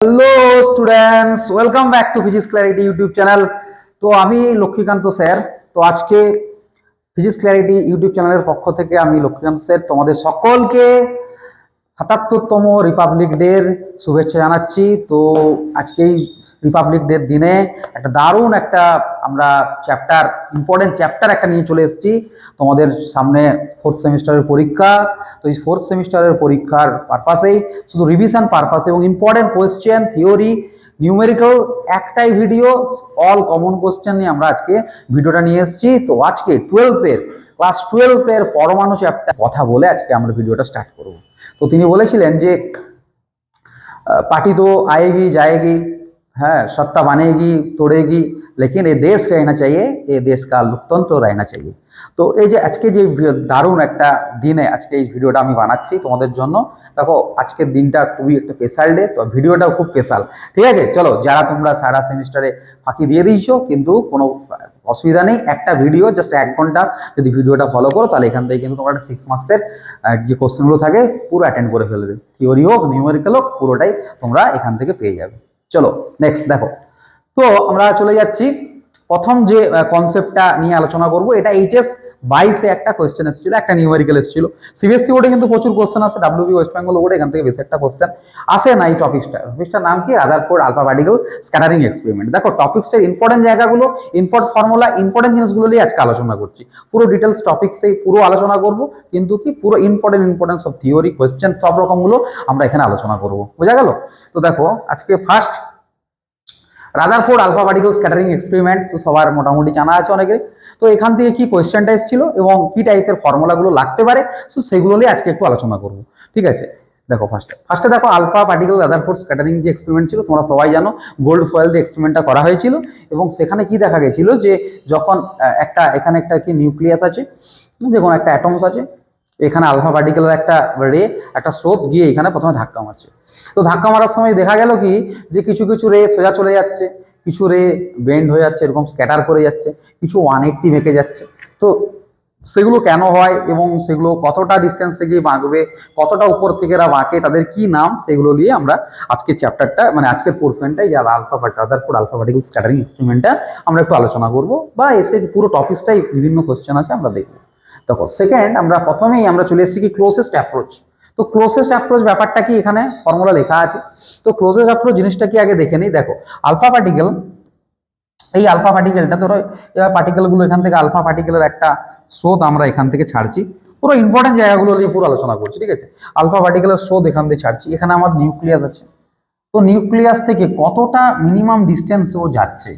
Hello students, welcome back to physics clarity YouTube channel. তো আমি Laxmikant sir. তো আজকে ফিজিক্স ক্ল্যারিটি ইউটিউব চ্যানেলের পক্ষ থেকে আমি লক্ষ্মীকান্ত স্যার তোমাদের সকলকে ৭৭তম রিপাবলিক ডের শুভেচ্ছা জানাচ্ছি। তো আজকে এই রিপাবলিক ডের দিনে একটা দারুণ একটা আমরা ইম্পর্টেন্ট চ্যাপ্টার একটা নিয়ে চলে এসেছি তোমাদের সামনে। ফোর্থ সেমিস্টারের পরীক্ষা। তো এই ফোর্থ সেমিস্টারের পরীক্ষার পারপাসেই শুধু রিভিশন পারপাসে এবং ইম্পর্টেন্ট কোয়েশ্চেন, থিওরি, নিউমেরিক্যাল একটাই ভিডিও, অল কমন কোয়েশ্চেন নিয়ে আমরা আজকে ভিডিওটা নিয়ে এসেছি। তো আজকে ক্লাস 12 এর পরমাণু চ্যাপ্টার কথা বলে আজকে আমরা ভিডিওটা স্টার্ট করব। তো তিনি বলেছিলেন যে पार्टी तो आएगी जाएगी, है सत्ता बनेगी तोड़ेगी, लेकिन ये देश रहना चाहिए, ये देश का लोकतंत्र रहना चाहिए। তো এই যে আজকে যে দারুণ একটা দিনে আজকে এই ভিডিওটা আমি বানাচ্ছি তোমাদের জন্য। দেখো আজকের দিনটা খুবই একটা স্পেশাল ডে, তো ভিডিওটাও খুব স্পেশাল। ঠিক আছে, চলো যারা তোমরা সারা সেমিস্টারে ফাঁকি দিয়ে দিয়েছো কিন্তু কোনো অসুবিধা নেই, একটা ভিডিও জাস্ট 1 ঘন্টা যদি ভিডিওটা ফলো করো তাহলে এখান থেকে কিন্তু তোমরা 6 মার্কসের যে কোশ্চেনগুলো থাকে পুরো অ্যাটেন্ড করে ফেলবে। থিওরি হোক নিউমেরিক্যাল হোক পুরোটাই তোমরা এখান থেকে পেয়ে যাবে। চলো নেক্সট দেখো। তো আমরা চলে যাচ্ছি প্রথম যে কনসেপ্টটা নিয়ে আলোচনা করব। এটা HS-22 একটা কোয়েশ্চেন এসেছিল, একটা নিউমেরিক্যাল এসেছিল। সিবিএসসি বোর্ডে কিন্তু প্রচুর কোয়েশ্চেন আসে, ডাব্লিউবি ওয়েস্ট বেঙ্গল বোর্ডে এখান থেকে বেশি একটা কোয়েশ্চেন আসে না। এই টপিকটার নাম কি? Rutherford alpha particle scattering experiment. দেখো টপিক্সটার ইম্পর্টেন্ট জায়গাগুলো, ইম্পর্টেন্ট ফর্মুলা, ইম্পর্টেন্ট জিনিসগুলো নিয়ে আজকে আলোচনা করছি। পুরো ডিটেলস টপিক্সেই পুরো আলোচনা করব, কিন্তু কি পুরো ইম্পর্টেন্ট সব থিওরি, কোয়েশ্চেন সব রকমগুলো আমরা এখানে আলোচনা করব। বোঝা গেল? তো দেখো আজকে first Rutherford alpha particle scattering experiment তো সবার মোটামুটি জানা আছে অনেকের। তো এখান থেকে কি কোয়েশ্চেনটা এসেছিল এবং কি টাইপের ফর্মুলাগুলো লাগতে পারে, সো সেগুলো নিয়ে আজকে একটু আলোচনা করব। ঠিক আছে, দেখো ফার্স্টে দেখো আলফা পার্টিকেল রাদারফোর্ড স্ক্যাটারিং যে এক্সপেরিমেন্ট ছিল তোমরা সবাই জানো, গোল্ড ফয়েল দিয়ে এক্সপেরিমেন্টটা করা হয়েছিল। এবং সেখানে কি দেখা গেছিল যে যখন এখানে একটা কি নিউক্লিয়াস আছে, যে কোনো একটা অ্যাটমস আছে, এখানে আলফা পার্টিকেলের একটা স্রোত গিয়ে এখানে প্রথমে ধাক্কা মারছে। তো ধাক্কা মারার সময় দেখা গেল কি যে কিছু কিছু রে সোজা চলে যাচ্ছে, কিছু রে বেন্ড হয়ে যাচ্ছে, এরকম স্ক্যাটার করে যাচ্ছে, কিছু 180 বেঁকে যাচ্ছে। তো সেগুলো কেন হয় এবং সেগুলো কতটা ডিস্টেন্স থেকে বাঁকবে, কতটা উপর থেকে এরা বাঁকে, তাদের কি নাম, সেগুলো নিয়ে আমরা আজকের চ্যাপ্টারটা মানে আজকের পোর্শনটাই যা রাদারফোর্ড আলফা পার্টিকেল স্ক্যাটারিং এক্সপেরিমেন্টটা আমরা একটু আলোচনা করব, বা এসে পুরো টপিকসটাই বিভিন্ন কোশ্চেন আছে আমরা দেখবো। দেখো সেকেন্ড প্রথমেই আমরা চলে এসেছি কি ক্লোজেস্ট অ্যাপ্রোচ। তো ক্লোজেস্ট অ্যাপ্রোচ ব্যাপারটা কি এখানে ফর্মুলা লেখা আছে। তো ক্লোজেস্ট অ্যাপ্রোচ জিনিসটা কি আগে দেখে নিই। দেখো আলফা পার্টিকেল, এই আলফা পার্টিকেলটা ধরো পার্টিকেলগুলো এখান থেকে আলফা পার্টিকেলের একটা স্রোত আমরা এখান থেকে ছাড়ছি, পুরো ইম্পর্টেন্ট জায়গাগুলো নিয়ে পুরো আলোচনা করছি। ঠিক আছে, আলফা পার্টিকেলের স্রোত এখান থেকে ছাড়ছি, এখানে আমার নিউক্লিয়াস আছে। তো নিউক্লিয়াস থেকে কতটা মিনিমাম ডিস্টেন্স ও যাচ্ছে,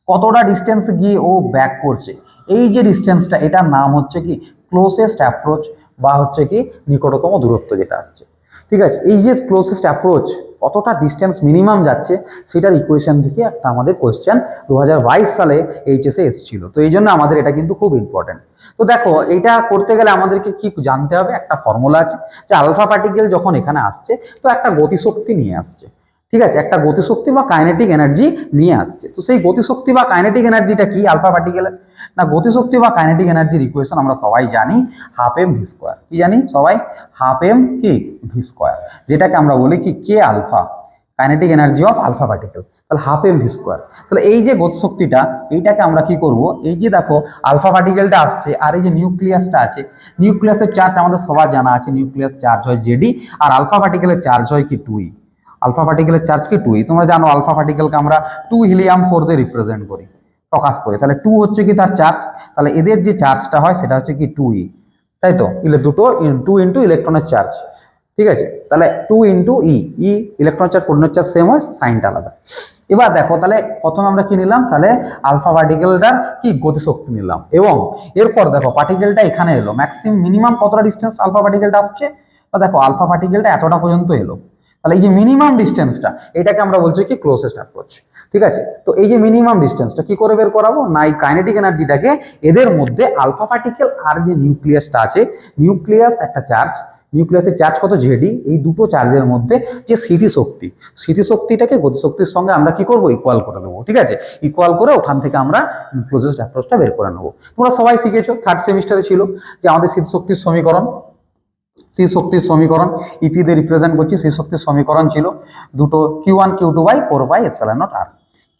কতটা ডিস্টেন্স গিয়ে ও ব্যাক করছে, এই যে ডিস্টেন্সটা এটার নাম হচ্ছে কি ক্লোজেস্ট অ্যাপ্রোচ, বা হচ্ছে কি নিকটতম দূরত্ব যেটা আসছে। ঠিক আছে, এই যে ক্লোজেস্ট অ্যাপ্রোচ কতটা ডিস্টেন্স মিনিমাম যাচ্ছে সেটার ইকুয়েশন থেকে একটা আমাদের কোয়েশ্চেন 2022 সালে এইচএসে এসেছিল। তো এই জন্য আমাদের এটা কিন্তু খুব ইম্পর্টেন্ট। তো দেখো এটা করতে গেলে আমাদেরকে কি জানতে হবে, একটা ফর্মুলা আছে যে আলফা পার্টিকেল যখন এখানে আসছে তো একটা গতিশক্তি নিয়ে আসছে। ঠিক আছে, একটা গতিশক্তি বা কাইনেটিক এনার্জি নিয়ে আসছে। তো সেই গতিশক্তি বা কাইনেটিক এনার্জিটা কি আলফা পার্টিকেলের? না, গতিশক্তি বা কাইনেটিক এনার্জির ইকুয়েশন আমরা সবাই জানি ½ m v²। কি জানি সবাই? ½ m যেটাকে আমরা বলি কি K alpha, kinetic energy of alpha particle. তাহলে ½ m v²। তাহলে এই যে গতিশক্তিটা এইটাকে আমরা কি করব, এই যে দেখো আলফা পার্টিকেলটা আসছে আর এই যে নিউক্লিয়াসটা আছে, নিউক্লিয়াসের চার্জ আমাদের সবার জানা আছে, নিউক্লিয়াস চার্জ হয় Zd আর আলফা পার্টিকেলের চার্জ হয় কি 2e। আলফা পার্টিকেলের চার্জ কি 2e, তোমরা জানো আলফা পার্টিকেলকে আমরা 2 হিলিয়াম 4 দিয়ে রিপ্রেজেন্ট করি, প্রকাশ করি। তাহলে 2 হচ্ছে কি তার চার্জ, তাহলে এদের যে চার্জটা হয় সেটা হচ্ছে কি 2e, তাই তো? দুটো 2 ইন্টু ইলেকট্রনের চার্জ। ঠিক আছে, তাহলে 2 ইন্টু ই, ইলেকট্রনের চার্জ প্রোটনের চার্জ সেম হয়, সাইনটা আলাদা। এবার দেখো তাহলে প্রথমে আমরা কি নিলাম, তাহলে আলফা পার্টিকেলটার কি গতিশক্তি নিলাম, এবং এরপর দেখো পার্টিকেলটা এখানে এলো, ম্যাক্সিমাম মিনিমাম কতটা ডিস্টেন্স আলফা পার্টিকেলটা আসছে, দেখো আলফা পার্টিকেলটা এতটা পর্যন্ত এলো। তাহলে এই যে মিনিমাম ডিস্টেন্সটা এটাকে আমরা বলছি কি ক্লোজেস্ট অ্যাপ্রোচ। ঠিক আছে, তো এই যে মিনিমাম ডিস্টেন্সটা কি করে বের করাবো, না এই কাইনেটিক এনার্জিটাকে এদের মধ্যে আলফা পার্টিকেল আর যে নিউক্লিয়াসটা আছে, নিউক্লিয়াস একটা চার্জ, নিউক্লিয়াসের চার্জ কত Zd, এই দুটো চার্জের মধ্যে যে স্মৃতিশক্তিটাকে গতিশক্তির সঙ্গে আমরা কি করব, ইকুয়াল করে দেবো। ঠিক আছে, ইকুয়াল করে ওখান থেকে আমরা ক্লোজেস্ট অ্যাপ্রোচটা বের করে নেবো। তোমরা সবাই শিখেছো, 3rd সেমিস্টারে ছিল যে আমাদের স্মৃতিশক্তির সমীকরণ, স্থির শক্তির সমীকরণ ইপি দিয়ে রিপ্রেজেন্ট করছি। স্থির শক্তির সমীকরণ ছিল দুটো Q1 Q2 by 4 pi epsilon nought r.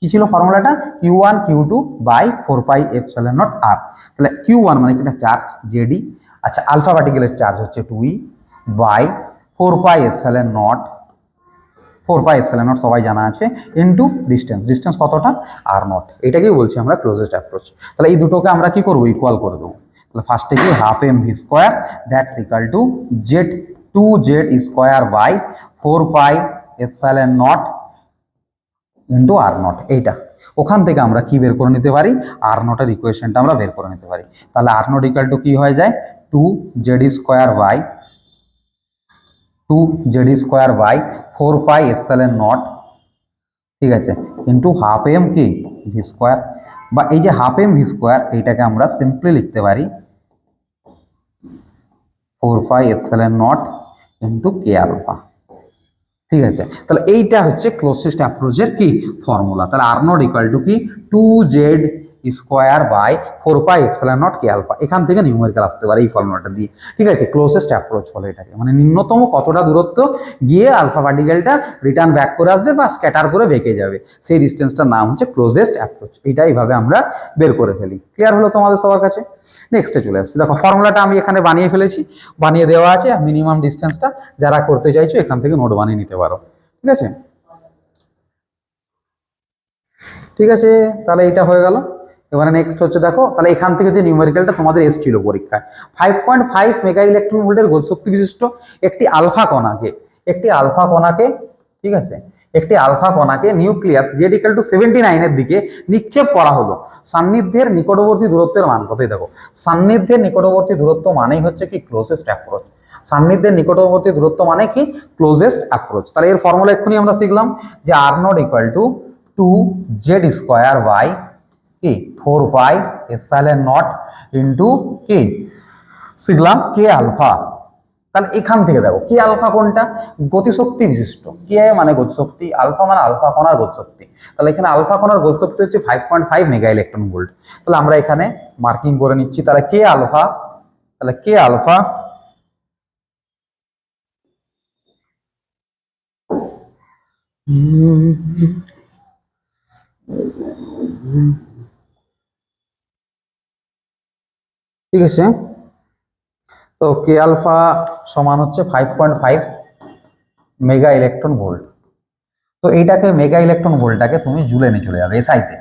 কি ছিল ফর্মুলাটা? Q1 Q2 by 4 pi epsilon nought r. তাহলে Q1 মানে কি, এটা চার্জ জেডি। আচ্ছা, আলফা পার্টিকেলের চার্জ হচ্ছে 2e by 4 pi epsilon nought, 4 pi epsilon nought সবাই জানা আছে, ইন্টু ডিস্টেন্স। ডিস্টেন্স কতটা? R nought. এটাকেই বলছি আমরা ক্লোজেস্ট অ্যাপ্রোচ। তাহলে এই দুটোকে আমরা কি করবো? ইকুয়াল করে দেবো। তাহলে ফার্স্টে কি, half M V square that's equal to Z 2z square by 4 pi epsilon naught into R naught. এইটা ওখান থেকে আমরা কি বের করে নিতে পারি? আর নটের ইকুয়েশনটা আমরা বের করে নিতে পারি। তাহলে আর নট ইকাল টু কি হয়ে যায়? 2z square by 2z square by 4 pi epsilon naught, ঠিক আছে, ইন্টু হাফ এম কি ভি স্কোয়ার, বা এই যে হাফ এম ভি স্কোয়ার এইটাকে আমরা সিম্পলি লিখতে পারি 4 pi epsilon naught into K alpha. ঠিক আছে, তাহলে এইটা হচ্ছে ক্লোজেস্ট অ্যাপ্রোচের কি ফর্মুলা। তাহলে আর নট ইকুয়াল টু কি 2z square by 4 pi epsilon naught K alpha. এখান থেকে নিউমেরিক্যাল আসতে পারে এই ফর্মুলাটা দিয়ে। ঠিক আছে, ক্লোজেস্ট অ্যাপ্রোচ বলে এটাকে, মানে ন্যূনতম কতটা দূরত্ব গিয়ে আলফা পার্টিকেলটা রিটার্ন ব্যাক করে আসবে বা স্ক্যাটার করে বেঁকে যাবে, সেই ডিস্টেন্সটার নাম হচ্ছে ক্লোজেস্ট অ্যাপ্রোচ। এইটা এইভাবে আমরা বের করে ফেলি। ক্লিয়ার হলো তোমাদের সবার কাছে? নেক্সটে চলে আসছি। দেখো ফর্মুলাটা আমি এখানে বানিয়ে ফেলেছি, বানিয়ে দেওয়া আছে। মিনিমাম ডিস্টেন্সটা যারা করতে চাইছো এখান থেকে নোট বানিয়ে নিতে পারো। ঠিক আছে, ঠিক আছে, তাহলে এটা হয়ে গেল। এবারে নেক্সট হচ্ছে দেখো, তাহলে এখান থেকে যে নিউমেরিক্যালটা তোমাদের এসেছিল পরীক্ষায়, 5.5 মেগা ইলেকট্রন ভোল্টের শক্তি বিশিষ্ট একটি আলফা কণাকে, ঠিক আছে, একটি আলফা কণাকে নিউক্লিয়াস জেড ইকুয়াল টু 79 এর দিকে নিক্ষেপ করা হলো। সান্নিধ্যের নিকটবর্তী দূরত্বের মান কতই? দেখো, সান্নিধ্যের নিকটবর্তী দূরত্ব মানেই হচ্ছে কি ক্লোজেস্ট অ্যাপ্রোচ। সান্নিধ্যের নিকটবর্তী দূরত্ব মানে কি ক্লোজেস্ট অ্যাপ্রোচ। তাহলে এর ফর্মুলা এক্ষুনি আমরা শিখলাম যে R naught equal to 2z square by কি 4 পাই এপসাইলন নট ইন্টু কি শিখলাম কে আলফা। তাহলে এখান থেকে দেখো কে আলফা কোনটা? গতিশক্তি বিশিষ্ট। কে মানে গতিশক্তি, আলফা মানে আলফা কণার গতিশক্তি। তাহলে এখানে আলফা কণার গতিশক্তি হচ্ছে 5.5 মেগা ইলেকট্রন ভোল্ট। তাহলে আমরা এখানে মার্কিং করে নিচ্ছি। তাহলে কে আলফা, তাহলে কে আলফা ঠিক আছে, তো কে আলফা সমান হচ্ছে 5.5 মেগা ইলেকট্রন ভোল্ট। তো এইটাকে মেগা ইলেকট্রন ভোল্টটাকে তুমি জুলে নিয়ে চলে যাবে এসআইতে।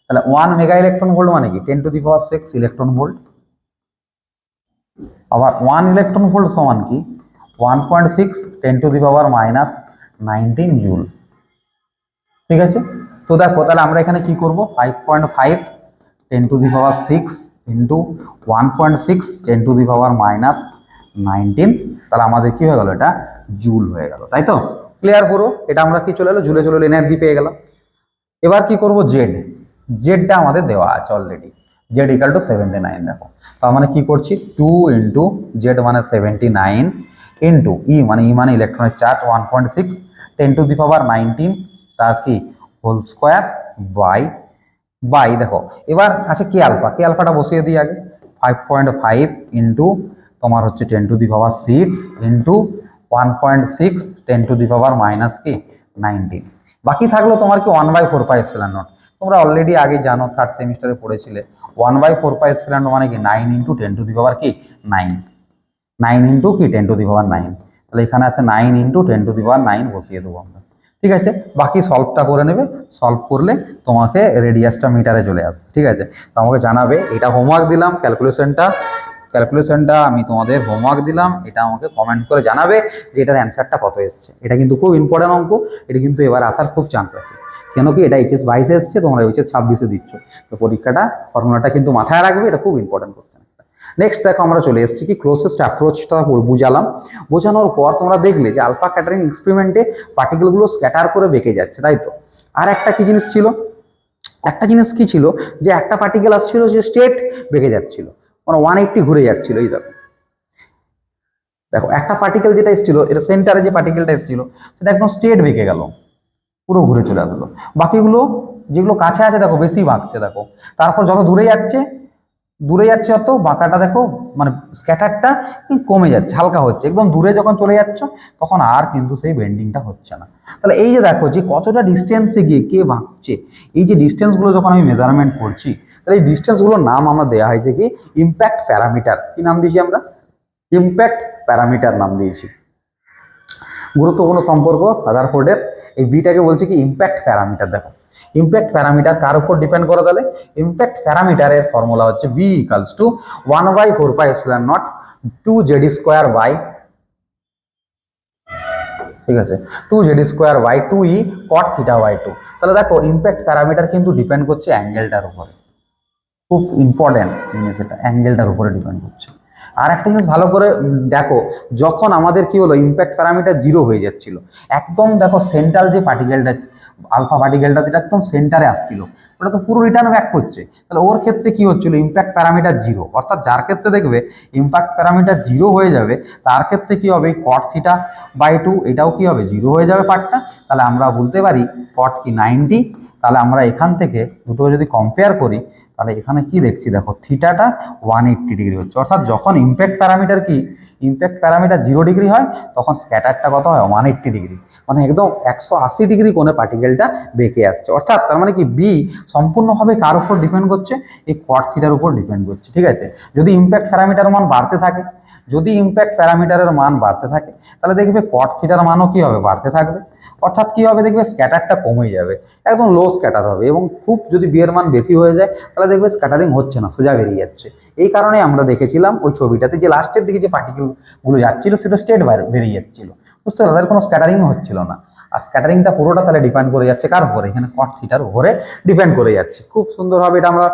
তাহলে 1 মেগা ইলেকট্রন ভোল্ট মানে কি 10⁶ ইলেকট্রন ভোল্ট। আবার 1 ইলেকট্রন ভোল্ট সমান কি 1.6 10⁻⁻19 জুল। ঠিক আছে, তো দেখো তাহলে আমরা এখানে কি করব, 5.5 10⁶ ইন্টু 1.6 10⁻⁻19, তাহলে আমাদের কি হয়ে গেল, এটা জুল হয়ে গেল, তাই তো? ক্লিয়ার পুরো? এটা আমরা কি চলে এলো, জুলে চলে এনার্জি পেয়ে গেলাম। এবার কি করব, জেড, জেডটা আমাদের দেওয়া আছে অলরেডি, জেড ইকাল টু 79। দেখো তার মানে কি করছি, 2 ইন্টু জেড মানে 79 ইন্টু ই মানে ইলেকট্রনের চার্জ 1.6 10⁻19 তার কি হোল স্কোয়ার বাই দেখো এবার আছে কে আলফা, কে আলফাটা বসিয়ে দিই আগে। 5.5 ইন্টু তোমার হচ্ছে 10⁶ ইন্টু 1.6 10⁻⁻19। বাকি থাকলো তোমার কি 1/4 পাই এপসিলন নট। তোমরা অলরেডি আগে জানো, থার্ড সেমিস্টারে পড়েছিলে 1/4 পাই এপসিলন নট মানে কি 9 ইন্টু 10⁹ 9 ইন্টু কি 10⁹। তাহলে এখানে আছে 9 ইন্টু 10⁹ বসিয়ে দেবো আমরা। ঠিক আছে, বাকি সলভটা করে নেবে, সলভ করলে তোমাকে রেডিয়াসটা মিটারে চলে আসবে। ঠিক আছে, তো আমাকে জানাবে, এটা হোমওয়ার্ক দিলাম, ক্যালকুলেশনটা আমি তোমাদের হোমওয়ার্ক দিলাম, এটা আমাকে কমেন্ট করে জানাবে যে এটার অ্যান্সারটা কত এসছে। এটা কিন্তু খুব ইম্পর্টেন্ট অঙ্ক, এটা কিন্তু এবার আসার খুব চান্স আছে। কেন কি এটা HS 22 এসছে, তোমরা HS 26 দিচ্ছ, তো পরীক্ষাটা ফর্মুলাটা কিন্তু মাথায় রাখবে, এটা খুব ইম্পর্টেন্ট কোশ্চেন। নেক্সট দেখো আমরা চলে এসেছি কি ক্লোজেস্ট অ্যাপ্রোচটা বুঝালাম। বোঝানোর পর তোমরা দেখলে যে আলফা স্ক্যাটারিং এক্সপেরিমেন্টে পার্টিকেলগুলো স্ক্যাটার করে বেঁকে যাচ্ছে, তাই তো? আর একটা কি জিনিস ছিল, যে একটা পার্টিকেল আসছিল যে স্টেট বেঁকে যাচ্ছিল, মানে 180 ঘুরে যাচ্ছিল। এই দেখো দেখো একটা পার্টিকেল যেটা এসেছিল, এটা সেন্টারে যে পার্টিকেলটা এসেছিল সেটা একদম স্টেট বেঁকে গেল, পুরো ঘুরে চলে আসলো। বাকিগুলো যেগুলো কাছে আছে দেখো বেশি বাঁকছে, দেখো তারপর যত দূরে যাচ্ছে দূরে যাচ্ছে অত বাঁকাটা দেখো, মানে স্ক্যাটারটা কমে যাচ্ছে, হালকা হচ্ছে। একদম দূরে যখন চলে যাচ্ছ তখন আর কিন্তু সেই বেন্ডিংটা হচ্ছে না। তাহলে এই যে দেখো যে কতটা ডিস্টেন্সে গিয়ে কে বাঁকছে, এই যে ডিস্টেন্সগুলো যখন আমি মেজারমেন্ট করছি, তাহলে এই ডিস্টেন্সগুলোর নাম আমরা দেওয়া হয়েছে কি ইম্প্যাক্ট প্যারামিটার। কি নাম দিয়েছি আমরা? ইম্প্যাক্ট প্যারামিটার নাম দিয়েছি। গুরুত্বপূর্ণ সম্পর্ক রাদারফোর্ডের, এই বিটাকে বলছে কি ইম্প্যাক্ট প্যারামিটার। দেখো ইম্প্যাক্ট প্যারামিটার কার উপর ডিপেন্ড করে? তাহলে ইম্প্যাক্ট প্যারামিটারের ফর্মুলা হচ্ছে বি ইকালস টু 1/4πε0 2z² ঠিক আছে, 2z² 2e cot θ/2। তাহলে দেখো ইম্প্যাক্ট প্যারামিটার কিন্তু ডিপেন্ড করছে অ্যাঙ্গেলটার উপরে। খুব ইম্পর্টেন্ট জিনিস, এটা অ্যাঙ্গেলটার উপরে ডিপেন্ড করছে। আর একটা জিনিস ভালো করে দেখো, যখন আমাদের কি হলো ইম্প্যাক্ট প্যারামিটার 0 হয়ে যাচ্ছিল, একদম দেখো সেন্ট্রাল যে পার্টিকেলটা আলফা পার্টিকেলটা যেটা একদম সেন্টারে আসছিল, ওটা তো পুরো রিটার্ন ব্যাক করছে। তাহলে ওর ক্ষেত্রে কি হচ্ছিল ইম্প্যাক্ট প্যারামিটার 0, অর্থাৎ যার ক্ষেত্রে দেখবে ইম্প্যাক্ট প্যারামিটার 0 হয়ে যাবে তার ক্ষেত্রে কি হবে cot θ/2 এটাও কি হবে 0 হয়ে যাবে পার্টটা। তাহলে আমরা বলতে পারি cot কি 90। তাহলে আমরা এখান থেকে দুটো যদি কম্পেয়ার করি, তাহলে এখানে কি দেখছি দেখো থিটাটা 180 ডিগ্রি হচ্ছে। অর্থাৎ যখন ইম্প্যাক্ট প্যারামিটার কি ইম্প্যাক্ট প্যারামিটার 0 ডিগ্রি হয়, তখন স্ক্যাটারটা কত হয় 180 ডিগ্রি, মানে একদম 180 ডিগ্রি কোণে পার্টিকেলটা বেঁকে আসছে। অর্থাৎ তার মানে কি বি সম্পূর্ণভাবে কার উপর ডিপেন্ড করছে? এই cot থিটার উপর ডিপেন্ড করছে। ঠিক আছে, যদি ইম্প্যাক্ট প্যারামিটার মান বাড়তে থাকে, যদি ইম্প্যাক্ট প্যারামিটারের মান বাড়তে থাকে, তাহলে দেখবে cot থিটার মানও কি হবে বাড়তে থাকবে। অর্থাৎ কি হবে দেখবে স্ক্যাটারটা কমে যাবে, একদম লো স্ক্যাটার হবে। এবং খুব যদি বি এর মান বেশি হয়ে যায়, তাহলে দেখবে স্ক্যাটারিং হচ্ছে না, সোজা বেরিয়ে যাচ্ছে। এই কারণে আমরা দেখেছিলাম ওই ছবিটাতে যে লাস্টের দিকে যে পার্টিকেলগুলো যাচ্ছিল সেটা স্ট্রেট বেরিয়ে যাচ্ছিল, বুঝতে পারো, তাদের কোনো স্ক্যাটারিংও হচ্ছিল না। আর স্ক্যাটারিংটা পুরোটা তাহলে ডিপেন্ড করে যাচ্ছে কার উপরে? এখানে cot থিটার উপরে ডিপেন্ড করে যাচ্ছে। খুব সুন্দরভাবে এটা আমরা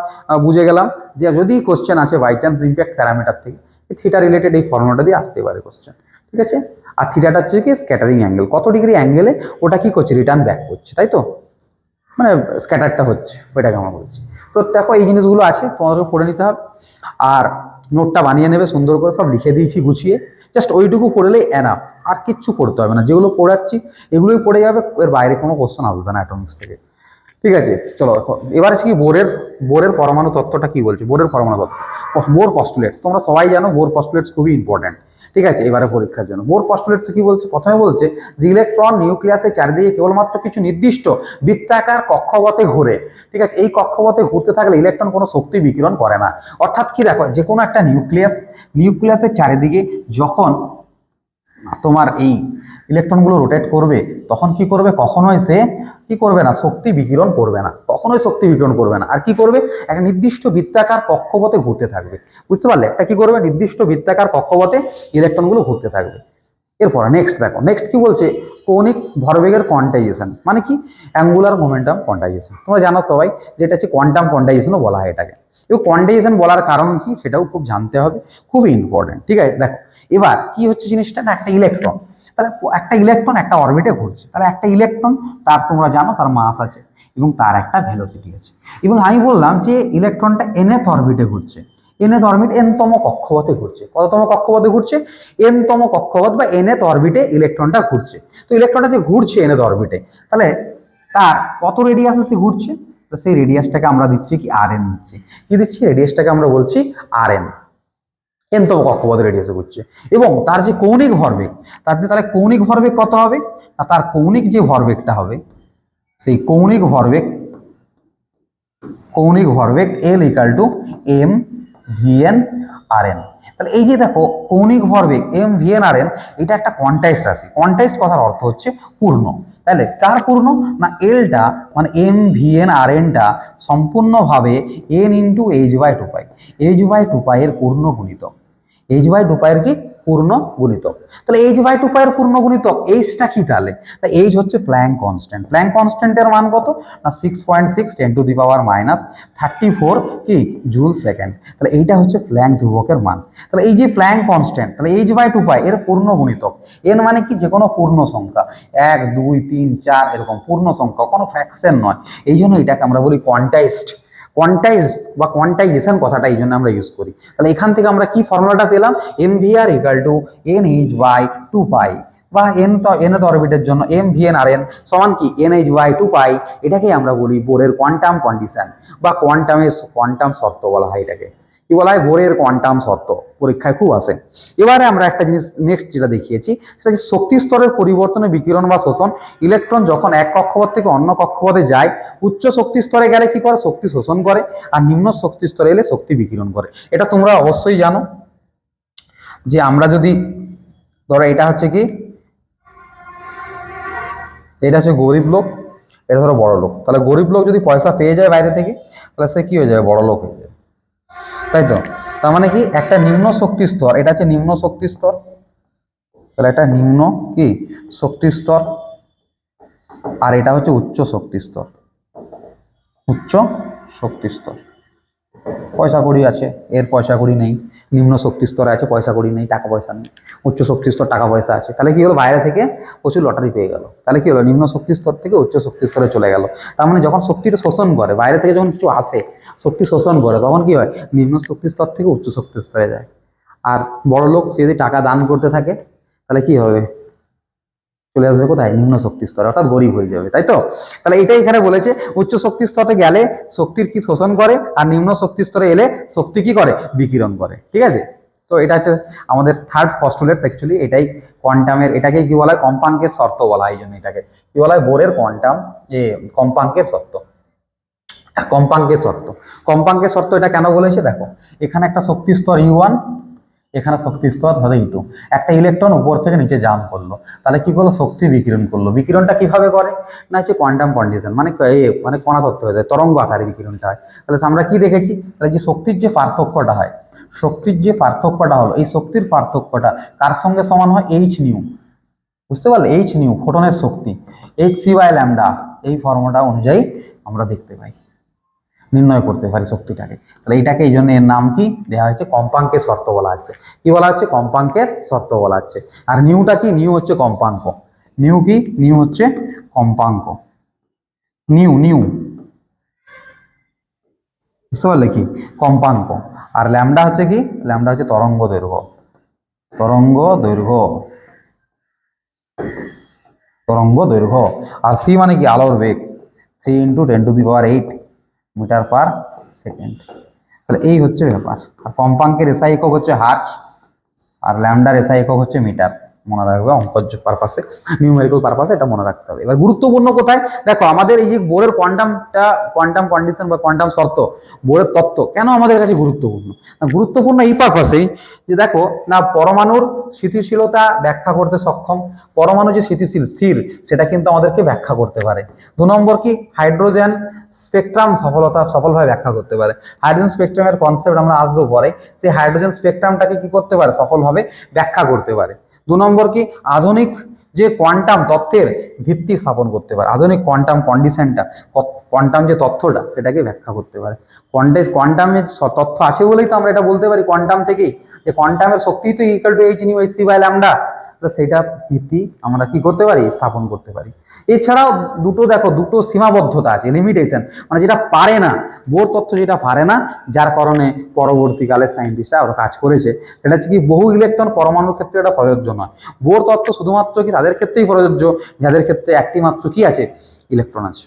বুঝে গেলাম যে যদি কোশ্চেন আছে বাই চান্স ইম্প্যাক্ট প্যারামিটার থেকে, থিটা রিলেটেড এই ফর্মুলাটা দিয়ে আসতে পারে কোশ্চেন। ঠিক আছে, আর থিটাটা হচ্ছে কি স্ক্যাটারিং অ্যাঙ্গেল, কত ডিগ্রি অ্যাঙ্গেলে ওটা কি করছে রিটার্ন ব্যাক করছে, তাই তো, মানে স্ক্যাটারটা হচ্ছে, ওইটাকে আমরা বলছি। তো দেখো এই জিনিসগুলো আছে তোমাদেরকে পড়ে নিতে হবে, আর নোটটা বানিয়ে নেবে সুন্দর করে, সব লিখে দিয়েছি গুছিয়ে, জাস্ট ওইটুকু পড়লেই এনাফ, আর কিচ্ছু পড়তে হবে না। যেগুলো পড়াচ্ছি এগুলোই পড়ে যাবে, এর বাইরে কোনো কোশ্চেন আসবে না অ্যাটমিক্স থেকে। ঠিক আছে, চলো এবার আছে কি বোরের পরমাণু তত্ত্বটা কি বলছে। বোরের পরমাণু তত্ত্ব, বোর পস্টুলেটস, তোমরা সবাই জানো বোর পস্টুলেটস খুবই ইম্পর্টেন্ট। ঠিক আছে, এবারে পরীক্ষার জন্য বোর পস্টুলেটস কি বলছে? প্রথমে বলছে যে ইলেকট্রন নিউক্লিয়াসের চারিদিকে কেবলমাত্র কিছু নির্দিষ্ট বৃত্তাকার কক্ষপথে ঘুরে। ঠিক আছে, এই কক্ষপথে ঘুরতে থাকলে ইলেকট্রন কোনো শক্তি বিকিরণ করে না। অর্থাৎ কি দেখো, যে কোনো একটা নিউক্লিয়াসের চারিদিকে যখন তোমার এই ইলেকট্রনগুলো রোটেট করবে, তখন কি করবে? কখনোই সে কি করবে না, শক্তি বিকিরণ করবে না, কখনোই শক্তি বিকিরণ করবে না। আর কি করবে? একটা নির্দিষ্ট বৃত্তাকার কক্ষপথে ঘুরতে থাকবে, বুঝতে পারলে? একটা কি করবে? নির্দিষ্ট বৃত্তাকার কক্ষপথে ইলেকট্রনগুলো ঘুরতে থাকবে। এরপর নেক্সট দেখো, নেক্সট কি বলছে? কৌণিক ভরবেগের কোয়ান্টাইজেশন, মানে কি অ্যাঙ্গুলার মোমেন্টাম কোয়ান্টাইজেশন। তোমরা জানো সবাই যেটা হচ্ছে কোয়ান্টাম কোয়ান্টাইজেশনও বলা হয় এটাকে। এবং কোয়ান্টাইজেশন বলার কারণ কি সেটাও খুব জানতে হবে, খুবই ইম্পর্টেন্ট। ঠিক আছে, দেখো এবার কি হচ্ছে জিনিসটা না, একটা ইলেকট্রন, তাহলে একটা ইলেকট্রন একটা অরবিটে ঘুরছে। তাহলে একটা ইলেকট্রন, তার তোমরা জানো তার মাস আছে এবং তার একটা ভেলোসিটি আছে। এবং আমি বললাম যে ইলেকট্রনটা nth অরবিটে ঘুরছে, nth অরবিট nতম কক্ষপথে ঘুরছে। কততম কক্ষপথে ঘুরছে? nতম কক্ষপথ বা nth অরবিটে ইলেকট্রনটা ঘুরছে। তো ইলেকট্রনটা যে ঘুরছে nth অরবিটে, তাহলে তার কত রেডিয়াসে সে ঘুরছে? তো সেই রেডিয়াসটাকে আমরা দিচ্ছি কি rn দিচ্ছি। কি দিচ্ছি? রেডিয়াসটাকে আমরা বলছি rn, nতম কক্ষপথে রেডিয়াসে ঘুরছে। এবং তার যে কৌণিক ভরবেগ, তার যে তাহলে কৌণিক ভরবেগ কত হবে না, তার কৌণিক যে ভরবেগটা হবে, সেই কৌণিক ভরবেগ L equal to m vn rn। তাহলে এই যে দেখো কৌণিক ভরবেগ m vn rn, এটা একটা কোয়ান্টাইজড রাশি। কোয়ান্টাইজড কথার অর্থ হচ্ছে পূর্ণ। তাহলে কার পূর্ণ না, এলটা মানে m vn rnটা সম্পূর্ণভাবে n ইন্টু h/2π, h/2π এর পূর্ণ গুণিতক। h/2π এর কি পূর্ণ গুণিতক। তাহলে h/2π এর পূর্ণ গুণিতক এইচটা কি? তাহলে এইচ হচ্ছে প্ল্যাঙ্ক কনস্ট্যান্ট। প্ল্যাঙ্ক কনস্ট্যান্টের মান কত না 6.6 10⁻⁻34 কি জুল সেকেন্ড। তাহলে এইটা হচ্ছে প্ল্যাঙ্ক ধ্রুবকের মান। তাহলে এই যে প্ল্যাঙ্ক কনস্ট্যান্ট, তাহলে h/2π এর পূর্ণ গুণিতক। n মানে কি যে কোনো পূর্ণ সংখ্যা, 1 2 3 4 এরকম পূর্ণ সংখ্যা, কোনো ফ্র্যাকশন নয়। এই জন্য এটাকে আমরা বলি কোয়ান্টাইজড বা কোয়ান্টাইজেশন কথাটা এই জন্য আমরা ইউজ করি। তাহলে এখান থেকে আমরা কি ফর্মুলাটা পেলাম? mvr ইকুয়াল টু nh/2π, বা nth অরবিটের জন্য m vn rn সমান কি nh/2π। এটাকে আমরা বলি বোরের কোয়ান্টাম কন্ডিশন বা কোয়ান্টাম শর্ত বলা হয় এটাকে। কি বলা হয়, বোরের কোয়ান্টাম শর্ত, পরীক্ষায় খুব আসে। এবারে আমরা একটা জিনিস নেক্সট যেটা দেখিয়েছি, সেটা হচ্ছে শক্তি স্তরের পরিবর্তনে বিকিরণ বা শোষণ। ইলেকট্রন যখন এক কক্ষপথ থেকে অন্য কক্ষপথে যায়, উচ্চ শক্তি স্তরে গেলে কি করে, শক্তি শোষণ করে, আর নিম্ন শক্তি স্তরে এলে শক্তি বিকিরণ করে। এটা তোমরা অবশ্যই জানো যে আমরা যদি ধরো এটা হচ্ছে কি, এটা হচ্ছে গরিব লোক, এটা ধরো বড় লোক, তাহলে গরিব লোক যদি পয়সা পেয়ে যায় বাইরে থেকে, তাহলে সে কি হয়ে যাবে, বড় লোক হয়ে যাবে, তাই তো। তার মানে কি, একটা নিম্ন শক্তি স্তর, এটা হচ্ছে নিম্ন শক্তি স্তর, তাহলে একটা নিম্ন কি শক্তি স্তর, আর এটা হচ্ছে উচ্চ শক্তি স্তর, উচ্চ শক্তি স্তর। পয়সা কড়ি আছে, এর পয়সা কড়ি নেই। নিম্ন শক্তি স্তরে আছে, পয়সা কড়ি নেই, টাকা পয়সা নেই। উচ্চ শক্তি স্তর টাকা পয়সা আছে, তাহলে কি হলো, বাইরে থেকে প্রচুর লটারি পেয়ে গেল, তাহলে কি হলো, নিম্ন শক্তি স্তর থেকে উচ্চ শক্তি স্তরে চলে গেল। তার মানে যখন শক্তিটা শোষণ করে, বাইরে থেকে যখন কিছু আসে শক্তি শোষণ করে, তখন কি হয়, নিম্ন শক্তি স্তর থেকে উচ্চ শক্তি স্তরে যায়। আর বড় লোক সে যদি টাকা দান করতে থাকে, তাহলে কি হবে, চলে আসবে কোথায়, নিম্ন শক্তি স্তরে, অর্থাৎ গরিব হয়ে যাবে, তাই তো। তাহলে এটাই এখানে বলেছে, উচ্চ শক্তি স্তরে গেলে শক্তির কি শোষণ করে, আর নিম্ন শক্তি স্তরে এলে শক্তি কি করে, বিকিরণ করে, ঠিক আছে। তো এটা হচ্ছে আমাদের থার্ড পস্টুলেট, অ্যাকচুয়ালি এটাই কোয়ান্টামের, এটাকে কি বলা হয়, কম্পাঙ্কের শর্ত বলা হয়। এই জন্য এটাকে কি বলা হয়, বোরের কোয়ান্টাম যে কম্পাঙ্কের শর্ত, কম্পাঙ্কের শর্ত। কম্পাঙ্কের শর্ত এটা কেন বলেছে, দেখো এখানে একটা শক্তি স্তর U1, এখানে শক্তি স্তর ধরে E2, একটা ইলেকট্রন উপর থেকে নিচে জাম্প করলো, তাহলে কি করলো, শক্তি বিকিরণ করলো। বিকিরণটা কিভাবে করে না, হচ্ছে কোয়ান্টাম কন্ডিশন, মানে কণা তত্ত্ব হয়ে যায়, তরঙ্গ আকারে বিকিরণটা হয়। তাহলে আমরা কি দেখেছি, তাহলে যে শক্তির যে পার্থক্যটা হয়, শক্তির যে পার্থক্যটা হলো, এই শক্তির পার্থক্যটা কার সঙ্গে সমান হয়, এইচ নিউ, বুঝতে পারলে, এইচ নিউ ফোটনের শক্তি, hc/λ, এই ফর্মুলা অনুযায়ী আমরা দেখতে পাই, নির্ণয় করতে পারি শক্তিটাকে। তাহলে এইটাকে এই জন্য এর নাম কি দেওয়া হয়েছে, কম্পাঙ্কের শর্ত বলা হচ্ছে। কি বলা হচ্ছে, কম্পাঙ্কের শর্ত বলা হচ্ছে। আর নিউটা কি, নিউ হচ্ছে কম্পাঙ্ক, নিউ কি, নিউ হচ্ছে কম্পাঙ্ক, নিউ নিউ, বুঝতে পারলে, কি কম্পাঙ্ক। আর ল্যামডা হচ্ছে কি, ল্যামডা হচ্ছে তরঙ্গ দৈর্ঘ্য, তরঙ্গ দৈর্ঘ্য, তরঙ্গ দৈর্ঘ্য। আর সি মানে কি, আলোর বেগ, 3 × 10⁸ মিটার পার সেকেন্ড। তাহলে এই হচ্ছে ব্যাপার। আর কম্পাঙ্কের এসআই একক হচ্ছে হার্জ, আর ল্যামডার এসআই একক হচ্ছে মিটার। মনে রাখবে, অঙ্কজ পারপাসে, নিউমেরিক্যাল পারপাসে এটা মনে রাখতে হবে। এবার গুরুত্বপূর্ণ কোথায়, দেখো আমাদের এই যে বোরের কোয়ান্টামটা, কোয়ান্টাম কন্ডিশন বা কোয়ান্টাম শর্ত, বোরের তত্ত্ব কেন আমাদের কাছে গুরুত্বপূর্ণ, গুরুত্বপূর্ণ এই পারপাসেই যে দেখো না, পরমাণুর স্থিতিশীলতা ব্যাখ্যা করতে সক্ষম, পরমাণু যে স্থিতিশীল স্থির সেটা কিন্তু আমাদেরকে ব্যাখ্যা করতে পারে। 2 নম্বর কি, হাইড্রোজেন স্পেকট্রাম সফলভাবে ব্যাখ্যা করতে পারে। হাইড্রোজেন স্পেকট্রামের কনসেপ্ট আমরা আসবো পরে, সেই হাইড্রোজেন স্পেকট্রামটাকে কি করতে পারে, সফলভাবে ব্যাখ্যা করতে পারে। 2 নম্বর কি, আধুনিক যে কোয়ান্টাম তত্ত্বের ভিত্তি স্থাপন করতে পারে, আধুনিক কোয়ান্টাম কন্ডিশনটা, কোয়ান্টাম যে তথ্যটা সেটাকে ব্যাখ্যা করতে পারে। কোয়ান্টামের তথ্য আছে বলেই তো আমরা এটা বলতে পারি কোয়ান্টাম থেকেই, যে কোয়ান্টামের শক্তি তো equal to H new hc/λ, তো সেটা ভিত্তি আমরা কি করতে পারি, স্থাপন করতে পারি। এছাড়াও দুটো সীমাবদ্ধতা আছে, লিমিটেশন, মানে যেটা পারে না, বোর তত্ত্ব যেটা পারে না, যার কারণে পরবর্তীকালে সায়েন্টিস্টরা ওরা কাজ করেছে, সেটা হচ্ছে কি, বহু ইলেকট্রন পরমাণুর ক্ষেত্রে এটা প্রযোজ্য নয়। বোর তত্ত্ব শুধুমাত্র কি তাদের ক্ষেত্রেই প্রযোজ্য, যাদের ক্ষেত্রে একটি মাত্র কি আছে, ইলেকট্রন আছে,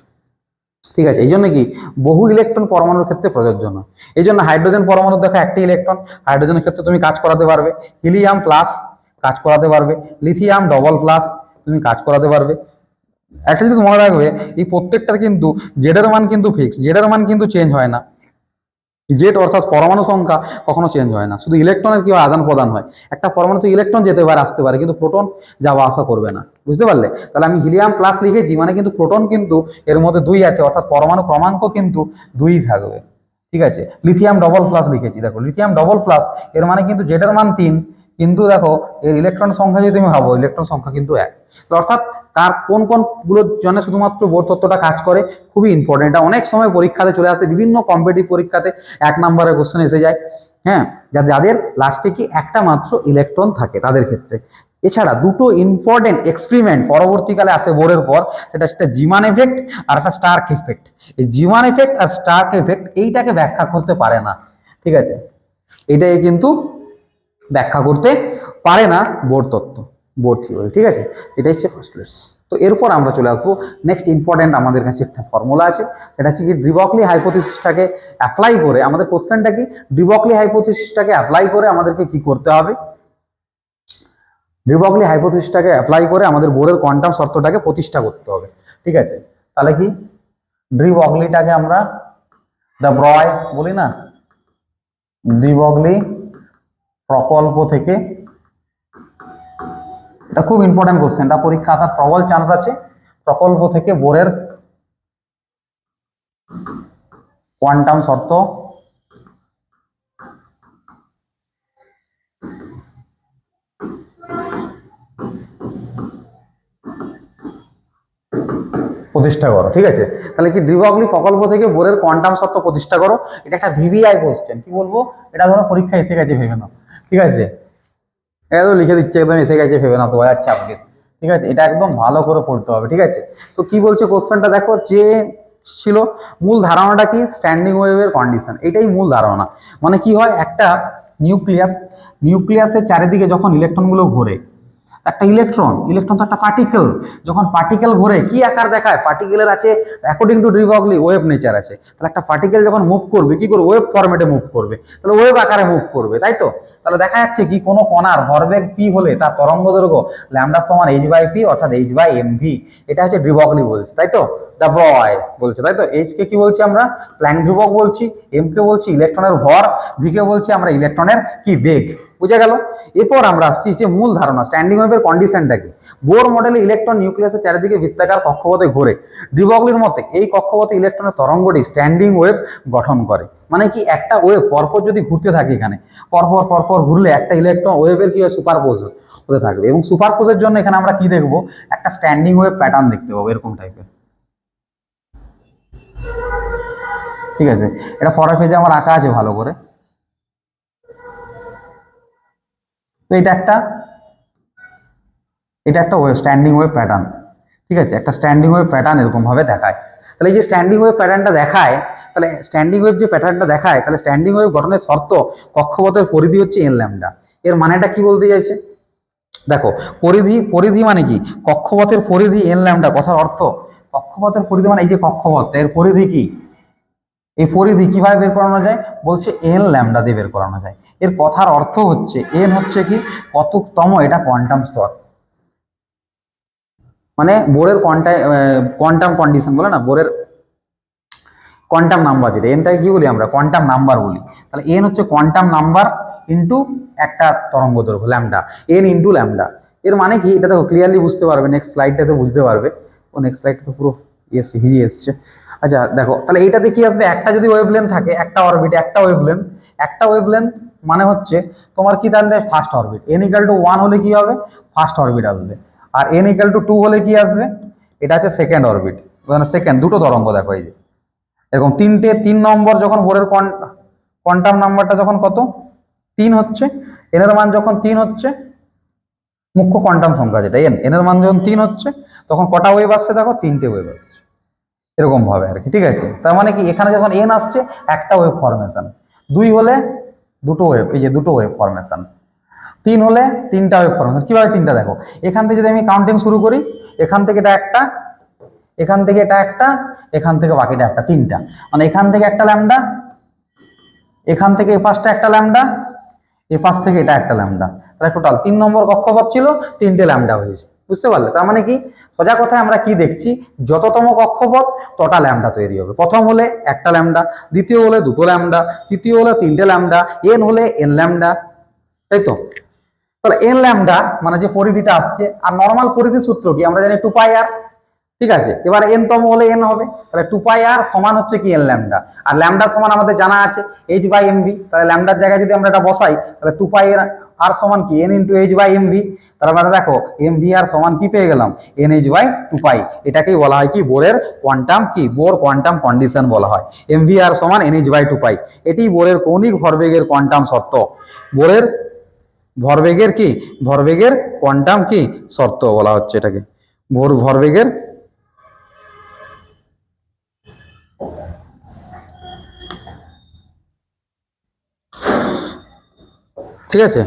ঠিক আছে। এই জন্য কি, বহু ইলেকট্রন পরমাণুর ক্ষেত্রে প্রযোজ্য নয়। এই জন্য হাইড্রোজেন পরমাণু দেখো একটি ইলেকট্রন, হাইড্রোজেনের ক্ষেত্রে তুমি কাজ করাতে পারবে, হিলিয়াম প্লাস কাজ করাতে পারবে, লিথিয়াম ডবল প্লাস তুমি কাজ করাতে পারবে। একটা জিনিস মনে রাখবে, এই প্রত্যেকটার কিন্তু জেডের মান কিন্তু ফিক্স, জেডের মান কিন্তু চেঞ্জ হয় না। জেড অর্থাৎ পরমাণু সংখ্যা কখনো চেঞ্জ হয় না, শুধু ইলেকট্রনের কি আদান প্রদান হয়। একটা পরমাণু তো ইলেকট্রন যেতে পারে, আসতে পারে, কিন্তু প্রোটন যাওয়া আসা করবে না, বুঝতে পারলে। তাহলে আমি হিলিয়াম প্লাস লিখেছি, মানে কিন্তু প্রোটন কিন্তু এর মধ্যে 2 আছে, অর্থাৎ পরমাণু ক্রমাঙ্ক কিন্তু 2 থাকবে, ঠিক আছে। লিথিয়াম ডবল প্লাস লিখেছি, দেখো লিথিয়াম ডবল প্লাস, এর মানে কিন্তু জেডের মান 3, কিন্তু দেখো এর ইলেকট্রন সংখ্যা যদি তুমি ভাবো, ইলেকট্রন সংখ্যা কিন্তু 1। অর্থাৎ কার কোন কোন গুলোর জন্য শুধুমাত্র বোর তত্ত্বটা কাজ করে, খুবই ইম্পর্টেন্ট। এটা অনেক সময় পরীক্ষাতে চলে আসে, বিভিন্ন কম্পিটিটিভ পরীক্ষাতে 1 নম্বরের কোশ্চেন এসে যায়, হ্যাঁ, যাদের লাস্টে কি একটা মাত্র ইলেকট্রন থাকে তাদের ক্ষেত্রে। এছাড়া দুটো ইম্পর্টেন্ট এক্সপেরিমেন্ট পরবর্তীকালে আসে বোরের পর, সেটা একটা জিমান এফেক্ট আর একটা স্টার্ক এফেক্ট। এই জিমান এফেক্ট আর স্টার্ক এফেক্ট এইটাকে ব্যাখ্যা করতে পারে না, ঠিক আছে, এটাই কিন্তু ব্যাখ্যা করতে পারে না বোর তত্ত্ব, বোর থিওরি, ঠিক আছে। এটাই হচ্ছে ফার্স্ট ক্লাস। তো এরপর আমরা চলে আসবো নেক্সট ইম্পর্টেন্ট, আমাদের কাছে একটা ফর্মুলা আছে, সেটা হচ্ছে কি ডি ব্রগলি হাইপোথিসিসটাকে অ্যাপ্লাই করে, আমাদের কোশ্চেনটা কি ডি ব্রগলি হাইপোথিসিসটাকে অ্যাপ্লাই করে আমাদেরকে কি করতে হবে, ডি ব্রগলি হাইপোথিসিসটাকে অ্যাপ্লাই করে আমাদের বোরের কোয়ান্টাম শর্তটাকে প্রতিষ্ঠা করতে হবে। ঠিক আছে, তাহলে কি ডি ব্রগলিটাকে আমরা দ্য ব্রয় বলি না, ডি ব্রগলি প্রকল্প থেকে, এটা খুব ইম্পর্টেন্ট কোশ্চেন, এটা পরীক্ষা আসার প্রবল চান্স আছে, প্রকল্প থেকে বোরের কোয়ান্টাম শর্ত প্রতিষ্ঠা করো। ঠিক আছে, তাহলে কি ডি ব্রগলি প্রকল্প থেকে বোরের কোয়ান্টাম শর্ত প্রতিষ্ঠা করো, এটা একটা ভিভিআই কোশ্চেন। কি বলবো, এটা ধরো পরীক্ষা এসে গেছে ভেবে নাও। ঠিক আছে, এটা তো লিখে দিচ্ছে একদম এসে গেছে ভেবে নাও 2026। ঠিক আছে, এটা একদম ভালো করে পড়তে হবে। ঠিক আছে, তো কি বলছে কোশ্চেনটা দেখো, যে ছিল মূল ধারণাটা কি, স্ট্যান্ডিং ওয়েভের কন্ডিশন, এটাই মূল ধারণা। মানে কি হয়, একটা নিউক্লিয়াসের চারিদিকে যখন ইলেকট্রনগুলো ঘোরে, একটা ইলেকট্রন তো একটা পার্টিকেল, যখন পার্টিকেল ঘুরে কি আকার দেখায়, পার্টিকেলের আছে according to de Broglie wave nature আছে। তাহলে একটা পার্টিকেল যখন মুভ করবে কি করবে, ওয়েভ ফরম্যাটে মুভ করবে, তাহলে ওয়েভ আকারে মুভ করবে, তাই তো। তাহলে দেখা যাচ্ছে কি কোনো কণার ভরবেগ পি হলে তার তরঙ্গ দৈর্ঘ্য ল্যামডা সমান এইচ বাই পি অর্থাৎ এইচ বাই এম ভি, এটা হচ্ছে ডি ব্রগলি বলছে, তাই তো, দা ব্রয় বলছে, তাই তো। এইচ কে কি বলছি আমরা, প্ল্যাঙ্ক ধ্রুবক বলছি, এম কে বলছি ইলেকট্রনের ভর, ভি কে বলছি আমরা ইলেকট্রনের কি বেগ, বুঝে গেল। এরপর আমরা আসছি যে মূল ধারণা, স্ট্যান্ডিং ওয়েভের কন্ডিশনটা কি। বোর মডেলে ইলেকট্রন নিউক্লিয়াসের চারিদিকে বৃত্তাকার কক্ষপথে ঘোরে, ডি ব্রগলির মতে এই কক্ষপথে ইলেকট্রনের তরঙ্গটি স্ট্যান্ডিং ওয়েভ গঠন করে। মানে কি একটা ওয়েভ পরপর যদি ঘুরতে থাকে, এখানে পরপর পরপর ঘুরলে একটা ইলেকট্রন ওয়েভের কি হয়, সুপারপোজ হতে থাকবে, এবং সুপারপোজের জন্য এখানে আমরা কি দেখবো, একটা স্ট্যান্ডিং ওয়েভ প্যাটার্ন দেখতে পাবো এরকম টাইপের। ঠিক আছে, এটা পরের পেজে আমার আঁকা আছে ভালো করে। তো এটা একটা স্ট্যান্ডিং ওয়েভ প্যাটার্ন। ঠিক আছে, একটা স্ট্যান্ডিং ওয়েভ প্যাটার্ন এরকম ভাবে দেখায়। তাহলে এই যে স্ট্যান্ডিং ওয়েভ প্যাটার্নটা দেখায়, তাহলে স্ট্যান্ডিং ওয়েভ যে প্যাটার্নটা দেখায়, তাহলে স্ট্যান্ডিং ওয়েভ গঠনের শর্ত কক্ষপথের পরিধি হচ্ছে এন ল্যামডা। এর মানেটা কি বলতে চাইছে দেখো, পরিধি মানে কি, কক্ষপথের পরিধি এন ল্যামডা, কথার অর্থ কক্ষপথের পরিধি মানে এই যে কক্ষপথ, এর পরিধি কি, এই পরিধি কিভাবে বের করানো যায়, বলছে এন ল্যামডা দিয়ে বের করানো যায়। এর কথার অর্থ হচ্ছে এন হচ্ছে কি, কততম এটা কোয়ান্টাম স্তর, মানে বোরের কোয়ান্টাম কন্ডিশন বলে না, বোরের কোয়ান্টাম নাম্বার, যেটা এনটাকে কি বলি আমরা, কোয়ান্টাম নাম্বার বলি। তাহলে এন হচ্ছে কোয়ান্টাম নাম্বার ইন্টু একটা তরঙ্গ দৈর্ঘ্য ল্যামডা, এন ইন্টু ল্যামডা। এর মানে কি, এটা তো ক্লিয়ারলি বুঝতে পারবে, নেক্সট স্লাইডটাতে বুঝতে পারবে। ও নেক্সট স্লাইডটা তো পুরো হিজিয়ে এসছে। আচ্ছা দেখো, তাহলে এইটাতে কি আসবে, একটা যদি ওয়েভলেন্থ থাকে, একটা অরবিটে একটা ওয়েভলেন্থ মানে হচ্ছে তোমার কি, তাহলে first orbit, N equal two 1 হলে কি হবে, ফার্স্ট অরবিট আসবে, আর এন ইকাল টু 2 হলে কি আসবে, এটা হচ্ছে সেকেন্ড অরবিট, মানে সেকেন্ড দুটো তরঙ্গ দেখো এই যে এরকম 3 নম্বর, যখন বোরের কোয়ান্টাম নাম্বারটা যখন কত 3 হচ্ছে, এনের মান যখন 3 হচ্ছে, মুখ্য কোয়ান্টাম সংখ্যা যেটা এনের মান যখন 3 হচ্ছে, তখন কটা ওয়েভ আসছে দেখো, 3টে ওয়েভ আসছে, এরকম ভাবে আর কি। ঠিক আছে, তার মানে কি, এখানে যখন এন আসছে একটা ওয়েভ ফরমেশন, 2 হলে দুটো ওয়েভ, এই যে দুটো ওয়েভ ফরমেশন, 3 হলে 3টা ওয়েভ ফরমেশন। কিভাবে 3টা দেখো, এখান থেকে যদি আমি কাউন্টিং শুরু করি, এখান থেকে এটা একটা, এখান থেকে এটা একটা, এখান থেকে বাকিটা একটা, 3টা, মানে এখান থেকে একটা ল্যামডা, এখান থেকে এ পাশটা একটা ল্যামডা, এ পাশ থেকে এটা একটা ল্যামডা, তাহলে টোটাল 3 নম্বর কক্ষপথ ছিল, 3টে ল্যামডা হয়েছে, বুঝতে পারলে। তার মানে কি, সোজা কথায় আমরা কি দেখছি, যততম কক্ষপথ তটা ল্যামডা তৈরি হবে। প্রথম হলে একটা ল্যামডা, দ্বিতীয় হলে দুটো ল্যামডা, তৃতীয় হলে 3টে ল্যামডা, এন হলে এন ল্যামডা, তাই তো। তাহলে এন ল্যামডা মানে যে পরিধিটা আসছে, আর নর্মাল পরিধির সূত্র কি আমরা জানি 2 পাই আর। ঠিক আছে, এবার এন তম হলে এন হবে, তাহলে 2 পাই আর সমান হচ্ছে কি এন ল্যামডা, আর ল্যামডা সমান আমাদের জানা আছে এইচ বাই এম ভি। তাহলে ল্যামডার জায়গায় যদি আমরা এটা বসাই, তাহলে 2 পাই আর সমান কি N into H by M V. তাহলে আমরা দেখো এম ভি আর সমান কি পেয়ে গেলাম, এন এইচ বাই 2 পাই। এটাকেই বলা হয় কি, বোরের কোয়ান্টাম কি, বোর কোয়ান্টাম কন্ডিশন বলা হয়। এম ভি আর সমান এন এইচ বাই 2 পাই, এটি বোরের কৌণিক ভরবেগের কোয়ান্টাম শর্ত, বোরের ভরবেগের কোয়ান্টাম কি শর্ত বলা হচ্ছে এটাকে, ভরবেগের, ঠিক আছে,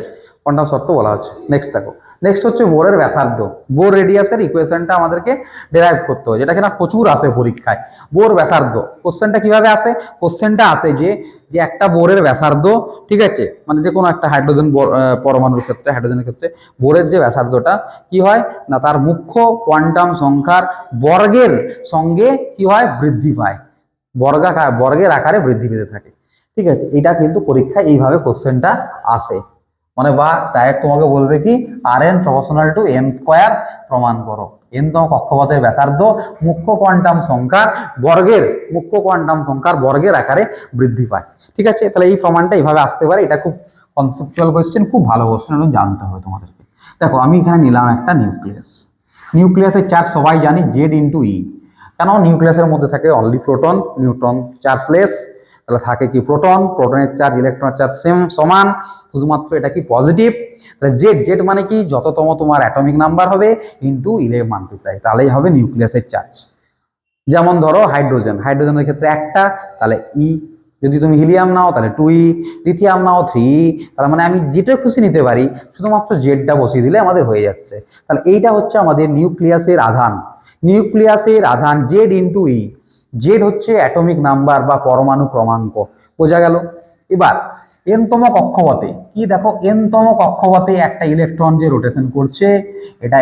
কোয়ান্টাম শর্ত বলা হচ্ছে। নেক্সট দেখো, নেক্সট হচ্ছে বোরের ব্যাসার্ধ। বোর রেডিয়াসের ইকুয়েশনটা আমাদেরকে ডেরাইভ করতে হবে, যেটা কিনা প্রচুর আসে পরীক্ষায়। বোর ব্যাসার্ধ কোশ্চেনটা কিভাবে আসে? কোশ্চেনটা আসে যে যে একটা বোরের ব্যাসার্ধ, ঠিক আছে, মানে যে কোনো একটা হাইড্রোজেন পরমাণুর ক্ষেত্রে, হাইড্রোজেনের ক্ষেত্রে বোরের যে ব্যাসার্ধটা কি হয় না, তার মুখ্য কোয়ান্টাম সংখ্যার বর্গের সঙ্গে কি হয়, বৃদ্ধি পায়, বর্গের আকারে বৃদ্ধি পেতে থাকে। ঠিক আছে, এটা কিন্তু পরীক্ষায় এইভাবে কোশ্চেনটা আসে। মানে বা ডাইরেক্ট তোমাকে বলবে কি আর n proportional to n square প্রমাণ করো। এন তম কক্ষপথের ব্যাসার্ধ মুখ্য কোয়ান্টাম সংখ্যার বর্গের আকারে বৃদ্ধি পায়। ঠিক আছে, তাহলে এই প্রমাণটা এইভাবে আসতে পারে। এটা খুব কনসেপচুয়াল কোয়েশ্চেন, খুব ভালো কোয়েশ্চেন, এটা জানতে হবে তোমাদেরকে। দেখো আমি এখানে নিলাম একটা নিউক্লিয়াসের চার্জ সবাই জানি জেড ইন্টু ই। কেন? নিউক্লিয়াসের মধ্যে থাকে অনলি প্রোটন, নিউট্রন চার্জলেস। তাহলে থাকে কি প্রোটন, প্রোটনের চার্জ ইলেকট্রনের চার্জ সেম সমান, শুধুমাত্র এটা কি পজিটিভ। তাহলে জেড মানে কি যততম তোমার অ্যাটমিক নাম্বার হবে ইন্টু 11 মাল্টিপ্লাই, তাহলেই হবে নিউক্লিয়াসের চার্জ। যেমন ধরো হাইড্রোজেনের ক্ষেত্রে একটা, তাহলে ই। যদি তুমি হিলিয়াম নাও তাহলে 2e, লিথিয়াম নাও 3e। তাহলে মানে আমি যেটা খুশি নিতে পারি, শুধুমাত্র জেডটা বসিয়ে দিলে আমাদের হয়ে যাচ্ছে। তাহলে এইটা হচ্ছে আমাদের নিউক্লিয়াসের আধান জেড ইন্টু ই। জেড হচ্ছে অ্যাটমিক নাম্বার বা পরমাণু ক্রমাঙ্ক, বোঝা গেল। এবার এনতম কক্ষপথে কি দেখো, এনতম কক্ষপথে একটা ইলেকট্রন যে রোটেশন করছে, এটা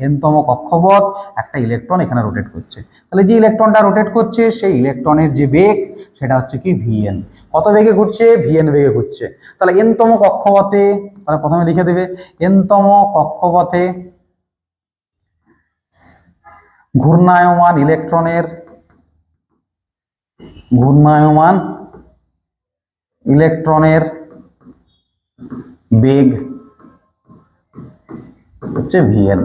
এনতম কক্ষপথ, একটা ইলেকট্রন এখানে রোটেট করছে। তাহলে যে ইলেকট্রনটা রোটেট করছে সেই ইলেকট্রনের যে বেগ সেটা হচ্ছে কি ভিএন। কত বেগে ঘুরছে? ভিএন বেগে ঘুরছে। তাহলে এনতম কক্ষপথে, তাহলে প্রথমে লিখে দেবে এনতম কক্ষপথে ঘূর্ণায়মান ইলেকট্রনের বেগ হচ্ছে ভিএন।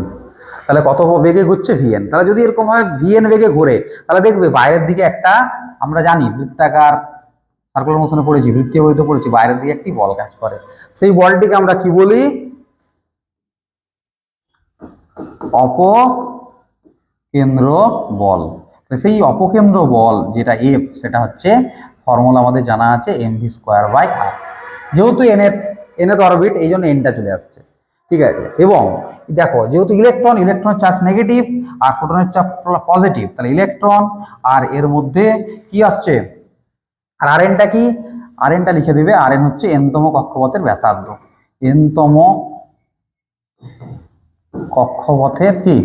তাহলে কত বেগে ঘুরছে? ভিএন। তাহলে যদি এরকম ভাবে ভিএন বেগে ঘুরে, তাহলে দেখবে বাইরের দিকে একটা, আমরা জানি বৃত্তাকার সার্কুলার মোশনে পড়েছি, বৃত্তীয় গতিতে পড়েছি, বাইরের দিকে একটি বল কাজ করে। সেই বলটিকে আমরা কি বলি? অপকেন্দ্র বল। সেই অপকেন্দ্র বল যেটা এফ, সেটা হচ্ছে ফর্মুলা আমাদের জানা আছে mv²/r। যেহেতু এনএথ অরবিট, এই জন্য এনটা চলে আসছে। ঠিক আছে, এবং দেখো যেহেতু ইলেকট্রন চার্জ নেগেটিভ আর প্রোটনের চার্জ পজিটিভ, তাহলে ইলেকট্রন আর এর মধ্যে কি আসছে, আর আর এনটা কি, আর এনটা লিখে দিবে, আর এন হচ্ছে এনতম কক্ষপথের ব্যাসার্ধ, এনতম কক্ষপথের কি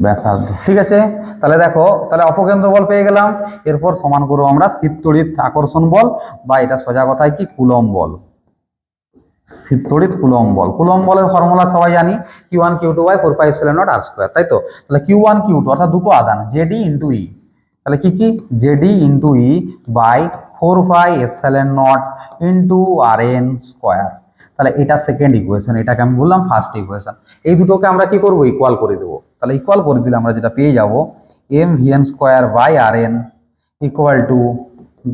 ব্যাসার্ধ। ঠিক আছে, তাহলে দেখো, তাহলে অপকেন্দ্র বল পেয়ে গেলাম। এরপর সমান করবো আমরা স্থির তড়িৎ আকর্ষণ বল, বা এটা সোজা কথায় কি কুলম্ব বল। স্থির তড়িৎ কুলম্ব বলের ফর্মুলা সবাই জানি, Q1Q2/4πε0r², তাই তো। তাহলে Q1 Q2 অর্থাৎ দুটো আধান জেডি ইন্টু ই। তাহলে কি Z e into e by 4πε0 into RN²। তাহলে এটা সেকেন্ড ইকুয়েশন, এটাকে আমি বললাম ফার্স্ট ইকুয়েশন। এই দুটোকে আমরা কি করবো, ইকুয়াল করে দেবো। তাহলে ইকুয়াল করে দিলে আমরা যেটা পেয়ে যাবো mVn²/Rn equal to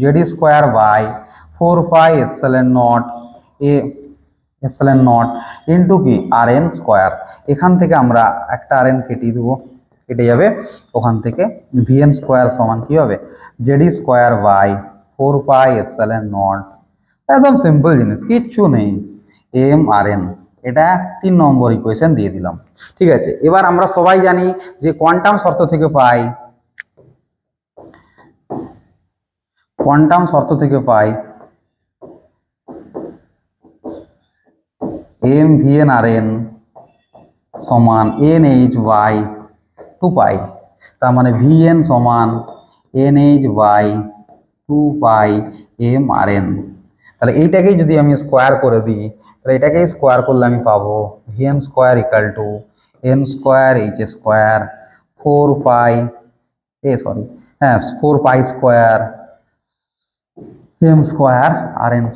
Zd²/4πε0 into কি RN²। এখান থেকে আমরা একটা RN কেটে দেবো, কেটে যাবে। ওখান থেকে Vn² সমান কি হবে, Zd²/4πε0। একদম সিম্পল জিনিস, কিচ্ছু নেই, mRn। এটা 3 নম্বর ইকুয়েশন দিয়ে দিলাম। ঠিক আছে, এবার আমরা সবাই জানি যে কোয়ান্টাম শর্ত থেকে পাই mVnRn সমান nh/2π। তার মানে Vn সমান nh/2π mRn। তাহলে এইটাকেই যদি আমি স্কোয়ার করে দিই, তাহলে এটাকেই স্কোয়ার করলে আমি পাবো Vn² equal to n² h², 4π² m²Rn²,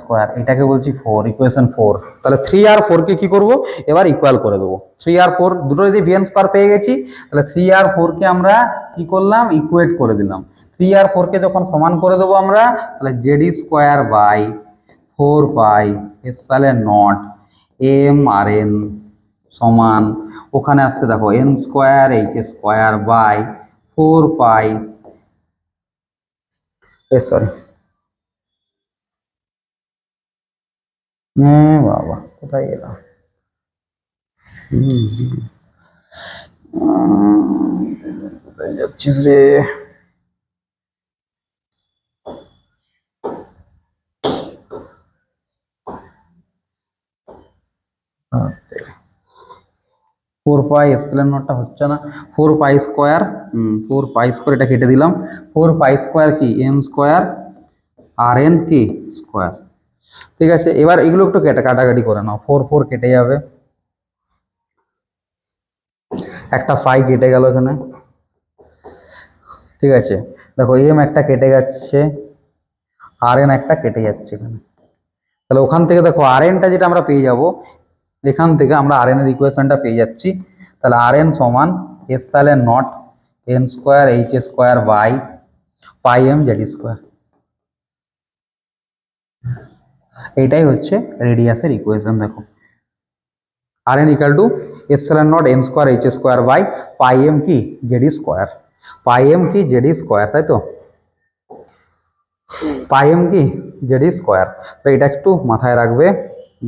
এটাকে বলছি 4, ইকুয়েশন 4। তাহলে 3 আর 4 কে কি করব, এবার ইকুয়াল করে দেবো। 3 আর 4 দুটো যদি Vn² পেয়ে গেছি, তাহলে 3 আর 4 কে আমরা কি করলাম, ইকুয়েট করে দিলাম। 3 আর 4 কে যখন সমান করে দেবো আমরা, তাহলে Zd²/4πε0 mRn সমান, ওখানে আসছে দেখো n²h²/4π বাবা কোথায় এলাম, কোথায় যাচ্ছিস রে? ফোর পাই এপসিলন নটটা হচ্ছে না, 4 পাই স্কোয়ার, 4 পাই স্কোয়ার এটা কেটে দিলাম, 4 পাই স্কোয়ার কি এম স্কোয়ার আর এন কি স্কোয়ার। ঠিক আছে, এবার এগুলো একটু কাটাকাটি করে নাও, 4 4 কেটে যাবে, একটা ফাই কেটে গেল এখানে। ঠিক আছে, দেখো এম একটা কেটে যাচ্ছে, আর এন একটা কেটে যাচ্ছে এখানে। তাহলে ওখান থেকে দেখো আর এনটা যেটা আমরা পেয়ে যাব, এখান থেকে আমরা আর এন এর ইকুয়েশনটা পেয়ে যাচ্ছি। তাহলে আর এন সমান epsilon not an square h square by pi m Z square. এইটাই হচ্ছে রেডিয়াসের ইকুয়েশন। দেখো r n equal to epsilon not an square h square by pi m কি জেড স্কোয়ার, পাই এম কি Z square, তাই তো, pi m কি Z square. তো এটা একটু মাথায় রাখবে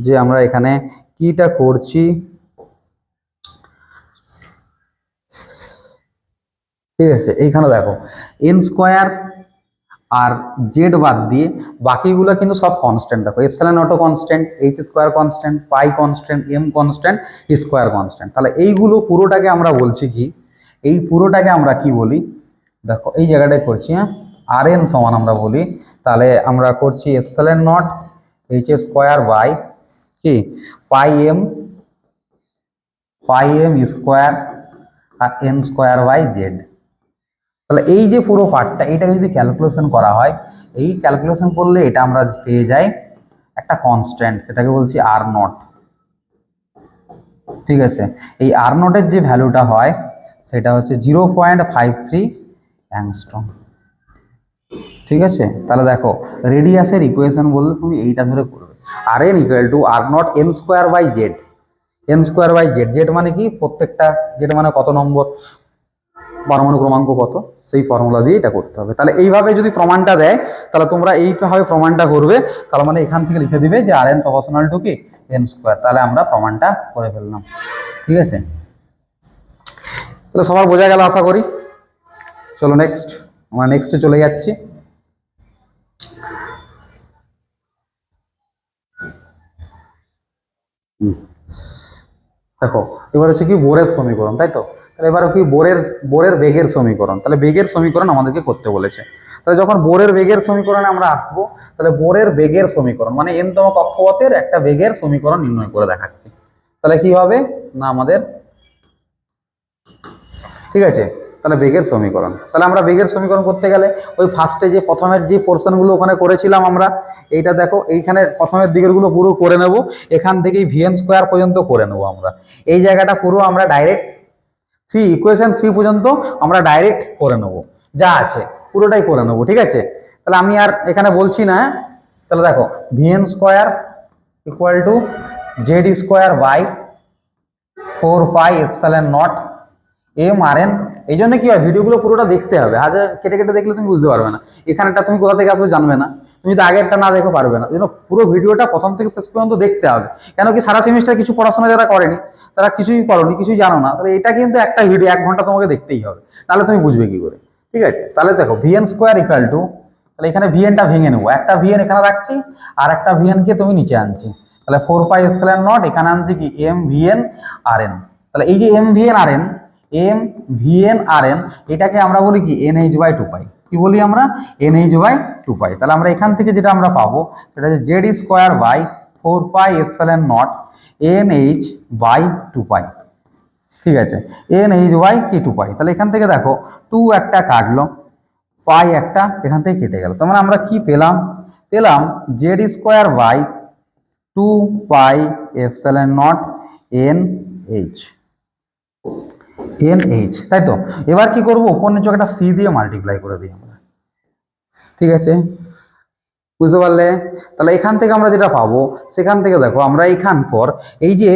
যে আমরা এখানে কিটা করছি। ঠিক আছে, এইখানে দেখো এন স্কোয়ার আর জেড বাদ দিয়ে বাকিগুলো কিন্তু সব কনস্ট্যান্ট। দেখো এপসাইলন নটও constant, h square constant, pi constant, m constant, square constant. তাহলে এইগুলো পুরোটাকে আমরা বলছি কি, এই পুরোটাকে আমরা কি বলি, দেখো এই জায়গাটায় করছি, হ্যাঁ, আর এন সমান আমরা বলি, তাহলে আমরা করছি epsilon nought h square by কি pi m square r n square by Z. তাহলে এই যে পুরো পার্টটা, এটাকে যদি ক্যালকুলেশন করা হয়, এই ক্যালকুলেশন করলে এটা আমরা পেয়ে যাই একটা কনস্ট্যান্ট, সেটাকে বলছি আর নট। ঠিক আছে, এই আর নটের যে ভ্যালুটা হয় সেটা হচ্ছে 0.53 অ্যাংস্ট্রম। ঠিক আছে, তাহলে দেখো রেডিয়াসের ইকুয়েশন বললে তুমি এইটা ধরে করবে, r n equal to r not an square by Z, n square by Z, Z মানে কি প্রত্যেকটা, জেড মানে কত নম্বর পরমাণু ক্রমাঙ্ক কত, সেই ফর্মুলা দিয়ে এটা করতে হবে। তাহলে এইভাবে যদি প্রমাণটা দেয় তাহলে তোমরা এইভাবে প্রমাণটা করবে, তাহলে মানে এখান থেকে লিখে দিবে যে আর এন প্রপোর্শনাল টু কি এন স্কোয়ার, তাহলে আমরা প্রমাণটা করে ফেললাম। ঠিক আছে, তাহলে সবার বোঝা গেল আশা করি। চলো নেক্সট, আমরা নেক্সটে চলে যাচ্ছি। দেখো এবার হচ্ছে কি বোরের সমীকরণ, তাই তো, তাহলে এবার কি বোরের বেগের সমীকরণ, তাহলে বেগের সমীকরণ আমাদেরকে করতে বলেছে। তাহলে যখন বোরের বেগের সমীকরণে আমরা আসবো, তাহলে বোরের বেগের সমীকরণ মানে এনতম কক্ষপথের একটা বেগের সমীকরণ নির্ণয় করে দেখাচ্ছি। তাহলে কি হবে না আমাদের, ঠিক আছে, তাহলে বেগের সমীকরণ, তাহলে আমরা বেগের সমীকরণ করতে গেলে ওই ফার্স্টে যে প্রথমের যে পোর্শনগুলো ওখানে করেছিলাম আমরা, এইটা দেখো এইখানে প্রথমের দিকেরগুলো পুরো করে নেব, এখান থেকেই ভিএন স্কোয়ার পর্যন্ত করে নেব আমরা, এই জায়গাটা পুরো আমরা ডাইরেক্ট ইকুয়েশন 3 পর্যন্ত আমরা ডাইরেক্ট করে নেব, যা আছে পুরোটাই করে নেব। ঠিক আছে, তাহলে আমি আর এখানে বলছি না, তাহলে দেখো V N square equal to Z square by 4 pi epsilon naught M R N. এই জন্য কি হয়, ভিডিওগুলো পুরোটা দেখতে হবে, আজ কেটে কেটে দেখলে তুমি বুঝতে পারবে না, এখানেটা তুমি কোথা থেকে আসলে জানবে না, তুমি যদি আগেরটা না দেখো পারবে না। এই জন্য পুরো ভিডিওটা প্রথম থেকে শেষ পর্যন্ত দেখতে হবে। কেন কি সারা সেমিস্টার কিছু পড়াশোনা যারা করেনি, তারা কিছুই করনি, কিছুই জানো না, তাহলে এটা কিন্তু একটা ভিডিও 1 ঘন্টা তোমাকে দেখতেই হবে, তাহলে তুমি বুঝবে কি করে। ঠিক আছে, তাহলে দেখো ভিএন স্কোয়ার ইকুয়াল টু, তাহলে এখানে ভিএনটা ভেঙে নেবো, একটা ভিএন এখানে রাখছি আর একটা ভিএন কে তুমি নিচে আনছি, তাহলে 4 পাই এপসাইলন নট এখানে আনছি কি এম ভিএন আর এন। তাহলে এই যে এম ভিএন আর এন, এম ভিএন আর এন, এটাকে আমরা বলি কি এনএইচ বাই 2 পাই, কি বলি আমরা এনএইচ বাই 2 পাই। তাহলে আমরা এখান থেকে যেটা আমরা পাবো সেটা হচ্ছে Z square by 4 pi epsilon naught N H by 2 pi. ঠিক আছে, এনএইচ বাই কি 2 পাই। তাহলে এখান থেকে দেখো 2 একটা কাটলো, পাই একটা এখান থেকে কেটে গেল, তার মানে আমরা কি পেলাম, পেলাম Z square by 2 pi epsilon not N H, N H, তাই তো। এবার কি করবো, উপর নিচে একটা সি দিয়ে মাল্টিপ্লাই করে দিই আমরা। ঠিক আছে, বুঝতে পারলে। তাহলে এখান থেকে আমরা যেটা পাবো, সেখান থেকে দেখো আমরা এখান পর এই যে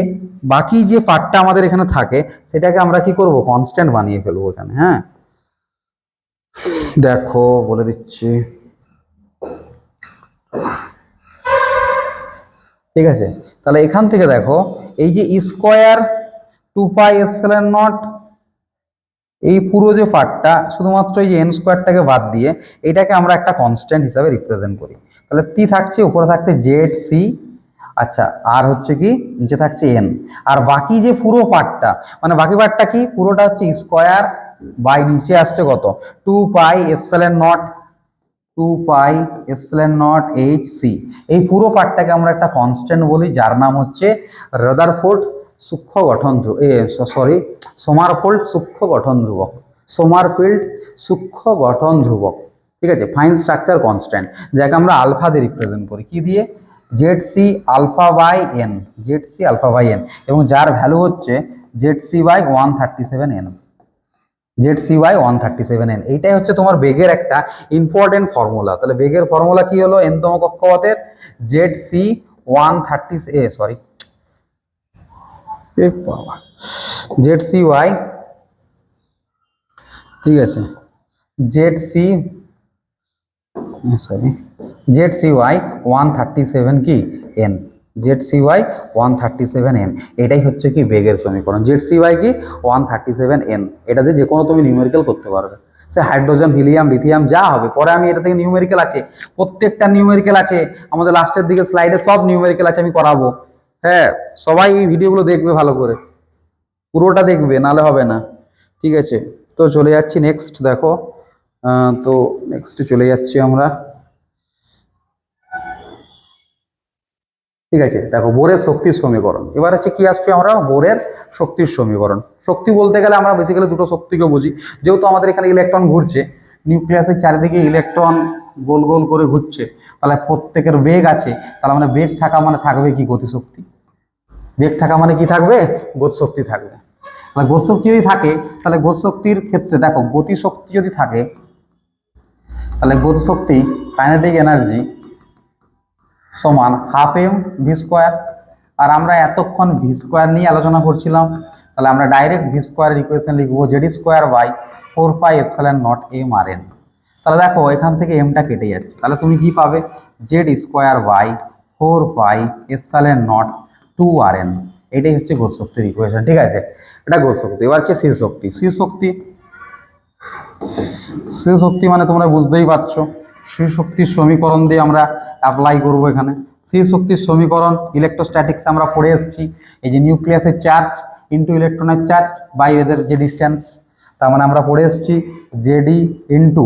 বাকি যে পার্টটা আমাদের এখানে থাকে সেটাকে আমরা কি করব, কনস্ট্যান্ট বানিয়ে ফেলবো এখানে। হ্যাঁ দেখো বলে দিচ্ছি, ঠিক আছে, তাহলে এখান থেকে দেখো এই যে স্কোয়ার 2 পাই এপসিলন নট, এই পুরো যে পার্টটা শুধুমাত্র এই যে এন স্কোয়ারটাকে বাদ দিয়ে এটাকে আমরা একটা কনস্ট্যান্ট হিসাবে রিপ্রেজেন্ট করি। তাহলে টি থাকছে, উপরে থাকতে জেড সি, আচ্ছা, আর হচ্ছে কি নিচে থাকছে এন। আর বাকি যে পুরো পার্টটা, মানে বাকি পার্টটা কি, পুরোটা হচ্ছে স্কোয়ার বাই নিচে আসছে কত, 2 pi epsilon not, 2 pi epsilon naught H C. এই পুরো পার্টটাকে আমরা একটা কনস্ট্যান্ট বলি, যার নাম হচ্ছে রাদারফোর্ড সূক্ষ্ম গঠন ধ্রুবক, সরি, সোমারফোল্ড সূক্ষ্ম গঠন ধ্রুবক, সোমারফিল্ড সূক্ষ্ম গঠন ধ্রুবক। ঠিক আছে, ফাইন স্ট্রাকচার কনস্ট্যান্ট, যাকে আমরা আলফা দিয়ে রিপ্রেজেন্ট করি, কি দিয়ে, Z C alpha by N, Z C alpha by N, এবং যার ভ্যালু হচ্ছে Z C by 137 N, Z C by 137 N. এইটাই হচ্ছে তোমার বেগের একটা ইম্পর্টেন্ট ফর্মুলা। তাহলে বেগের ফর্মুলা কি হলো, এনতম কক্ষপথের Z C 130, sorry, Z C Y, ঠিক আছে, Z C, sorry, Z C Y 137 কি N, Z C Y 137 N, এটাই হচ্ছে কি বেগের সমীকরণ। জেড সি ওয়াই কি 137 এন, এটাতে যে কোনো তুমি নিউমেরিক্যাল করতে পারবে, সে হাইড্রোজেন, হিলিয়াম, লিথিয়াম যা হবে। পরে আমি এটা থেকে নিউমেরিক্যাল আছে, প্রত্যেকটা নিউমেরিক্যাল আছে আমাদের লাস্টের দিকে স্লাইডে, সব নিউমেরিক্যাল আছে, আমি করাবো। হ্যাঁ, সবাই এই ভিডিওগুলো দেখবে ভালো করে, পুরোটা দেখবে, নালে হবে না। ঠিক আছে, তো চলে যাচ্ছি নেক্সট, দেখো তো নেক্সট চলে যাচ্ছি আমরা। ঠিক আছে, দেখো বোরের শক্তির সমীকরণ, এবার হচ্ছে কি আসছে, আমরা বোরের শক্তির সমীকরণ। শক্তি বলতে গেলে আমরা বেসিক্যালি দুটো শক্তিকে বুঝি, যেহেতু আমাদের এখানে ইলেকট্রন ঘুরছে, নিউক্লিয়াসের চারিদিকে ইলেকট্রন গোল গোল করে ঘুরছে, তাহলে প্রত্যেকের বেগ আছে, তাহলে মানে বেগ থাকা মানে থাকবে কি গতিশক্তি, বেগ থাকা মানে কি থাকবে, গতিশক্তি থাকবে। তাহলে গতিশক্তি যদি থাকে, তাহলে গতিশক্তির ক্ষেত্রে দেখো গতিশক্তি যদি থাকে, তাহলে গতিশক্তি কাইনেটিক এনার্জি সমান হাফ এম ভি স্কোয়ার। আর আমরা এতক্ষণ ভি স্কোয়ার নিয়ে আলোচনা করছিলাম, তাহলে আমরা ডাইরেক্ট ভি স্কোয়ারের ইকুয়েশন লিখবো Z square by 4 pi epsilon naught M R N. তাহলে দেখো এখান থেকে এমটা কেটে যাচ্ছে, তাহলে তুমি কি পাবে, Z square by 4 pi epsilon not 2 R N. এটাই হচ্ছে গতিশক্তির ইকুয়েশন। ঠিক আছে, এটা গতিশক্তি। এবার হচ্ছে স্থির শক্তি। স্থির শক্তি, স্থির শক্তি মানে তোমরা বুঝতেই পারছো, স্থির শক্তির সমীকরণ দিয়ে আমরা অ্যাপ্লাই করব এখানে। স্থির শক্তির সমীকরণ ইলেকট্রোস্ট্যাটিক্স আমরা পড়ে এসেছি, এই যে নিউক্লিয়াসের চার্জ ইন্টু ইলেকট্রনের চার্জ বাই এদের যে ডিস্টেন্স, তার মানে আমরা পড়ে এসেছি জেডি ইন্টু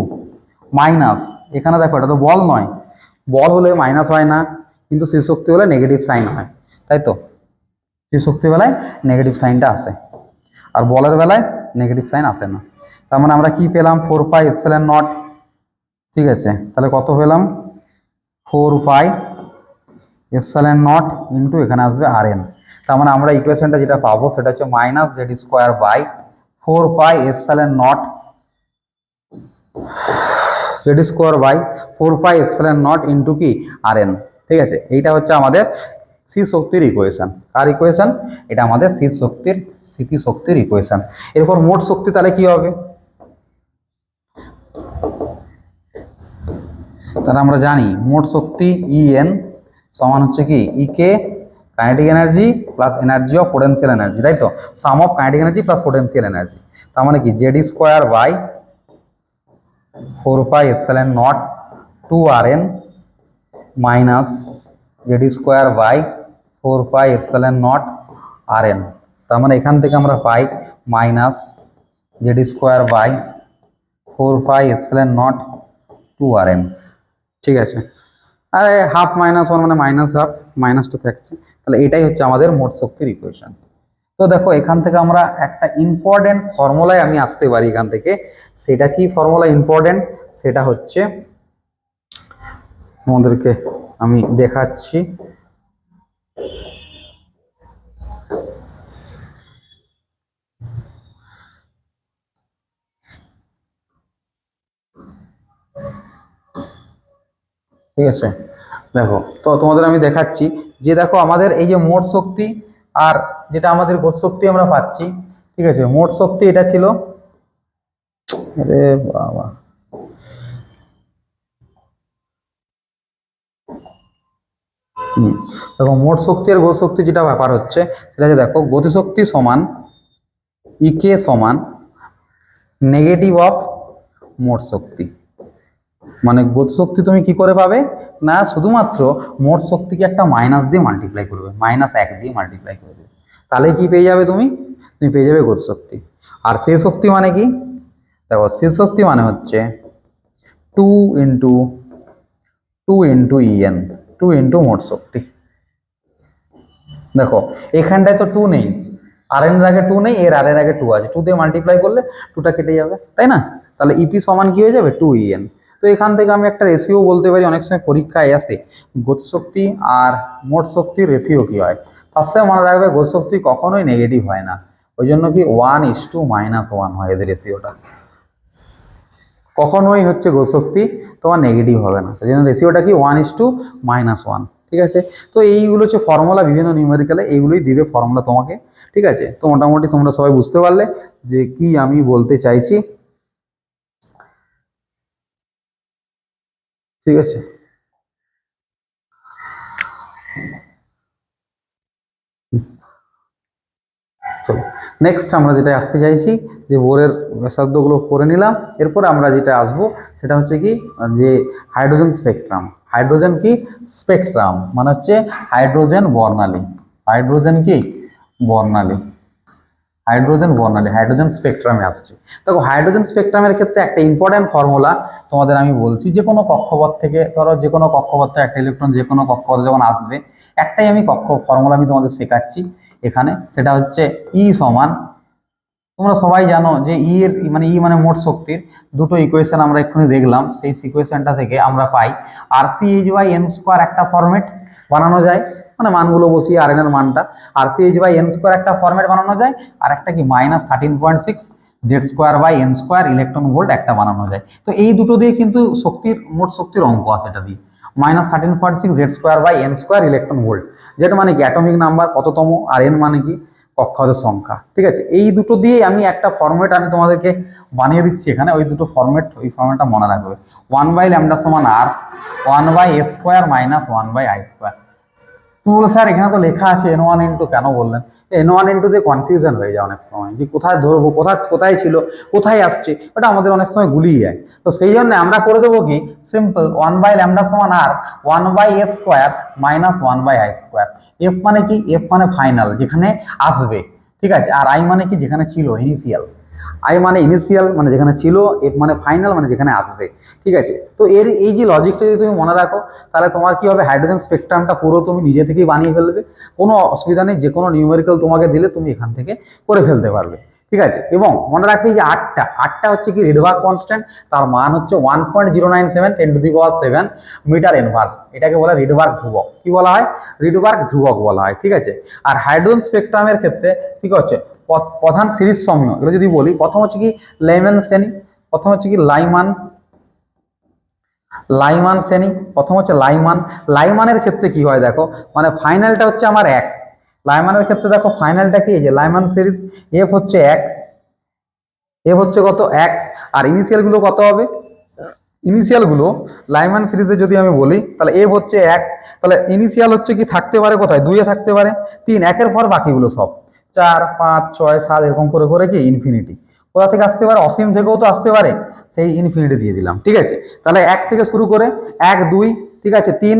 মাইনাস, এখানে দেখো এটা তো বল নয়, বল হলে মাইনাস হয় না, কিন্তু স্থির শক্তি হলে নেগেটিভ সাইন হয়, তাই তো, স্থির শক্তির বেলায় নেগেটিভ সাইনটা আসে, আর বলের বেলায় নেগেটিভ সাইন আসে না। তার মানে আমরা কি পেলাম, 4 পাই এপসিলন নট, ঠিক আছে, তাহলে কত পেলাম, 4 পাই এপসিলন নট ইন্টু এখানে আসবে আর এন। তার মানে আমরা ইকুয়েশনটা যেটা পাবো সেটা হচ্ছে minus Z square by 4 pi epsilon naught, Z square by 4 pi epsilon naught into কি আর এন। ঠিক আছে, এইটা হচ্ছে আমাদের স্থির শক্তির ইকুয়েশন। কার ইকুয়েশন, এটা আমাদের স্থির শক্তির, স্থিতিশক্তির ইকুয়েশন। এরপর মোট শক্তি তাহলে কি হবে, তাহলে আমরা জানি মোট শক্তি ই এন সমান হচ্ছে কি E K kinetic energy plus energy of potential energy, তাই তো, sum of kinetic energy plus potential energy. তার মানে কি Z square by 4 pi epsilon not 2 R n minus Z square by 4 pi epsilon nought r n. তার মানে এখান থেকে আমরা পাই minus Z square by 4 pi epsilon not 2 R n. ঠিক আছে, আরে হাফ মাইনাস ওয়ান মানে মাইনাস হাফ, মাইনাসটা থাকছে, তাহলে এটাই হচ্ছে আমাদের মোট শক্তির ইকুয়েশন। তো দেখো এখান থেকে আমরা একটা ইম্পর্টেন্ট ফর্মুলায় আমি আসতে পারি এখান থেকে, সেটা কি ফর্মুলা ইম্পর্টেন্ট, সেটা হচ্ছে আমাদেরকে আমি দেখাচ্ছি। ঠিক আছে, দেখো তো তোমাদের আমি দেখাচ্ছি যে দেখো আমাদের এই যে মোট শক্তি আর যেটা আমাদের গতিশক্তি আমরা পাচ্ছি, ঠিক আছে, মোট শক্তি এটা ছিল, আরে বাবা, দেখো মোট শক্তি আর গতিশক্তি যেটা ব্যাপার হচ্ছে সেটা হচ্ছে, দেখো গতিশক্তি সমান ইকে সমান নেগেটিভ অফ মোট শক্তি। মানে গতিশক্তি তুমি কি করে পাবে না, শুধুমাত্র মোট শক্তিকে একটা মাইনাস দিয়ে মাল্টিপ্লাই করবে, -1 দিয়ে মাল্টিপ্লাই করবে, তাহলে কি পেয়ে যাবে তুমি পেয়ে যাবে গতিশক্তি। আর স্থির শক্তি মানে কি, দেখো স্থির শক্তি মানে হচ্ছে 2 ইএন, 2 মোট শক্তি। দেখো এখানটায় তো 2 নেই, আর এর আগে 2 নেই, এর আগে 2 আছে, 2 দিয়ে মাল্টিপ্লাই করলে 2টা কেটে যাবে, তাই না? তাহলে ইপি সমান কি হয়ে যাবে 2 তো এখান থেকে আমি একটা রেশিও বলতে পারি, অনেক সময় পরীক্ষায় আসে গতিশক্তি আর মোট শক্তির রেশিও কি হয়। সবসময় মনে রাখবে গতিশক্তি কখনোই নেগেটিভ হয় না, ওই জন্য কি 1:-1 হয় এদের রেশিওটা, কখনোই হচ্ছে গতিশক্তি তোমার নেগেটিভ হবে না, সেই জন্য রেশিওটা কি 1:-1। ঠিক আছে, তো এইগুলো হচ্ছে ফর্মুলা, বিভিন্ন নিউমেরিক্যালে এইগুলোই দিবে ফর্মুলা তোমাকে। ঠিক আছে, তো মোটামুটি তোমরা সবাই বুঝতে পারলে যে কি আমি বলতে চাইছি। ঠিক আছে, চলো নেক্সট আমরা যেটা আসতে চাইছি, যে বোরের ব্যাসার্ধগুলো করে নিলাম, এরপর আমরা যেটা আসবো সেটা হচ্ছে কি, যে হাইড্রোজেন স্পেকট্রাম। হাইড্রোজেন কি স্পেকট্রাম মানে হচ্ছে হাইড্রোজেন বর্ণালী, হাইড্রোজেন কি বর্ণালী, হাইড্রোজেন স্পেকট্রামে আসছে। দেখো হাইড্রোজেন স্পেকট্রামের ক্ষেত্রে একটা ইম্পর্টেন্ট ফর্মুলা তোমাদের আমি বলছি, যে কোনো কক্ষপথ থেকে, ধরো যে কোনো কক্ষপথ থেকে একটা ইলেকট্রন যে কোনো কক্ষপথে যখন আসবে, একটাই আমি ফর্মুলা আমি তোমাদের শেখাচ্ছি এখানে, সেটা হচ্ছে ই সমান, তোমরা সবাই জানো যে ই মানে মোট শক্তির দুটো ইকুয়েশন আমরা এক্ষুনি দেখলাম, সেই ইকুয়েশনটা থেকে আমরা পাই RCH/n² একটা ফরম্যাট বানানো যায়, মানে মানগুলো বসিয়ে আর এন এর মানটা RCH/n² একটা ফরম্যাট বানানো যায়, আর একটা কি -13.6 Z²/n² ইলেকট্রন ভোল্ট একটা বানানো যায়। তো এই দুটো দিয়ে কিন্তু মোট শক্তির অঙ্ক আছে, এটা দিয়ে -13.6 Z²/n² ইলেকট্রন ভোল্ট, যেটা মানে কি অ্যাটমিক নাম্বার কততম, আর এন মানে কি কক্ষপথের সংখ্যা। ঠিক আছে, এই দুটো দিয়ে আমি একটা ফরম্যাট আমি তোমাদেরকে বানিয়ে দিচ্ছি এখানে, ওই দুটো ফরম্যাট, ওই ফরম্যাটটা মনে রাখবে। 1/λ সমান r, 1/f² - 1/i²। তুমি বলো স্যার এখানে তো লেখা আছে n1n2, কেন বললেন? n1n2 দিয়ে কনফিউশন হয়ে যায় অনেক সময়, যে কোথায় ধরবো, কোথায় ছিল, কোথায় আসছে, ওটা আমাদের অনেক সময় গুলিয়ে যায়। তো সেই জন্য আমরা করে দেবো কি সিম্পল, 1/λ সমান r, 1/f² - 1/i²। এফ মানে কি, এফ মানে ফাইনাল, যেখানে আসবে। ঠিক আছে, আর আই মানে কি, যেখানে ছিল, ইনিশিয়াল। আই মানে ইনিশিয়াল মানে যেখানে ছিল, এফ মানে ফাইনাল মানে যেখানে আসবে। ঠিক আছে, তো এই যে লজিকটা যদি তুমি মনে রাখো, তাহলে তোমার কি হবে, হাইড্রোজেন স্পেকট্রামটা পুরো তুমি নিজে থেকেই বানিয়ে ফেলবে, কোনো অসুবিধা নেই, যে কোনো নিউমেরিক্যাল তোমাকে দিলে তুমি এখান থেকে করে ফেলতে পারবে। ঠিক আছে, এবং মনে রাখবে যে আটটা হচ্ছে কি রিডবার্গ কনস্ট্যান্ট, তার মান হচ্ছে 1.097 10⁻⁷ মিটার ইনভার্স, এটাকে বলা রিডবার্গ ধ্রুবক। কি বলা হয়? রিডবার্গ ধ্রুবক বলা হয়। ঠিক আছে, আর হাইড্রোজেন স্পেকট্রামের ক্ষেত্রে ঠিক হচ্ছে প্রধান সিরিজ সমূহ, এগুলো যদি বলি, প্রথম হচ্ছে কি লেমন শ্রেণী, প্রথম হচ্ছে কি লাইমান শ্রেণী, প্রথম হচ্ছে লাইমানের ক্ষেত্রে কি হয় দেখো, মানে ফাইনালটা হচ্ছে আমার 1, লাইমানের ক্ষেত্রে দেখো ফাইনালটা কি, যে লাইমান সিরিজ এফ হচ্ছে 1, এফ হচ্ছে কত 1, আর ইনিশিয়াল গুলো কত হবে, ইনিশিয়াল গুলো লাইমান সিরিজে যদি আমি বলি, তাহলে এফ হচ্ছে 1, তাহলে ইনিশিয়াল হচ্ছে কি থাকতে পারে কোথায়, 2 এ থাকতে পারে, 3, 1-এর পর বাকিগুলো সব 4, 5, 6, 7 এরকম করে করে কি ইনফিনিটি। কোথা থেকে আসতে পারে, অসীম থেকেও তো আসতে পারে, সেই ইনফিনিটি দিয়ে দিলাম। ঠিক আছে, তাহলে 1 থেকে শুরু করে 1, 2, ঠিক আছে 3,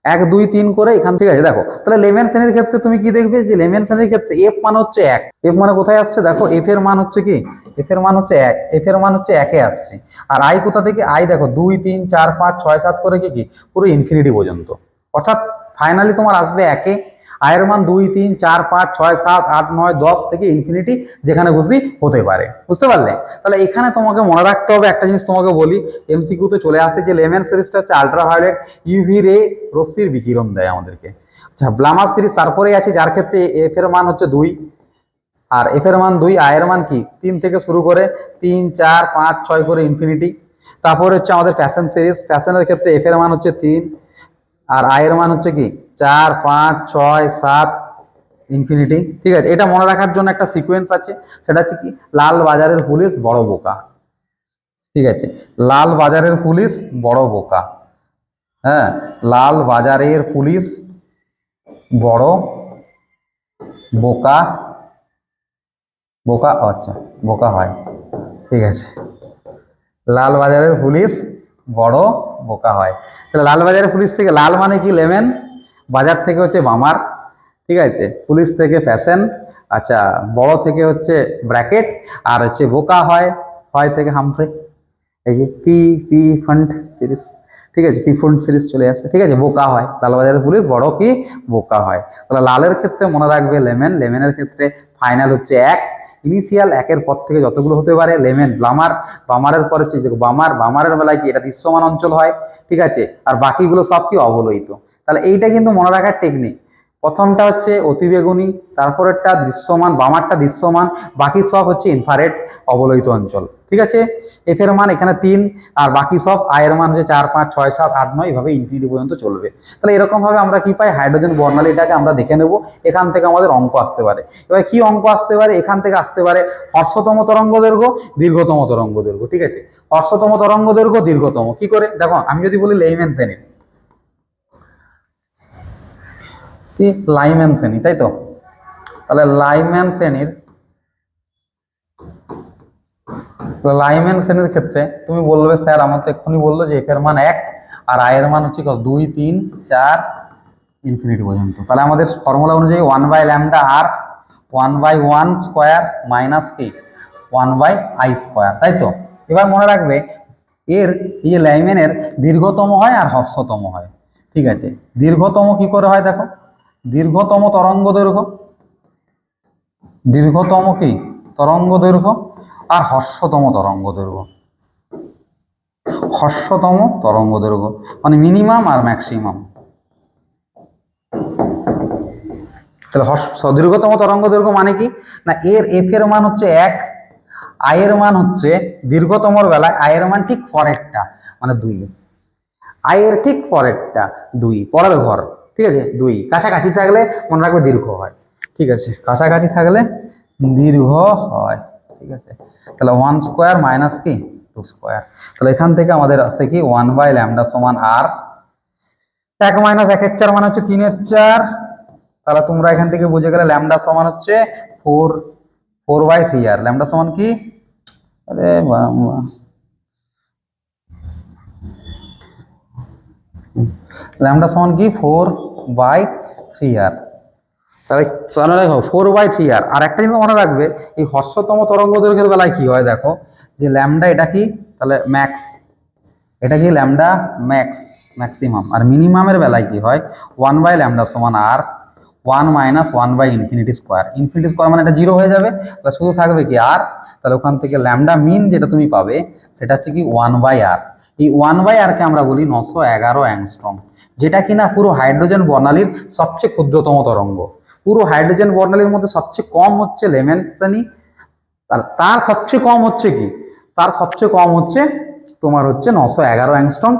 1, 2, 3 করে এখান থেকে আছে। দেখো তাহলে লেমন শ্রেণীর ক্ষেত্রে তুমি কি দেখবে, যে লেমন শ্রেণীর ক্ষেত্রে এফ মান হচ্ছে 1, এফ মানে কোথায় আসছে দেখো, এফ এর মান হচ্ছে কি, এফ এর মান হচ্ছে 1, এফ এর মান হচ্ছে 1-এ আসছে। আর আই কোথা থেকে, আই দেখো 2, 3, 4, 5, 6, 7 করে কি পুরো ইনফিনিটি পর্যন্ত, অর্থাৎ ফাইনালি তোমার আসবে 1-এ, আয়ের মান 2, 3, 4, 5, 6, 7, 8, 9, 10 থেকে ইনফিনিটি, যেখানে খুশি হতে পারে। বুঝতে পারলে? তাহলে এখানে তোমাকে মনে রাখতে হবে একটা জিনিস, তোমাকে বলি, এমসিকিউতে চলে আসে যে লেমন সিরিজটা হচ্ছে আল্ট্রাভায়োলেট ইউভি রে রশ্মির বিকিরণ দেয় আমাদেরকে। আচ্ছা, ব্লামার সিরিজ তারপরে আছে, যার ক্ষেত্রে এফ এর মান হচ্ছে 2, আর এফ এর মান 2, আয়ের মান কি 3 থেকে শুরু করে 3, 4, 5, 6 করে ইনফিনিটি। তারপরে হচ্ছে আমাদের ফ্যাশন সিরিজ, ফ্যাশনের ক্ষেত্রে এফ এর মান হচ্ছে 3, আর আয়ের মান হচ্ছে কি 4, 5, 6, 7 ইনফিনিটি। ঠিক আছে, এটা মনে রাখার জন্য একটা সিকোয়েন্স আছে, সেটা হচ্ছে কি লাল বাজারের পুলিশ বড় বোকা। ঠিক আছে, লাল বাজারের পুলিশ বড় বোকা, হ্যাঁ, লাল বাজারের পুলিশ বড় বোকা বোকা আচ্ছা বোকা হয়, ঠিক আছে। লাল বাজারের পুলিশ বড় বোকা হয়। তাহলে লাল বাজারের পুলিশ থেকে লাল মানে কি লেমন, বাজার থেকে হচ্ছে বামার, ঠিক আছে, পুলিশ থেকে ফ্যাশন, আচ্ছা, বড় থেকে হচ্ছে ব্র্যাকেট, আর হচ্ছে বোকা হয়, হয় থেকে হামফ্রে। এই যে পি পি ফান্ড সিরিজ, ঠিক আছে, পি ফান্ড সিরিজ চলে আসছে, ঠিক আছে, বোকা হয়, লালবাজারের পুলিশ বড় কি বোকা হয়। তাহলে লালের ক্ষেত্রে মনে রাখবে লেমন, লেমনের ক্ষেত্রে ফাইনাল হচ্ছে এক, ইনিশিয়াল একের পর থেকে যতগুলো হতে পারে লেমন, বামার, বামারের পর হচ্ছে বামার, বামারের বেলায় কি এটা দৃশ্যমান অঞ্চল হয়, ঠিক আছে, আর বাকিগুলো সব কি অবলোহিত। তাহলে এইটা কিন্তু মনে রাখার টেকনিক, প্রথমটা হচ্ছে অতিবেগুনি, তারপরেরটা দৃশ্যমান, বামারটা দৃশ্যমান, বাকি সব হচ্ছে ইনফ্রারেড অবলোহিত অঞ্চল, ঠিক আছে। এফ এর মান এখানে 3, আর বাকি সব আই এর মান হচ্ছে 4 5 6 7 8 9, এভাবে ইনফিনিটি পর্যন্ত চলবে। তাহলে এরকম ভাবে আমরা কি পাই, হাইড্রোজেন বর্ণালীটাকে আমরা দেখে নেব, এখান থেকে আমাদের অঙ্ক আসতে পারে। এবার কি অঙ্ক আসতে পারে, এখান থেকে আসতে পারে হর্ষতম তরঙ্গ দৈর্ঘ্য, দীর্ঘতম তরঙ্গ দৈর্ঘ্য, ঠিক আছে, হর্ষতম তরঙ্গ দৈর্ঘ্য, দীর্ঘতম কি করে দেখো, আমি যদি বলি লেইম্যান শ্রেণী, কি লাইম্যান শ্রেণী, তাই তো, তাহলে লাইম্যান শ্রেণীর, লাইম্যান শ্রেণীর ক্ষেত্রে তুমি বলবে স্যার আমার তো এক্ষুনি বললো যে এফ এর মান 1 আর আই এর মান হচ্ছে কত 2 3 4 ইনফিনিটি পর্যন্ত। তাহলে আমাদের ফর্মুলা অনুযায়ী 1 by lambda R 1/1 square minus কি 1/i স্কোয়ার, তাই তো। এবার মনে রাখবে এর এই যে লাইম্যানের দীর্ঘতম হয় আর হ্রস্বতম হয়, ঠিক আছে। দীর্ঘতম কি করে হয় দেখো, দীর্ঘতম তরঙ্গ দৈর্ঘ্য, দীর্ঘতম কি তরঙ্গ দৈর্ঘ্য, আর হ্রস্বতম তরঙ্গ দৈর্ঘ্য, হ্রস্বতম তরঙ্গ দৈর্ঘ্য মানে মিনিমাম আর ম্যাক্সিমাম। তাহলে দীর্ঘতম তরঙ্গ দৈর্ঘ্য মানে কি না, এর এফ এর মান হচ্ছে 1, আই এর মান হচ্ছে দীর্ঘতমর বেলায় আই এর মান ঠিক পরেরটা মানে 2, আই এর ঠিক পরেরটা 2, পরের ঘর, ঠিক আছে, 2 কাছাকাছি থাকলে মনে রাখবে দীর্ঘ হয়, ঠিক আছে, কাছাকাছি থাকলে দীর্ঘ হয়, ঠিক আছে। তাহলে 1 স্কোয়ার মাইনাস কি 2 স্কোয়ার, তাহলে এখান থেকে আমাদের আসছে কি 1 বাই ল্যামডা সমান আর 1 মাইনাস 1 এর 4 মানে হচ্ছে 3 এর 4। তাহলে তোমরা এখান থেকে বুঝে গেলে ল্যামডা সমান হচ্ছে 4/3 আর ল্যামডা সমান কি, আরে বাবা, ল্যামডা সমান কি 4/3 আর, তাহলে দেখো 4/3 আর, আর একটা জিনিস মনে রাখবে এই হ্রস্বতম তরঙ্গ দৈর্ঘ্যের বেলায় কি হয় দেখো, যে ল্যামডা এটা কি তাহলে ম্যাক্স, এটা কি ল্যামডা ম্যাক্স ম্যাক্সিমাম, আর মিনিমামের বেলায় কি হয় 1 বাই ল্যামডা সমান R 1 minus 1 by infinity square, infinity square মানে এটা 0 হয়ে যাবে, তাহলে শুধু থাকবে কি আর, তাহলে ওখান থেকে ল্যামডা মিন যেটা তুমি পাবে সেটা হচ্ছে কি 1 বাই আর, এই 1 বাই আর কে আমরা বলি 911 অ্যাংস্ট্রম, যেটা কিনা পুরো হাইড্রোজেন বর্ণালীর সবচেয়ে ক্ষুদ্রতম তরঙ্গ। পুরো হাইড্রোজেন বর্ণালীর মধ্যে সবচেয়ে কম হচ্ছে লেমন শ্রেণী, আর তার সবচেয়ে কম হচ্ছে কি, তার সবচেয়ে কম হচ্ছে তোমার হচ্ছে 911 অ্যাংস্ট্রম,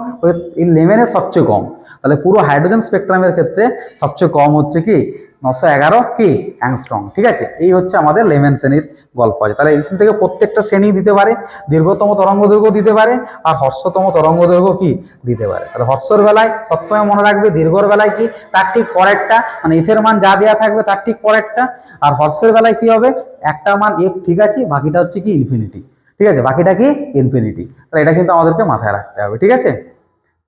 এই লেমেনের সবচেয়ে কম। তাহলে পুরো হাইড্রোজেন স্পেকট্রামের ক্ষেত্রে সবচেয়ে কম হচ্ছে কি 911 কি অ্যাংস্ট্রম, ঠিক আছে। এই হচ্ছে আমাদের লেমেন শ্রেণীর গল্প আছে। তাহলে এখান থেকে প্রত্যেকটা শ্রেণী দিতে পারে, দীর্ঘতম তরঙ্গ দৈর্ঘ্য দিতে পারে, আর হ্রস্বতম তরঙ্গ দৈর্ঘ্য কি দিতে পারে। তাহলে হ্রস্বর বেলায় সবসময় মনে রাখবে দীর্ঘর বেলায় কি তার ঠিক পরেরটা মানে এফের মান যা দেওয়া থাকবে তার ঠিক পরেরটা, আর হ্রস্বের বেলায় কি হবে একটা মান এফ ঠিক আছে, বাকিটা হচ্ছে কি ইনফিনিটি, ঠিক আছে, বাকিটা কি ইনফিনিটি। তাহলে এটা কিন্তু আমাদেরকে মাথায় রাখতে হবে, ঠিক আছে।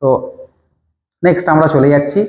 তো নেক্সট আমরা চলে যাচ্ছি,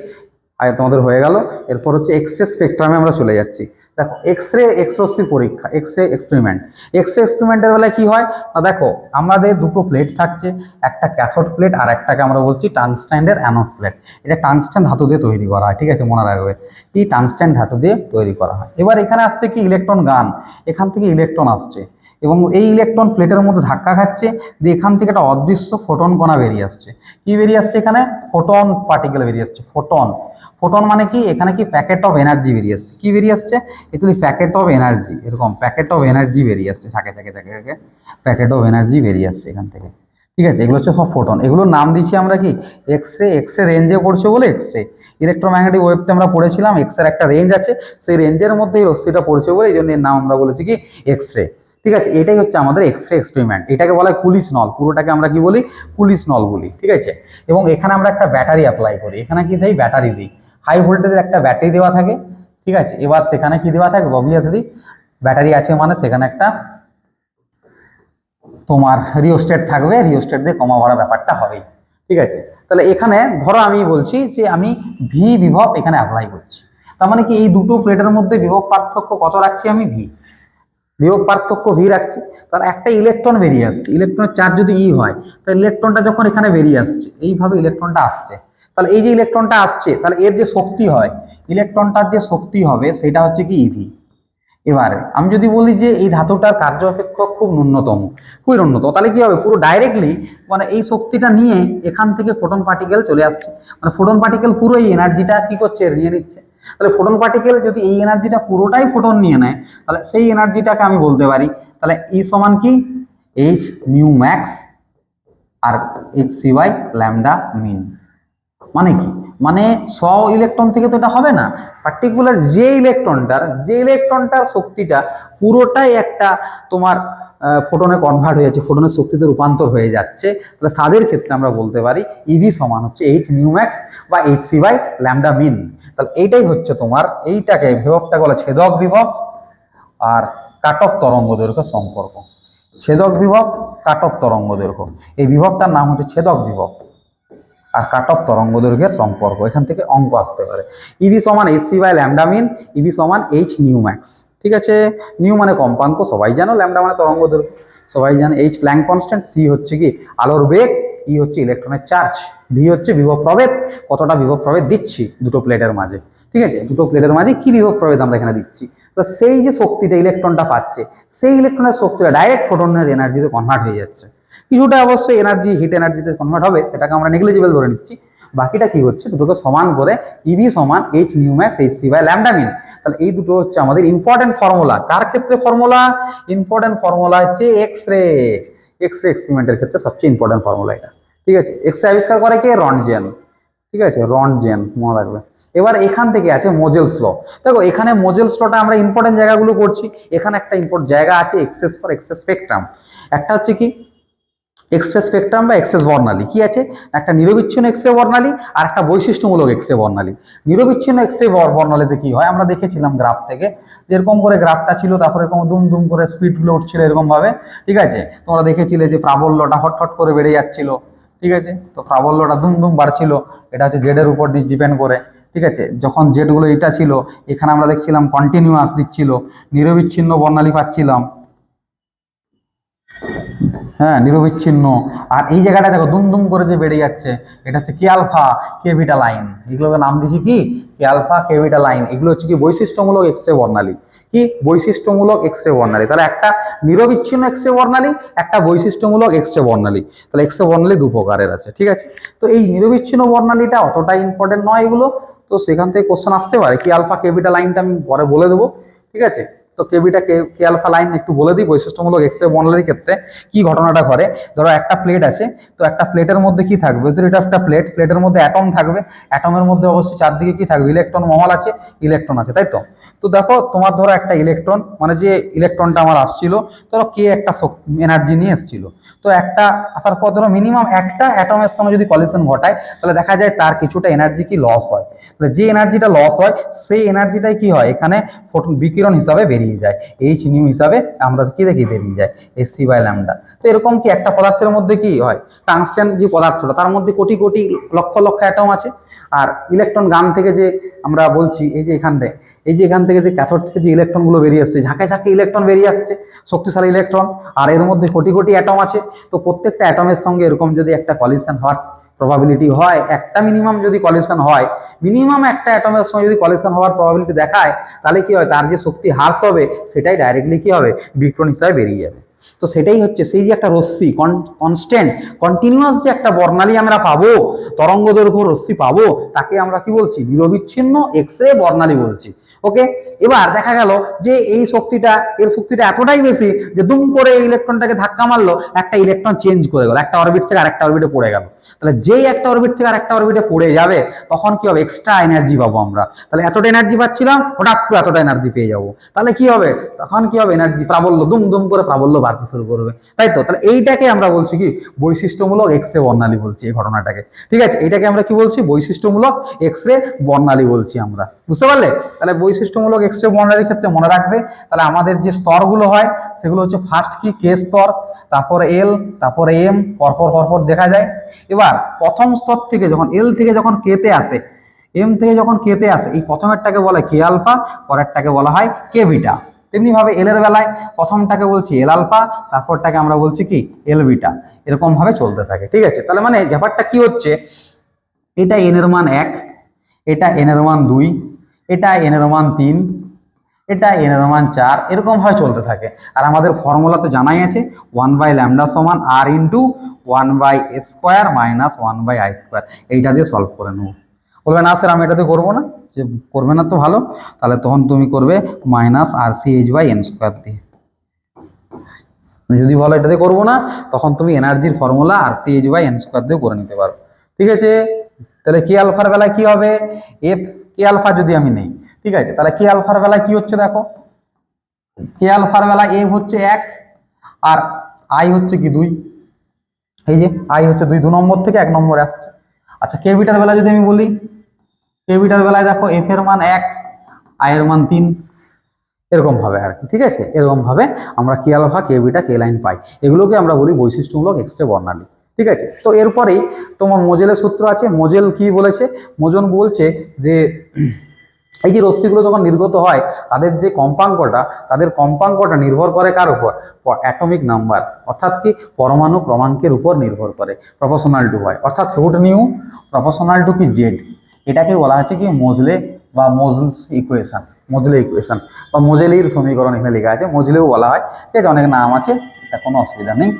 আর তোমাদের হয়ে গেল, এরপর হচ্ছে এক্সরে স্পেকট্রামে আমরা চলে যাচ্ছি। দেখো এক্সরে এক্সরশ্মি পরীক্ষা, এক্সরে এক্সপেরিমেন্ট, এক্সরে এক্সপেরিমেন্টের বেলায় কি হয় না, দেখো আমাদের দুটো প্লেট থাকছে, একটা ক্যাথোড প্লেট আর একটাকে আমরা বলছি টাংস্টেনের অ্যানোড প্লেট। এটা টাংস্টেন ধাতু দিয়ে তৈরি করা হয়, ঠিক আছে, মনে রাখবে কি টাংস্টেন ধাতু দিয়ে তৈরি করা হয়। এবার এখানে আসছে কি ইলেকট্রন গান, এখান থেকে ইলেকট্রন আসছে এবং এই ইলেকট্রন প্লেটের মধ্যে ধাক্কা খাচ্ছে, দিয়ে এখান থেকে একটা অদৃশ্য ফোটন কণা বেরিয়ে আসছে। কি বেরিয়ে আসছে এখানে, ফোটন পার্টিকেল বেরিয়ে আসছে, ফোটন। ফোটন মানে কি এখানে কি প্যাকেট অফ এনার্জি বেরিয়ে আসছে, কি বেরিয়ে আসছে এগুলি প্যাকেট অফ এনার্জি, এরকম প্যাকেট অফ এনার্জি বেরিয়ে আসছে, থাকে থাকে থাকে থাকে প্যাকেট অফ এনার্জি বেরিয়ে আসছে এখান থেকে, ঠিক আছে। এগুলো হচ্ছে সব ফোটন, এগুলোর নাম দিচ্ছি আমরা কি এক্সরে, এক্সরে রেঞ্জে পড়ছে বলে এক্সরে। ইলেকট্রোম্যাগনেটিক ওয়েভতে আমরা পড়েছিলাম এক্সরের একটা রেঞ্জ আছে, সেই রেঞ্জের মধ্যে এই রশ্মিটা পড়ছে বলে এই জন্য এর নাম আমরা বলেছি কি এক্সরে, ঠিক আছে, এটাই হচ্ছে আমাদের এক্স রে এক্সপেরিমেন্ট। এটাকে বলা হয় কুলিস নল, পুরোটাকে আমরা কি বলি, কুলিস নল বলি। ঠিক আছে, এবং এখানে আমরা একটা ব্যাটারি অ্যাপ্লাই করি। এখানে কি দেই, ব্যাটারি দিই, হাই ভোল্টেজের একটা ব্যাটারি দেওয়া থাকে। ঠিক আছে, এবার সেখানে কি দেওয়া থাকে, অবভিয়াসলি ব্যাটারি আছে মানে সেখানে একটা তোমার রিওস্টেট থাকবে, রিওস্টেট দিয়ে কমা ভরা ব্যাপারটা হবেই। ঠিক আছে, তাহলে এখানে ধরো আমি বলছি যে আমি ভি বিভব এখানে অ্যাপ্লাই করছি, তার মানে কি এই দুটো প্লেটের মধ্যে বিভব পার্থক্য কত রাখছি আমি, ভি, বিভব পার্থক্য ভি রাখছি। তার একটা ইলেকট্রন বেরিয়ে আসছে, ইলেকট্রনের চার্জ যদি ই হয়, তাহলে ইলেকট্রনটা যখন এখানে বেরিয়ে আসছে, এইভাবে ইলেকট্রনটা আসছে, তাহলে এই যে ইলেকট্রনটা আসছে, তাহলে এর যে শক্তি হয়, ইলেকট্রনটার যে শক্তি হবে সেটা হচ্ছে কি ইভি। এবারে আমি যদি বলি যে এই ধাতুটার কার্য অপেক্ষক খুব ন্যূনতম, খুবই ন্যূনতম, তাহলে কি হবে, পুরো ডাইরেক্টলি মানে এই শক্তিটা নিয়ে এখান থেকে ফোটন পার্টিকেল চলে আসছে, মানে ফোটন পার্টিকেল পুরো এই এনার্জিটা কি করছে, নিয়ে নিচ্ছে। তাহলে ফোটন পার্টিকেল যদি এই এনার্জিটা পুরোটাই ফোটন নিয়ে নেয়, তাহলে সেই এনার্জিটাকে আমি বলতে পারি তাহলে ই সমান কি, এইচ নিউ ম্যাক্স আর h C by lambda min. মানে কি, মানে 100 ইলেকট্রন থেকে তো এটা হবে না, পার্টিকুলার যে ইলেকট্রনটার শক্তিটা পুরোটাই একটা তোমার ফোটনে কনভার্ট হয়ে যাচ্ছে, ফোটনের শক্তিতে রূপান্তর হয়ে যাচ্ছে, তাহলে তাদের ক্ষেত্রে আমরা বলতে পারি ইভি সমান হচ্ছে এইচ নিউ ম্যাক্স বা H C by lambda min. তাহলে এইটাই হচ্ছে তোমার, এইটাকে বিভবটাকে বলে ছেদক বিভব আর কাট অফ তরঙ্গ দৈর্ঘ্য সম্পর্ক। ছেদক বিভব, কাট অফ তরঙ্গ দৈর্ঘ্য, এই বিভবটার নাম হচ্ছে ছেদক বিভব আর কাট অফ তরঙ্গ দৈর্ঘ্যের সম্পর্ক। এখান থেকে অঙ্ক আসতে পারে, ইভি সমান H C by lambda min, E V সমান এইচ নিউ ম্যাক্স। ঠিক আছে, নিউ মানে কম্পাঙ্ক সবাই জানো, ল্যামডা মানে তরঙ্গ দৈর্ঘ্য সবাই জানো, এইচ প্ল্যাঙ্ক কনস্ট্যান্ট, সি হচ্ছে কি আলোর বেগ, ই হচ্ছে ইলেকট্রনের চার্জ, ভি হচ্ছে বিভব প্রভেদ, কতটা বিভব প্রভেদ দিচ্ছি দুটো প্লেটের মাঝে। ঠিক আছে, দুটো প্লেটের মাঝে কি বিভব প্রভেদ আমরা এখানে দিচ্ছি, তো সেই যে শক্তিটা ইলেকট্রনটা পাচ্ছে, সেই ইলেকট্রনের শক্তিটা ডাইরেক্ট ফোটনের এনার্জিতে কনভার্ট হয়ে যাচ্ছে। কিছুটা অবশ্যই এনার্জি হিট এনার্জিতে কনভার্ট হবে, সেটাকে আমরা নেগলিজিবল ধরে নিচ্ছি। বাকিটা কি হচ্ছে, দুটোকে সমান করে ইভি সমান H nu max h C by lambda min. তাহলে এই দুটো হচ্ছে আমাদের ইম্পর্টেন্ট ফর্মুলা। কার ক্ষেত্রে ফর্মুলা, ইম্পর্টেন্ট ফর্মুলা হচ্ছে এক্স রে এক্সপেরিমেন্টের ক্ষেত্রে সবচেয়ে ইম্পর্টেন্ট ফর্মুলা এটা। ঠিক আছে, এক্স রে আবিষ্কার করে কে, রন্টজেন। ঠিক আছে, রন্টজেন মনে রাখবে। এবার এখান থেকে আছে মোজেলস ল। দেখো এখানে মোজেলস লটা আমরা ইম্পর্টেন্ট জায়গাগুলো করছি, এখানে একটা ইম্পর্টেন্ট জায়গা আছে এক্সেস ফর এক্সেস স্পেকট্রাম। একটা হচ্ছে কি এক্সরে স্পেকট্রাম বা এক্সরে বর্ণালী, কি আছে, একটা নিরবিচ্ছিন্ন এক্সরে বর্ণালী আর একটা বৈশিষ্ট্যমূলক এক্সরে বর্ণালী। নিরবিচ্ছিন্ন এক্সরে বর্ণালীতে কি হয়, আমরা দেখেছিলাম গ্রাফ থেকে, যেরকম করে গ্রাফটা ছিল, তারপরে এরকম দুম দুম করে স্পিডগুলো উঠছিল এরকম ভাবে। ঠিক আছে, তোমরা দেখেছিলে যে প্রাবল্যটা হট করে বেড়ে যাচ্ছিল। ঠিক আছে, তো প্রাবল্যটা দুম দুম বাড়ছিল, এটা হচ্ছে জেডের উপর ডিপেন্ড করে। ঠিক আছে, যখন জেডগুলো এটা ছিল, এখানে আমরা দেখছিলাম কন্টিনিউয়াস দিচ্ছিল, নিরবিচ্ছিন্ন বর্ণালী পাচ্ছিলাম। হ্যাঁ, নিরবিচ্ছিন্ন। আর এই জায়গাটা দেখো দুম দুম করে যে বেড়ে যাচ্ছে, এটা হচ্ছে কে আলফা কে বিটা লাইন, এগুলোকে নাম দিয়েছি কি, কে আলফা কে বিটা লাইন। এগুলো হচ্ছে কি বৈশিষ্ট্যমূলক এক্সরে বর্ণালী, কি বৈশিষ্ট্যমূলক এক্সরে বর্ণালী। তাহলে একটা নিরবিচ্ছিন্ন এক্সরে বর্ণালী, একটা বৈশিষ্ট্যমূলক এক্সরে বর্ণালী। তাহলে এক্সরে বর্ণালী দু প্রকারের আছে। ঠিক আছে, তো এই নিরবিচ্ছিন্ন বর্ণালীটা অতটা ইম্পর্টেন্ট নয় এগুলো, তো সেখান থেকে কোশ্চেন আসতে পারে। কে আলফা কে বিটা লাইনটা আমি পরে বলে দেবো। ঠিক আছে, তো কেবিটা কে আলফা লাইন একটু বলে দিই। বৈশিষ্ট্যমূলক এক্সরে বর্ণালীর ক্ষেত্রে কি ঘটনাটা ঘটে, ধরো একটা প্লেট আছে, তো একটা প্লেটের মধ্যে কি থাকবে, এটা একটা প্লেট, প্লেটের মধ্যে অ্যাটম থাকবে, অ্যাটমের মধ্যে অবশ্যই চারদিকে কি থাকবে, ইলেকট্রন মহল আছে, ইলেকট্রন আছে, তাই তো। তো দেখো তোমার ধরো একটা ইলেকট্রন, মানে যে ইলেকট্রনটা আমার আসছিল, ধরো কে একটা এনার্জি নিয়ে এসেছিল, তো একটা আসার পর ধরো মিনিমাম একটা অ্যাটমের সঙ্গে যদি কলিশন ঘটায়, তাহলে দেখা যায় তার কিছুটা এনার্জি কি লস হয়। তাহলে যে এনার্জিটা লস হয়, সেই এনার্জিটাই কি হয়, এখানে ফোটন বিকিরণ হিসাবে বেরিয়ে যায়, এইচ নিউ হিসাবে আমরা কি দেখি বেরিয়ে যায়, এস সি বাই ল্যামডা। তো এরকম কি একটা পদার্থের মধ্যে কি হয়, টাংস্টেন যে পদার্থটা, তার মধ্যে কোটি কোটি লক্ষ লক্ষ অ্যাটম আছে। আর ইলেকট্রন গান থেকে যে আমরা বলছি, এই যে এখান থেকে যে ক্যাথোড থেকে যে ইলেকট্রনগুলো বেরিয়ে আসছে, ঝাঁকে ঝাঁকে ইলেকট্রন বেরিয়ে আসছে, শক্তিশালী ইলেকট্রন, আর এর মধ্যে কোটি কোটি অ্যাটম আছে। তো প্রত্যেকটা অ্যাটমের সঙ্গে এরকম যদি একটা কলিশন হওয়ার প্রবাবিলিটি হয়, একটা মিনিমাম যদি কলিশন হয়, মিনিমাম একটা অ্যাটমের সঙ্গে যদি কলিশন হওয়ার প্রবাবিলিটি দেখায়, তাহলে কি হয়, তার যে শক্তি হ্রাস হবে সেটাই ডাইরেক্টলি কি হবে, বিকিরণ হিসাবে বেরিয়ে যাবে। তো সেটাই হচ্ছে সেই যে একটা রশ্মি কনস্ট্যান্ট কন্টিনিউয়াস যে একটা বর্ণালী আমরা পাবো, তরঙ্গ দৈর্ঘ্য রশ্মি পাবো, তাকে আমরা কি বলছি? নিরবিচ্ছিন্ন এক্স রে বর্ণালী বলছি। ওকে, এবার দেখা গেল যে এই শক্তিটা, এর শক্তিটা এতটাই বেশি যে দুম করে এই ইলেকট্রনটাকে ধাক্কা মারলো, একটা ইলেকট্রন চেঞ্জ করে গেল, একটা অরবিট থেকে আরেকটা অরবিটে পড়ে গেল। তাহলে যেই একটা অরবিট থেকে আরেকটা অরবিটে পড়ে যাবে তখন কি হবে? এক্সট্রা এনার্জি পাবো আমরা। তাহলে এতটা এনার্জি পাচ্ছিলাম, হঠাৎ করে এতটা এনার্জি পেয়ে যাবো, তাহলে কি হবে? তখন কি হবে? এনার্জি প্রাবল্য দুম দুম করে প্রাবল্য বাড়তে শুরু করবে, তাই তো? তাহলে এইটাকে আমরা বলছি কি? বৈশিষ্ট্যমূলক এক্স রে বর্ণালী বলছি এই ঘটনাটাকে। ঠিক আছে, এইটাকে আমরা কি বলছি? বৈশিষ্ট্যমূলক এক্স রে বর্ণালী বলছি আমরা। বুঝতে পারলে? তাহলে বৈশিষ্ট্যমূলক এক্স রে বর্ণালীর ক্ষেত্রে মনে রাখবে, তাহলে আমাদের যে স্তরগুলো হয় সেগুলো হচ্ছে ফার্স্ট কি? কে স্তর, তারপরে এল, তারপরে এম, পরপর পরপর দেখা যায়। এবার প্রথম স্তর থেকে যখন এল থেকে যখন কে তে আসে, এম থেকে যখন কে তে আসে, এই প্রথমেরটাকে বলে কে আলফা, পরেরটাকে বলা হয় কে বিটা। তেমনি ভাবে এল এর বেলায় প্রথমটাকে বলছি এল আলফা, তারপরটাকে আমরা বলছি কি? এল বিটা। এরকম ভাবে চলতে থাকে। ঠিক আছে, তাহলে মানে ব্যাপারটা কি হচ্ছে? এটা এন এর মান 1, এটা এন এর মান 2, এটা এন এর মান 3, এটা এন এর মান 4, এরকম ভাবে চলতে থাকে। আর আমাদের ফর্মুলা তো জানাই আছে, 1/λ সমান আর ইন্টু 1/f² মাইনাস 1/i²। এইটা দিয়ে সলভ করে নেবো। বলবে না স্যার আমি এটাতে করবো না, যে করবে না তো ভালো, তাহলে তখন তুমি করবে মাইনাস RCH/n² দিয়ে। যদি বলো এটাতে করবো না, তখন তুমি এনার্জির ফর্মুলা RCH/n² দিয়ে করে নিতে পারো। ঠিক আছে, তাহলে কে আলফার বেলায় কি হবে? এফ কে আলফা যদি আমি নেই, ঠিক আছে, তাহলে কে আলফার বেলায় কি হচ্ছে দেখো, কে আলফার বেলায় এফ হচ্ছে 1 আর আই হচ্ছে কি 2। এই যে আই হচ্ছে 2 নম্বর থেকে 1 নম্বরে আসছে। আচ্ছা, কে বিটার বেলায় যদি আমি বলি, কে বিটার বেলায় দেখো এফ এর মান 1, আই এর মান 3, এরকম ভাবে আর কি। ঠিক আছে, এরকম ভাবে আমরা কে আলফা, কে বিটা, কে লাইন পাই। এগুলোকে আমরা বলি বৈশিষ্ট্যমূলক এক্স রে বর্ণালী। ঠিক আছে, তো এরপরেই তোমার মোজেলের সূত্র আছে। মোজেল কি বলেছে? মোজন বলছে যে এই যে রশ্মিগুলো যখন নির্গত হয় তাদের যে কম্পাঙ্কটা, তাদের কম্পাঙ্কটা নির্ভর করে কার উপর? অ্যাটমিক নাম্বার, অর্থাৎ কি পরমাণু ক্রমাঙ্কের উপর নির্ভর করে, প্রপোর্শনাল টু হয়, অর্থাৎ রুট নিউ প্রপোর্শনাল টু কি জেড। এটাকে বলা হচ্ছে কি মোজলে বা মোজলস ইকুয়েশন, মোজলে ইকুয়েশন বা মোজেলির সমীকরণ এখানে লেখা আছে, মোজলেও বলা হয়। ঠিক আছে, অনেক নাম আছে, এটা কোনো অসুবিধা নেই।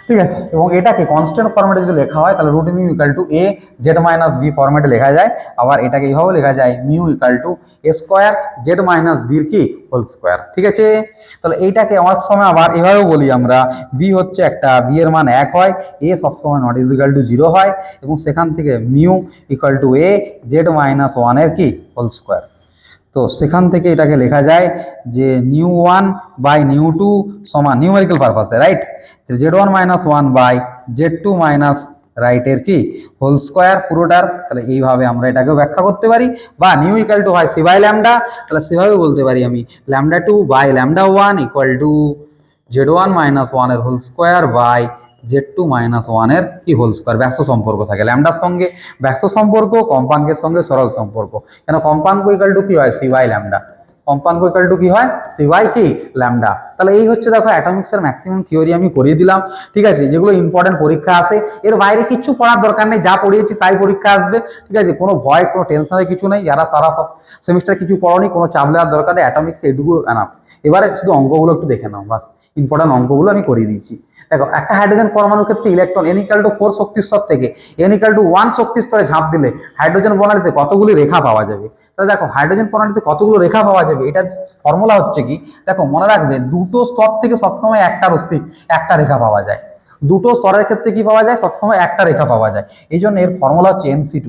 ঠিক আছে, এবং এটাকে কনস্ট্যান্ট ফরম্যাটে যদি লেখা হয় তাহলে root mu equal to A Z minus B ফরম্যাটে লেখা যায়। আবার এটাকে এইভাবে লেখা যায় mu equal to A square Z minus বির কি হোল স্কোয়ার। ঠিক আছে, তাহলে এইটাকে অনেক সময় আবার এভাবেও বলি আমরা, বি হচ্ছে একটা, বি এর মান 1 হয়, এ সবসময় নট ইজ ইকাল টু 0 হয়, এবং সেখান থেকে mu equal to A Z minus 1 এর কি হোল স্কোয়ার। তো সেখান থেকে এটাকে লেখা যায় যে নিউ 1 বাই নিউ 2 সমান নিউমেরিক্যাল পারপাসে, right, z1 minus 1 by z2 minus রাইটের কি হোল স্কোয়ার পুরোটার। তাহলে এইভাবে আমরা এটাকেও ব্যাখ্যা করতে পারি, বা নিউ ইকাল টু হয় সি বাই ল্যামডা, তাহলে সেভাবে বলতে পারি আমি λ2 by λ1 equal to z1 minus 1 এর whole square by z2 minus 1 এর কি হোল স্কোয়ার। ব্যস্ত সম্পর্ক থাকে ল্যামডার সঙ্গে, ব্যস্ত সম্পর্ক, কম্পাঙ্কের সঙ্গে সরল সম্পর্ক। কেন কম্পাঙ্ক ইকাল টু কি হয়? C by lambda. কম্পাঙ্ক ইকাল টু কি হয়? সি বাই কি ল্যামডা। তাহলে এই হচ্ছে দেখো অ্যাটমিক্সের ম্যাক্সিমাম থিওরি আমি করিয়ে দিলাম। ঠিক আছে, যেগুলো ইম্পর্টেন্ট পরীক্ষা আসে, এর বাইরে কিছু পড়ার দরকার নেই, যা পড়িয়েছি তাই পরীক্ষা আসবে। ঠিক আছে, কোনো ভয়, কোনো টেনশনের কিছু নেই। যারা সারা সেমিস্টার কিছু পড়োনি, কোনো চাপ নেওয়ার দরকার নেই, অ্যাটমিক্স এটুকু এনাফ। এবারে শুধু অঙ্কগুলো একটু দেখে নাও, বাস ইম্পর্টেন্ট অঙ্কগুলো আমি করিয়ে দিয়েছি। দেখো, একটা হাইড্রোজেন পরমাণুর ক্ষেত্রে ইলেকট্রন n ইকাল টু 4 শক্তি স্তর থেকে n ইকাল টু 1 শক্তি স্তরে ঝাঁপ দিলে হাইড্রোজেন প্রণালীতে কতগুলি রেখা পাওয়া যাবে? তাহলে দেখো হাইড্রোজেন প্রণালীতে কতগুলো রেখা পাওয়া যাবে, এটা ফর্মুলা হচ্ছে কি? দেখো মনে রাখবে, দুটো স্তর থেকে সবসময় একটা রশ্মি, একটা রেখা পাওয়া যায়। দুটো স্তরের ক্ষেত্রে কি পাওয়া যায়? সবসময় একটা রেখা পাওয়া যায়। এই জন্য এর ফর্মুলা হচ্ছে NC2,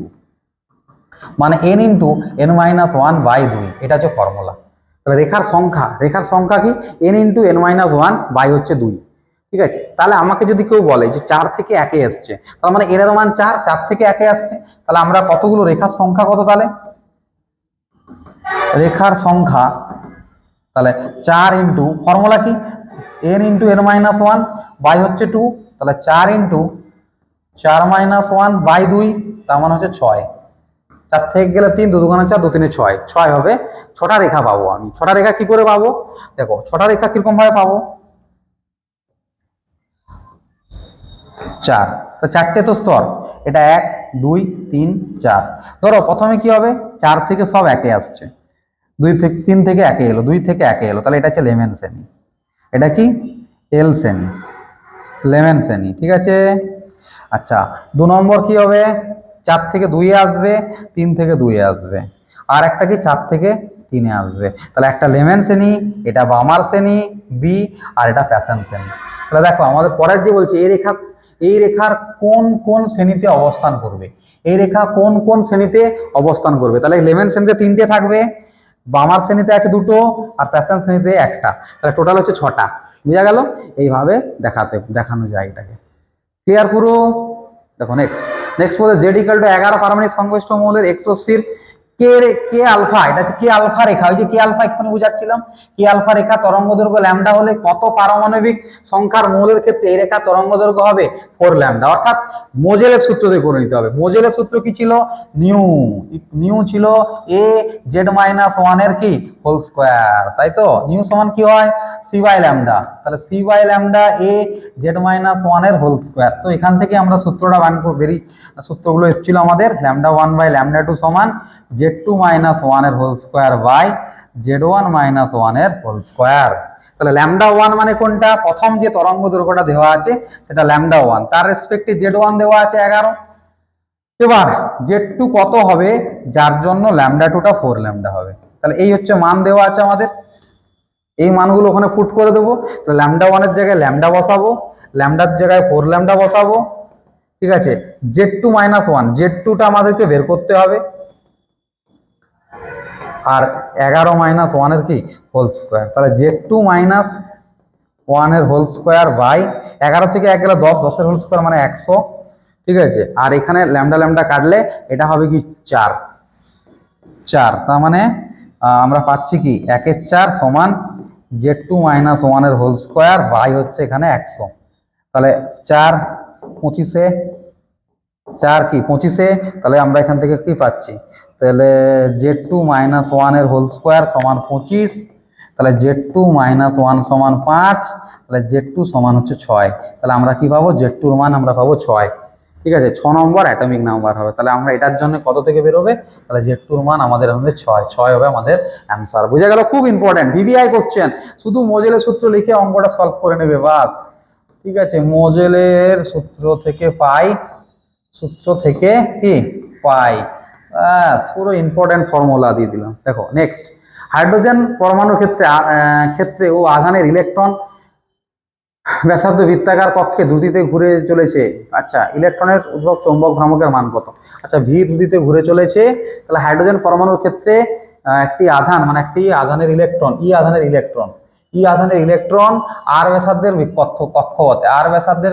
মানে n into n minus 1 by 2, এটা হচ্ছে ফর্মুলা। তাহলে রেখার সংখ্যা কি? n into n minus 1 by হচ্ছে 2। ঠিক আছে, তাহলে আমাকে যদি কেউ বলে যে 4 থেকে 1 আসছে, তার মানে এর মান 4, 4 থেকে 1 আসছে, তাহলে আমরা কতগুলো রেখার সংখ্যা কত? তাহলে রেখার সংখ্যা তাহলে 4 ইন্টু ফর্মুলা কি n into n minus 1 by হচ্ছে 2, তাহলে 4 ইন্টু 4 মাইনাস 1 বাই 2, তার মানে হচ্ছে 6। 4 থেকে গেলে 3, 2 দুগুণে 4, 2 3 6, 6 হবে। 6টা রেখা পাবো আমি। 6টা রেখা কি করে পাবো? দেখো 6টা রেখা কিরকম ভাবে পাবো? 4, তো 4টে তো স্তর, এটা 1 2 3 4। ধরো প্রথমে কি হবে? 4 থেকে সব 1 আসছে, 2 থেকে 3 থেকে 1 এলো, 2 থেকে 1 এলো, তাহলে এটা হচ্ছে লেমেন শ্রেণী। এটা কি এল শ্রেণী, 11 শ্রেণী, ঠিক আছে। আচ্ছা 2 নম্বর কি হবে, 4 থেকে 2 এ আসবে, 3 থেকে 2 এ আসবে, আর একটা কি 4 থেকে 3 এ আসবে। তাহলে একটা লেমেন শ্রেণী, এটা বামার শ্রেণী বি, আর এটা প্যাশন শ্রেণী। তাহলে দেখো আমাদের পরের যে বলছে এই রেখার কোন কোন শ্রেণীতে অবস্থান করবে, এই রেখা কোন কোন শ্রেণীতে অবস্থান করবে। তাহলে লেমেন শ্রেণীতে 3টে থাকবে, বামার শ্রেণীতে আছে 2টো, আর প্যাশন শ্রেণীতে 1টা। তাহলে টোটাল হচ্ছে 6টা। বুঝা গেল? এইভাবে দেখানো যায় এটাকে। ক্লিয়ার পুরো? দেখো নেক্সট বলে জেড ইকুয়াল টু 11 পারমাণবিক সংশ্লিষ্ট মৌলের এক্স রশ্মির কে আলফা, এটা হচ্ছে কে আলফা রেখা, ওই যে কে আলফা এক্ষুনি বুঝাচ্ছিলাম। কে আলফা রেখা তরঙ্গ দৈর্ঘ্য ল্যামডা হলে কত পারমাণবিক সংখ্যার মৌলের ক্ষেত্রে এই রেখা তরঙ্গ দৈর্ঘ্য হবে 4 ল্যামডা। অর্থাৎ মোজেলের সূত্র দিয়ে করে নিতে হবে। মোজেলের সূত্র কি ছিল, নিউ ছিল এ জেড মাইনাস 1 এর কি হোল স্কয়ার, তাই তো। নিউ সমান কি হয়, সি বাই ল্যামডা। তাহলে C by lambda A Z minus 1 এর হোল স্কয়ার। তো এখান থেকে আমরা সূত্রটা সূত্রগুলো এসেছিল আমাদের, ল্যামডা 1 বাই ল্যামডা 2 সমান z2 মাইনাস 1 এর whole square by z1 minus 1 এর হোল স্কয়ার। তাহলে ল্যামডা 1 মানে কোনটা, প্রথম যে তরঙ্গ দৈর্ঘ্যটা দেওয়া আছে সেটা ল্যামডা 1, তার রেসপেক্টে z1 দেওয়া আছে 11। এবার z2 কত হবে, যার জন্য ল্যামডা 2টা 4 ল্যামডা হবে। তাহলে এই হচ্ছে মান দেওয়া আছে আমাদের, এই মানগুলো ওখানে পুট করে দেবো। তো ল্যামডা 1 এর জায়গায় ল্যামডা বসাবো, ল্যামডার জায়গায় 4 ল্যামডা বসাবো, ঠিক আছে। z2 মাইনাস 1, z2টা আমাদেরকে বের করতে হবে, আর 11 মাইনাস 1 এর কি হোল স্কয়ার। তাহলে z2 মাইনাস 1 এর হোল স্কয়ার বাই 11 থেকে 1 গেলে 10, 10 এর হোল স্কয়ার মানে 100, ঠিক আছে। আর এখানে ল্যামডা ল্যামডা কাটলে এটা হবে কি 4, তার মানে আমরা পাচ্ছি কি 1 এর 4 সমান z2 মাইনাস 1 এর হোল স্কয়ার বাই হচ্ছে এখানে 100। তাহলে 4 25 এ 4 কি 25 এ, তাহলে আমরা এখান থেকে কি পাচ্ছি, তাহলে z2 মাইনাস 1 এর হোল স্কয়ার সমান 25, তাহলে z2 মাইনাস 1 সমান 5, তাহলে z2 সমান হচ্ছে 6। তাহলে আমরা কি পাবো, z2 এর মান আমরা পাবো 6, ঠিক আছে। 6 নম্বর অ্যাটমিক নাম্বার হবে। তাহলে আমরা এটার জন্য কত থেকে বেরোবে, তাহলে z2 এর মান আমাদের হবে 6 হবে আমাদের অ্যান্সার। বুঝা গেল? খুব ইম্পর্টেন্ট ভিভিআই কোশ্চেন, শুধু মোজেলের সূত্র লিখে অঙ্কটা সলভ করে নেবে বাস, ঠিক আছে। মোজেলের সূত্র থেকে পাই, সূত্র থেকে কি পাই, পুরো ইম্পর্টেন্ট ফর্মুলা দিয়ে দিলাম। দেখো নেক্সট, হাইড্রোজেন পরমাণুর ক্ষেত্রে ও আধানের ইলেকট্রন ব্যাসার্ধ বৃত্তাকার কক্ষে দ্রুতিতে ঘুরে চলেছে। আচ্ছা, ইলেকট্রনের উদ্ভব চৌম্বক ভ্রামকের মান কত? আচ্ছা, ভি দ্রুতিতে ঘুরে চলেছে। তাহলে হাইড্রোজেন পরমাণুর ক্ষেত্রে একটি আধান মানে একটি আধানের ইলেকট্রন, ই আধানের ইলেকট্রন আর ব্যাসার্ধের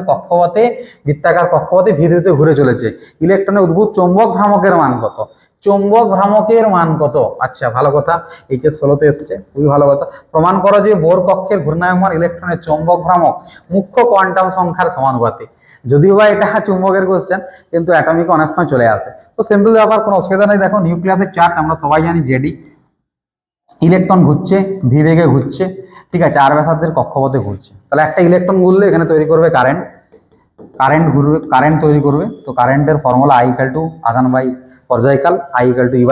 কক্ষপথে বৃত্তাকার কক্ষপথে ভি দ্রুতিতে ঘুরে চলেছে। ইলেকট্রনের উদ্ভূত চৌম্বক ভ্রামকের মান কত? চৌম্বক ভ্রামকের মান কত? আচ্ছা, ভালো কথা, এইচএস 16তে এসছে, খুবই ভালো কথা। প্রমাণ করো যে বোর কক্ষের ঘূর্ণায়মান ইলেকট্রনের চৌম্বক ভ্রামক মুখ্য কোয়ান্টাম সংখ্যার সমানুপাতিক। যদিও বা এটা চুম্বকের কোশ্চেন, কিন্তু অ্যাটমিক অনেক সময় চলে আসে। তো সিম্পল ব্যাপার, কোনো অসুবিধা নেই। দেখো নিউক্লিয়াসের চার্ট আমরা সবাই জানি জেডি, ইলেকট্রন ঘুরছে ভি বেগে ঘুরছে, ঠিক আছে, আর ব্যাসার্ধের কক্ষপথে ঘুরছে। তাহলে একটা ইলেকট্রন ঘুরলে এখানে তৈরি করবে কারেন্ট তৈরি করবে। তো কারেন্টের ফর্মুলা আই ইকুয়াল টু আধান বাই পর্যায়কাল, I equal to u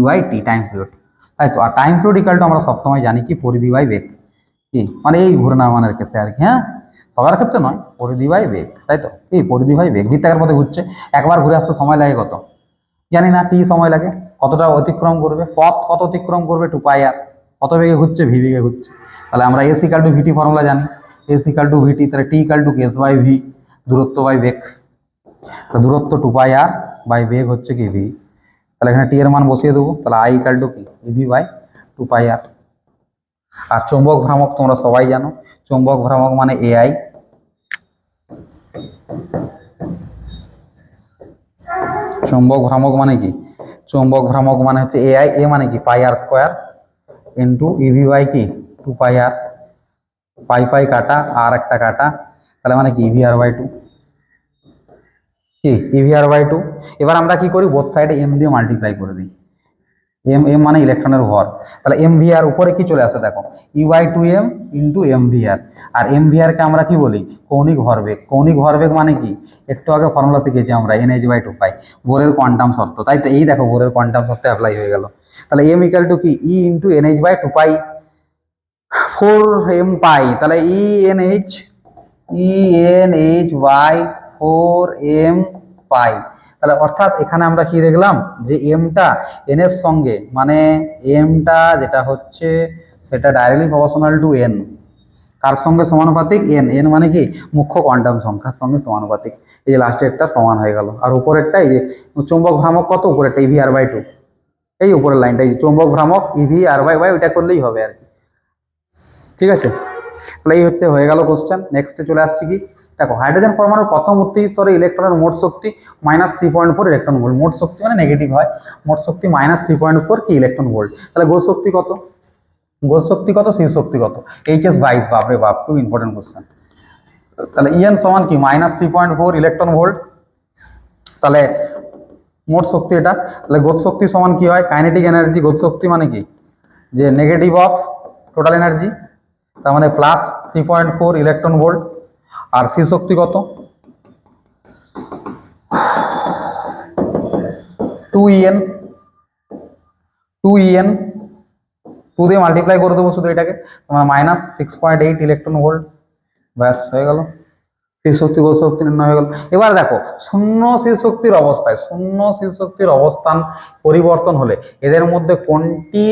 by T time period, তাই তো। আর টাইম পিরিয়ড ইকুয়াল টু আমরা সবসময় জানি কি পরিধি বাই বেগ, কি মানে এই ঘূর্ণায়মানের ক্ষেত্রে আর কি, হ্যাঁ, সবার ক্ষেত্রে নয়, পরিধি বাই বেগ, তাই তো। এই পরিধি বাই বেগ, বৃত্তাকার পথে ঘুরছে, একবার ঘুরে আসতে সময় লাগে কত জানি না, টি সময় লাগে। কতটা অতিক্রম করবে, পথ কত অতিক্রম করবে, 2πr। কত বেগে ঘুরছে, ভি বেগে ঘুরছে। তাহলে আমরা s equal to v t formula জানি, এস ইকুয়াল টু ভিটি, তাহলে T equal to case by v, দূরত্ব বাই বেগ। তো দূরত্ব 2πr বাই বেগ হচ্ছে কি ভি। তাহলে এখানে টি এর মান বসিয়ে দেবো, তাহলে আই ইকুয়াল টু কি ভি বাই 2πr। আর চৌম্বক ভ্রামক তোমরা সবাই জানো, চৌম্বক ভ্রামক মানে এআই। চৌম্বক ভ্রামক মানে কি, চৌম্বক ভ্রামক মানে হচ্ছে এআই, এ মানে কি πr square into EV by কি 2πr, পাই কাটা আর একটা কাটা, তাহলে মানে কি ইভিআর বাই 2, কি ইভিআর বাই 2। এবার আমরা কি করি, বোথ সাইডে এম দিয়ে মাল্টিপ্লাই করে দিই। এম মানে ইলেকট্রনের ভর, তাহলে এম ভি আর উপরে কি চলে আসে দেখো, u by 2m into m v r. আর এম ভি আরকে আমরা কি বলি, কৌণিক ভরবেগ। কৌণিক ভরবেগ মানে কি, একটু আগে ফর্মুলা শিখেছি আমরা, এনএইচ বাই 2π, বোরের কোয়ান্টাম শর্ত, তাই তো। এই দেখো বোরের কোয়ান্টাম শর্ত অ্যাপ্লাই হয়ে গেল। তাহলে এম ইকুয়াল টু কি ই ইন্টু এনএইচ বাই 2π 4m পাই, তাহলে ENH বাই 4m পাই। তাহলে অর্থাৎ এখানে আমরা কি দেখলাম যে এমটা এন এর সঙ্গে, মানে এমটা যেটা হচ্ছে সেটা ডাইরেক্টলি প্রপোর্শনাল টু এন। কার সঙ্গে সমানুপাতিক? এন। এন মানে কি? মুখ্য কোয়ান্টাম সংখ্যার সঙ্গে সমানুপাতিক। এই যে লাস্টেরটা প্রমাণ হয়ে গেল। আর উপরেরটা এই যে চৌম্বক ভ্রামক কত? উপরেরটা EV/2, এই উপরের লাইনটা চৌম্বক ভ্রামক EV/2, ওইটা করলেই হবে আর কি। ঠিক আছে, তাহলে এই হচ্ছে হয়ে গেল কোশ্চেন। নেক্সটে চলে আসছি কি, দেখো হাইড্রোজেন পরমাণুর প্রথম উত্তেজিত স্তরে ইলেকট্রনের মোট শক্তি -3.4 ইলেকট্রন ভোল্ট। মোট শক্তি মানে নেগেটিভ হয়, মোট শক্তি -3.4 কি ইলেকট্রন ভোল্ট। তাহলে গৌণ শক্তি কত? গৌণ শক্তি কত? স্থির শক্তি কত? HS22। বাপরে বাপ, খুব ইম্পর্টেন্ট কোশ্চেন। তাহলে EN সমান কি? -3.4 ইলেকট্রন ভোল্ট। তাহলে মোট শক্তি এটা। তাহলে গৌণ শক্তি সমান কি হয়? Kinetic energy. গৌণ শক্তি মানে কি? যে নেগেটিভ অফ টোটাল এনার্জি, তার মানে +3.4 ইলেকট্রন ভোল্ট। আর স্থির শক্তি কত? 2En। 2 দিয়ে মাল্টিপ্লাই করে দেবো শুধু এটাকে, তোমার -6.8 ইলেকট্রন ভোল্ট। ব্যাস হয়ে গেল, স্থির শক্তি গৌণ শক্তি নির্ণয় হয়ে গেল। এবার দেখো শূন্য স্থির শক্তির অবস্থায়, শূন্য স্থির শক্তির অবস্থান পরিবর্তন হলে এদের মধ্যে কোনটি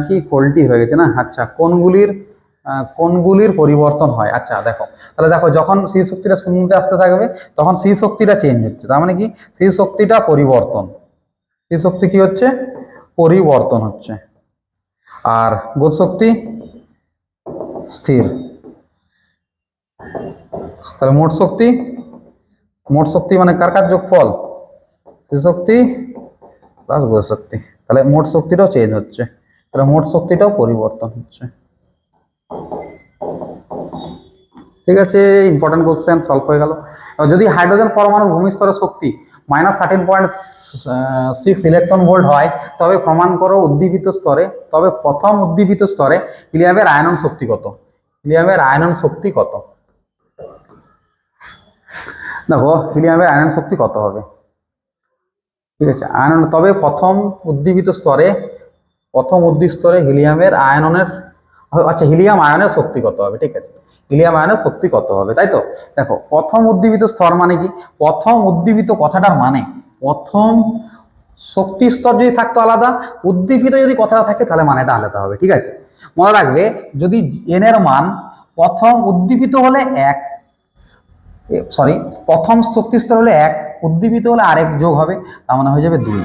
কি কোনটি হয়ে গেছে না, আচ্ছা কোনগুলির পরিবর্তন হয়। আচ্ছা দেখো, তাহলে দেখো যখন স্থির শক্তিটা শূন্যতে আসতে থাকবে তখন স্থির শক্তিটা চেঞ্জ হচ্ছে, তার মানে কি স্থির শক্তিটা পরিবর্তন, স্থির শক্তি কি হচ্ছে? পরিবর্তন হচ্ছে। আর গৌণ শক্তি স্থির। তাহলে মোট শক্তি মানে কার কার যোগফল? স্থির শক্তি প্লাস গৌণ শক্তি। তাহলে মোট শক্তিটাও চেঞ্জ হচ্ছে, তাহলে মোট শক্তিটাও পরিবর্তন হচ্ছে। ঠিক আছে, ইম্পর্টেন্ট কোশ্চেন সলভ হয়ে গেল। যদি হাইড্রোজেন পরমাণুর ভূমিস্তরের শক্তি -13.6 ইলেকট্রন ভোল্ট হয়, তবে প্রমাণ করো উদ্দীপিত স্তরে, তবে প্রথম উদ্দীপিত স্তরে হিলিয়ামের আয়নন শক্তি কত? হিলিয়ামের আয়নন শক্তি কত? দেখো হিলিয়ামের আয়নন শক্তি কত হবে। ঠিক আছে, আয়নন, তবে প্রথম উদ্দীপিত স্তরে হিলিয়ামের আয়ননের, আচ্ছা হিলিয়াম আয়নের শক্তি কত হবে? ঠিক আছে, হিলিয়াম আয়নের শক্তি কত হবে, তাই তো। দেখো প্রথম উদ্দীপিত স্তর মানে কি? প্রথম উদ্দীপিত কথাটার মানে প্রথম শক্তি স্তর যদি থাকতো আলাদা, উদ্দীপিত যদি কথাটা থাকে তাহলে মানেটা আলাদা হবে। ঠিক আছে, মনে রাখবে যদি এন এর মান প্রথম উদ্দীপিত হলে 1, সরি প্রথম শক্তি স্তর হলে 1, উদ্দীপিত হলে আরেক যোগ হবে, তার মানে হয়ে যাবে 2।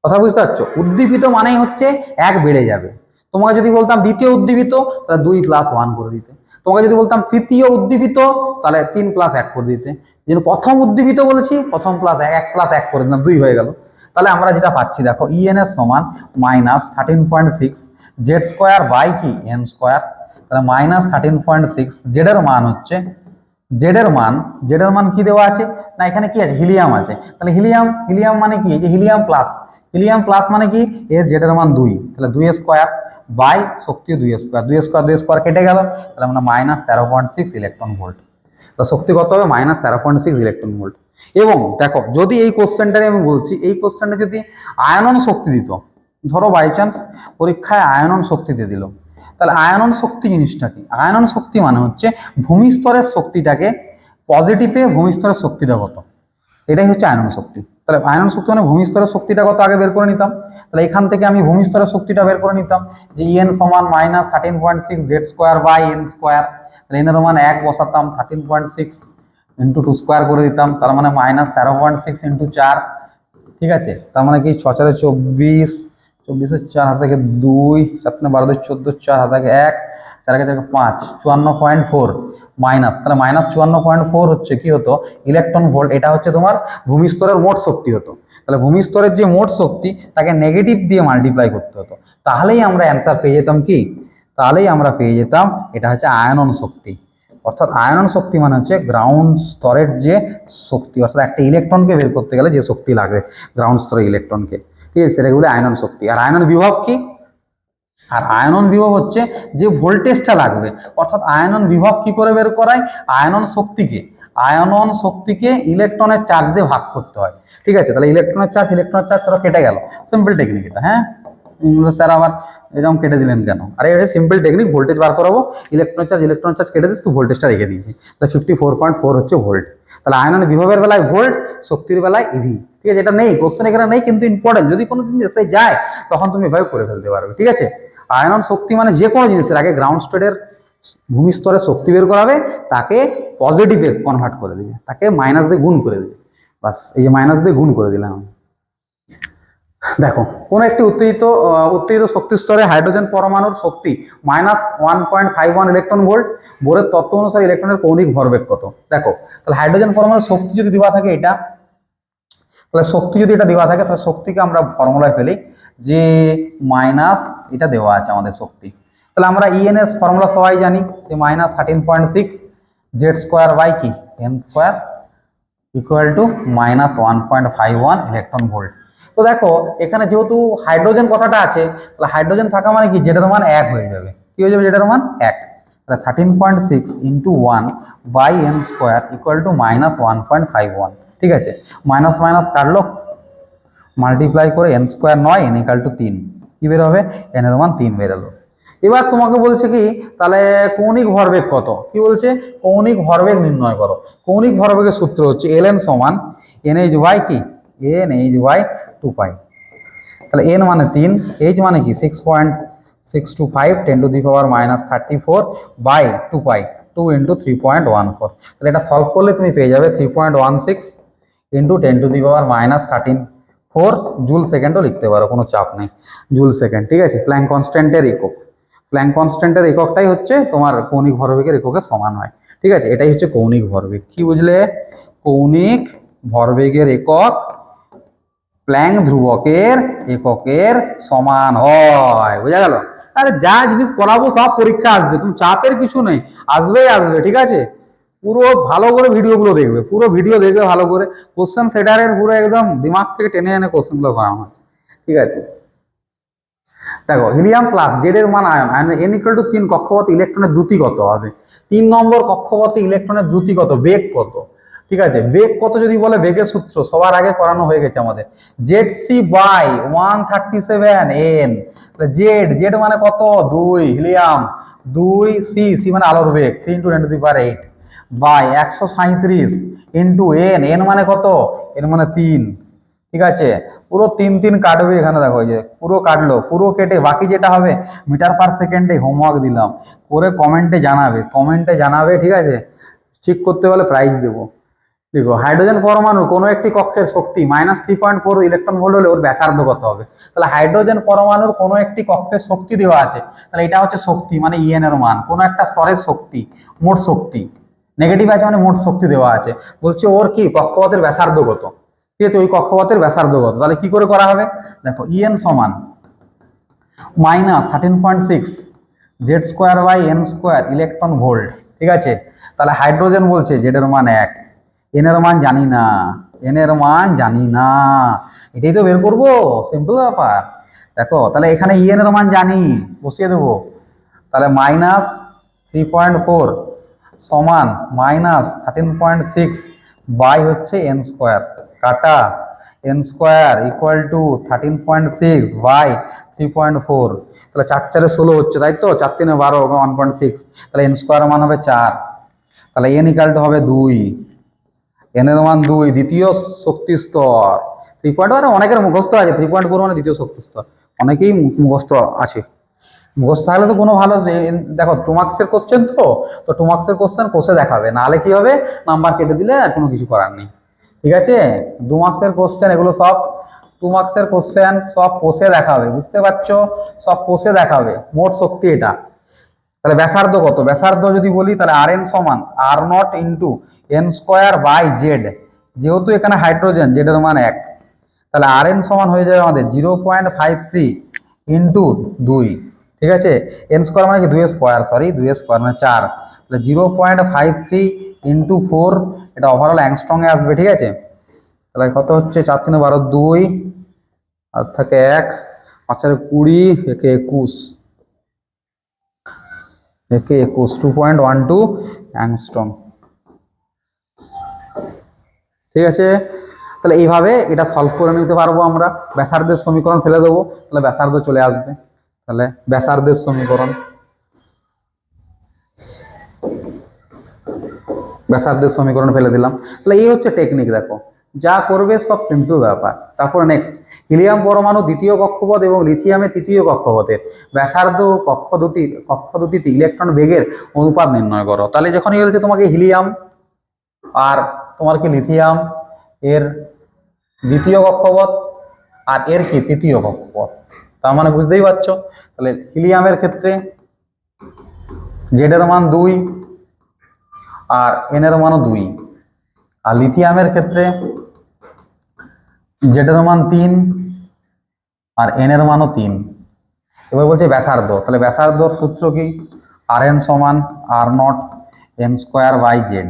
কথা বুঝতে পারছো? উদ্দীপিত মানেই হচ্ছে 1 বেড়ে যাবে। তোমাকে যদি বলতাম দ্বিতীয় উদ্দীপিত, তাহলে 2 + 1 করে দিতে। তোমাকে যদি বলতাম তৃতীয় উদ্দীপিত, তাহলে 3 + 1 করে দিতে। যেন প্রথম উদ্দীপিত বলেছি, প্রথম +1, 1 + 1 করে দিলাম, 2 হয়ে গেল। তাহলে আমরা যেটা পাচ্ছি দেখো, EN এর সমান -13.6 Z² বাই কি n²। তাহলে -13.6 জেড এর মান হচ্ছে, জেড এর মান কি দেওয়া আছে না, এখানে কি আছে? হিলিয়াম আছে। তাহলে হিলিয়াম মানে কি? এই যে হিলিয়াম প্লাস মানে কি? এর জেড এর মান 2, তাহলে 2² বাই শক্তি 2² কেটে গেল, তাহলে আমরা -13.6 ইলেকট্রন ভোল্ট। তো শক্তি কত হবে? -13.6 ইলেকট্রন ভোল্ট। এবং দেখো যদি এই কোশ্চেনটা আমি বলছি, এই কোশ্চেনটা যদি আয়নন শক্তি দিত, ধরো বাই চান্স পরীক্ষায় আয়নন শক্তি দিয়ে দিল, তাহলে আয়নন শক্তি জিনিসটা কি? আয়নন শক্তি মানে হচ্ছে ভূমিস্তরের শক্তিটাকে পজিটিভে ভূমিস্তরের শক্তিটা কত, এটাই হচ্ছে আয়নন শক্তি। তাহলে আয়নন শক্তি মানে ভূমিস্তরের শক্তিটা কত আগে বের করে নিতাম। তাহলে এখান থেকে আমি ভূমিস্তরের শক্তিটা বের করে নিতাম যে EN সমান -13.6 Z² বাই n²। তাহলে এন এর মান 1 বসাতাম, 13.6 × 2² করে দিতাম, তার মানে -13.6 × 4। ঠিক আছে, তার মানে কি 6 × 4 = 24, 24 4 হাত থেকে 2, 7 × 12 = 14, 4 হাত থেকে 1, 4 × 5, 54.4 মাইনাস, তাহলে -54.4 হচ্ছে কি হতো? Electron volt. এটা হচ্ছে তোমার ভূমিস্তরের মোট শক্তি হতো। তাহলে ভূমিস্তরের যে মোট শক্তি তাকে নেগেটিভ দিয়ে মাল্টিপ্লাই করতে হতো, তাহলেই আমরা অ্যান্সার পেয়ে যেতাম কি? তাহলেই আমরা পেয়ে যেতাম এটা হচ্ছে আয়নন শক্তি। অর্থাৎ আয়নন শক্তি মানে হচ্ছে গ্রাউন্ড স্তরের যে শক্তি, অর্থাৎ একটা ইলেকট্রনকে বের করতে গেলে যে শক্তি লাগে গ্রাউন্ড স্তরের ইলেকট্রনকে, ঠিক আছে, সেটাগুলো আয়নন শক্তি। আর আয়নন বিভব কি? আর আয়নন বিভব হচ্ছে যে ভোল্টেজটা লাগবে। অর্থাৎ আয়নন বিভব কি করে বের করায়? আয়নন শক্তিকে ইলেকট্রনের চার্জ দিয়ে ভাগ করতে হয়। ঠিক আছে, তাহলে ইলেকট্রনের চার্জ তোরা কেটে গেল, সিম্পল টেকনিক এটা। হ্যাঁ, স্যার আবার এরকম কেটে দিলেন কেন? আরে এটা সিম্পল টেকনিক, ভোল্টেজ বার করাবো, ইলেকট্রন চার্জ কেটে দিস, তুই ভোল্টেজটা রেখে দিয়েছি, তাহলে 54.4 হচ্ছে ভোল্ট। তাহলে আয়নের বিভবের বেলায় ভোল্ট, শক্তির বেলায় ইভি। ঠিক আছে, এটা নেই, কোশ্চেন এখানে নেই, কিন্তু ইম্পর্টেন্ট, যদি কোনো জিনিস এসে যায় তখন তুমি এভাবে করে ফেলতে পারবে। ঠিক আছে, আয়নন শক্তি মানে যে কোনো জিনিসের আগে গ্রাউন্ড স্টেটের ভূমিস্তরে শক্তি বের করাবে, তাকে পজিটিভে কনভার্ট করে দিবে, তাকে মাইনাস দিয়ে গুণ করে দিবে, বাস এই যে মাইনাস দিয়ে গুণ করে দিলাম। দেখো, কোন একটি উত্তেজিত শক্তি স্তরে হাইড্রোজেন পরমাণুর শক্তি -1.51 ইলেকট্রন ভোল্ট, বোরের তত্ত্ব অনুসারে ইলেকট্রনের কৌণিক ভরবেগ কত? দেখো, তাহলে হাইড্রোজেন পরমাণুর শক্তি যদি দেওয়া থাকে এটা, তাহলে শক্তি যদি এটা দেওয়া থাকে, তাহলে শক্তিকে আমরা ফর্মুলায় ফেলি যে মাইনাস, এটা দেওয়া আছে আমাদের শক্তি, তাহলে আমরা ইএনএস ফর্মুলা সবাই জানি যে -13.6 জেড স্কোয়ার বাই কি N square equal to -1.51 electron volt. তো দেখো, এখানে যেহেতু হাইড্রোজেন কথাটা আছে, তাহলে হাইড্রোজেন থাকা মানে কি, জেডের মান 1 হয়ে যাবে। কি হয়ে যাবে? জেডের মান 1। তাহলে 13.6 into 1 by N square equal to -1.51। ঠিক আছে, মাইনাস মাইনাস কাটলো, মাল্টিপ্লাই করে N square 9, N equal to 3, কি বের হবে? এন এর মান 3 বেরোলো। এবার তোমাকে বলছে কি, তাহলে কৌণিক ভরবেগ কত? কি বলছে? কৌণিক ভরবেগ নির্ণয় করো। কৌণিক ভরবেগের সূত্র হচ্ছে ln সমান NH বাই কি NH বাই 2 পাই। তাহলে n মানে 3, h মানে কি 6.625 10 to the power -34 by 2 pi, 2 into 3.14। তাহলে এটা সলভ করলে তুমি পেয়ে যাবে 3.16 into 10 to the power -34 joule সেকেন্ডও লিখতে পারো, কোনো চাপ নেই, জুল সেকেন্ড। ঠিক আছে, প্ল্যাঙ্ক কনস্ট্যান্টের একক, প্ল্যাঙ্ক কনস্ট্যান্টের এককটাই হচ্ছে তোমার কৌণিক ভরবেগের এককের সমান হয়। ঠিক আছে, এটাই হচ্ছে কৌণিক ভরবেগ। কি বুঝলে? কৌণিক ভরবেগের একক প্ল্যাঙ্ক ধ্রুবকের এককের সমান হয়। বোঝা গেল? আরে যা জিনিস করাবো সব পরীক্ষা আসবে, তুমি চাপের কিছু নেই, আসবেই আসবে। ঠিক আছে, পুরো ভালো করে ভিডিওগুলো দেখবে, পুরো ভিডিও দেখবে ভালো করে, কোশ্চেন সেটারের পুরো একদম দিমাগ থেকে টেনে এনে কোশ্চেনগুলো করানো হয়। ঠিক আছে, দেখো, হিলিয়াম প্লাস জেড এর মান আয়ন, এন ইকুয়াল টু 3 কক্ষপথে ইলেকট্রনের দ্রুতি কত হবে? 3 নম্বর কক্ষপথে ইলেকট্রনের দ্রুতি কত, বেগ কত? ঠিক আছে, বেগ কত যদি বলে, বেগের সূত্র সবার আগে করানো হয়ে গেছে আমাদের, Z C by 137 N. Z মানে কত? 2, হিলিয়াম 2, সি মানে আলোর বেগ 3 into 10 to the power 8 by 137 into N মানে কত? এন মানে 3। ঠিক আছে, পুরো 3 কাটবে এখানে, দেখো এই যে পুরো কাটলো, পুরো কেটে বাকি যেটা হবে মিটার পার সেকেন্ডে হোমওয়ার্ক দিলাম, করে কমেন্টে জানাবে। ঠিক আছে, ঠিক করতে হলে প্রাইজ দেবো। দেখো, হাইড্রোজেন পরমাণু কোনো একটি কক্ষের শক্তি -3.4 ইলেকট্রন ভোল্ট হলে ওর ব্যাসার্ধ কত হবে? তাহলে হাইড্রোজেন পরমাণুর কোনো একটি কক্ষের শক্তি দেওয়া আছে, তাহলে এটা হচ্ছে শক্তি মানে ইএন এর মান, কোনো একটা স্তরের শক্তি, মোট শক্তি, নেগেটিভ আছে মানে মোট শক্তি দেওয়া আছে, বলছে ওর কি কক্ষপথের ব্যাসার্ধ কত। ঠিক আছে, ওই কক্ষপথের ব্যাসার্ধ কত, তাহলে কি করে করা হবে? দেখো, ইএন সমান -13.6 Z square by N square electron volt. ঠিক আছে, তাহলে হাইড্রোজেন বলছে জেড এর মান 1, এন এর মান জানি না, এটাই তো বের করবো, সিম্পল ব্যাপার। দেখো, তাহলে এখানে ইএন এর মান জানি, বসিয়ে দেবো, তাহলে -3.4 সমান -13.6 বাই হচ্ছে এন স্কোয়ার, কাটা N square equal to 13.6 by 3.4। তাহলে 4 4 16 হচ্ছে, তাই তো, 4 3 12 1.6, তাহলে এন স্কোয়ার মান হবে 4, তাহলে এন ইকুয়াল টু হবে 2, এন এর মান 2, দ্বিতীয় শক্তি স্তর। 3.4 অনেকের মুখস্থ আছে, 3.4 মানে দ্বিতীয় শক্তি স্তর, অনেকেই মুখস্থ আছে। মুখস্থ থাকলে তো কোনো ভালো, দেখো 2 মার্কসের কোশ্চেন, তো 2 মার্কসের কোশ্চেন কোষে দেখাবে, নাহলে কি হবে, নাম্বার কেটে দিলে আর কোনো কিছু করার নেই। ঠিক আছে, 2 মার্কসের কোশ্চেন এগুলো সব, 2 মার্কসের কোশ্চেন সব কোষে দেখাবে, বুঝতে পারছো, সব কোষে দেখাবে মোট শক্তি এটা। তাহলে ব্যাসার্ধ কত? ব্যাসার্ধ যদি বলি, তাহলে আর এন সমান R0 into N square by Z, যেহেতু এখানে হাইড্রোজেন জেড এর মান 1, তাহলে আর এন সমান হয়ে যাবে আমাদের 0.53 ইন্টু 2। ঠিক আছে, এন স্কোয়ার মানে কি 2 স্কোয়ার, সরি 2 স্কোয়ার মানে 4, তাহলে 0.53 ইন্টু 4, এটা ওভারঅল অ্যাংস্ট্রং এ আসবে। ঠিক আছে, তাহলে কত হচ্ছে, 4 3 12 2 আর থাকে 1, 5 4 20, একে 21, 2.12 অ্যাংস্ট্রম। ঠিক আছে, তাহলে এইভাবে এটা সলভ করে নিতে পারবো আমরা, ব্যাসার্ধের সমীকরণ ফেলে দেবো, তাহলে ব্যাসার্ধ চলে আসবে। তাহলে ব্যাসার্ধের সমীকরণ, ব্যাসার্ধের সমীকরণ ফেলে দিলাম। তাহলে এই হচ্ছে টেকনিক, দেখো যা করবে সব সিম্পল ব্যাপার। তারপরে নেক্সট, হিলিয়াম পরমাণু দ্বিতীয় কক্ষপথ এবং লিথিয়ামে তৃতীয় কক্ষপথের ব্যাসার্ধ কক্ষ দুটিতে ইলেকট্রন বেগের অনুপাত নির্ণয় করো। তাহলে যখনই বলছে তোমাকে হিলিয়াম আর তোমার কি লিথিয়াম এর দ্বিতীয় কক্ষপথ আর এর কি তৃতীয় কক্ষপথ, তার মানে বুঝতেই পারছো। তাহলে হিলিয়ামের ক্ষেত্রে জেড এর মান 2 আর এন এর মানও 2, আর লিথিয়ামের ক্ষেত্রে জেড এর মান 3 আর এন এর মানও 3। এবার বলছে ব্যাসার্ধ, তাহলে ব্যাসার্ধর সূত্র কি, আর এন সমান R not an square by Z.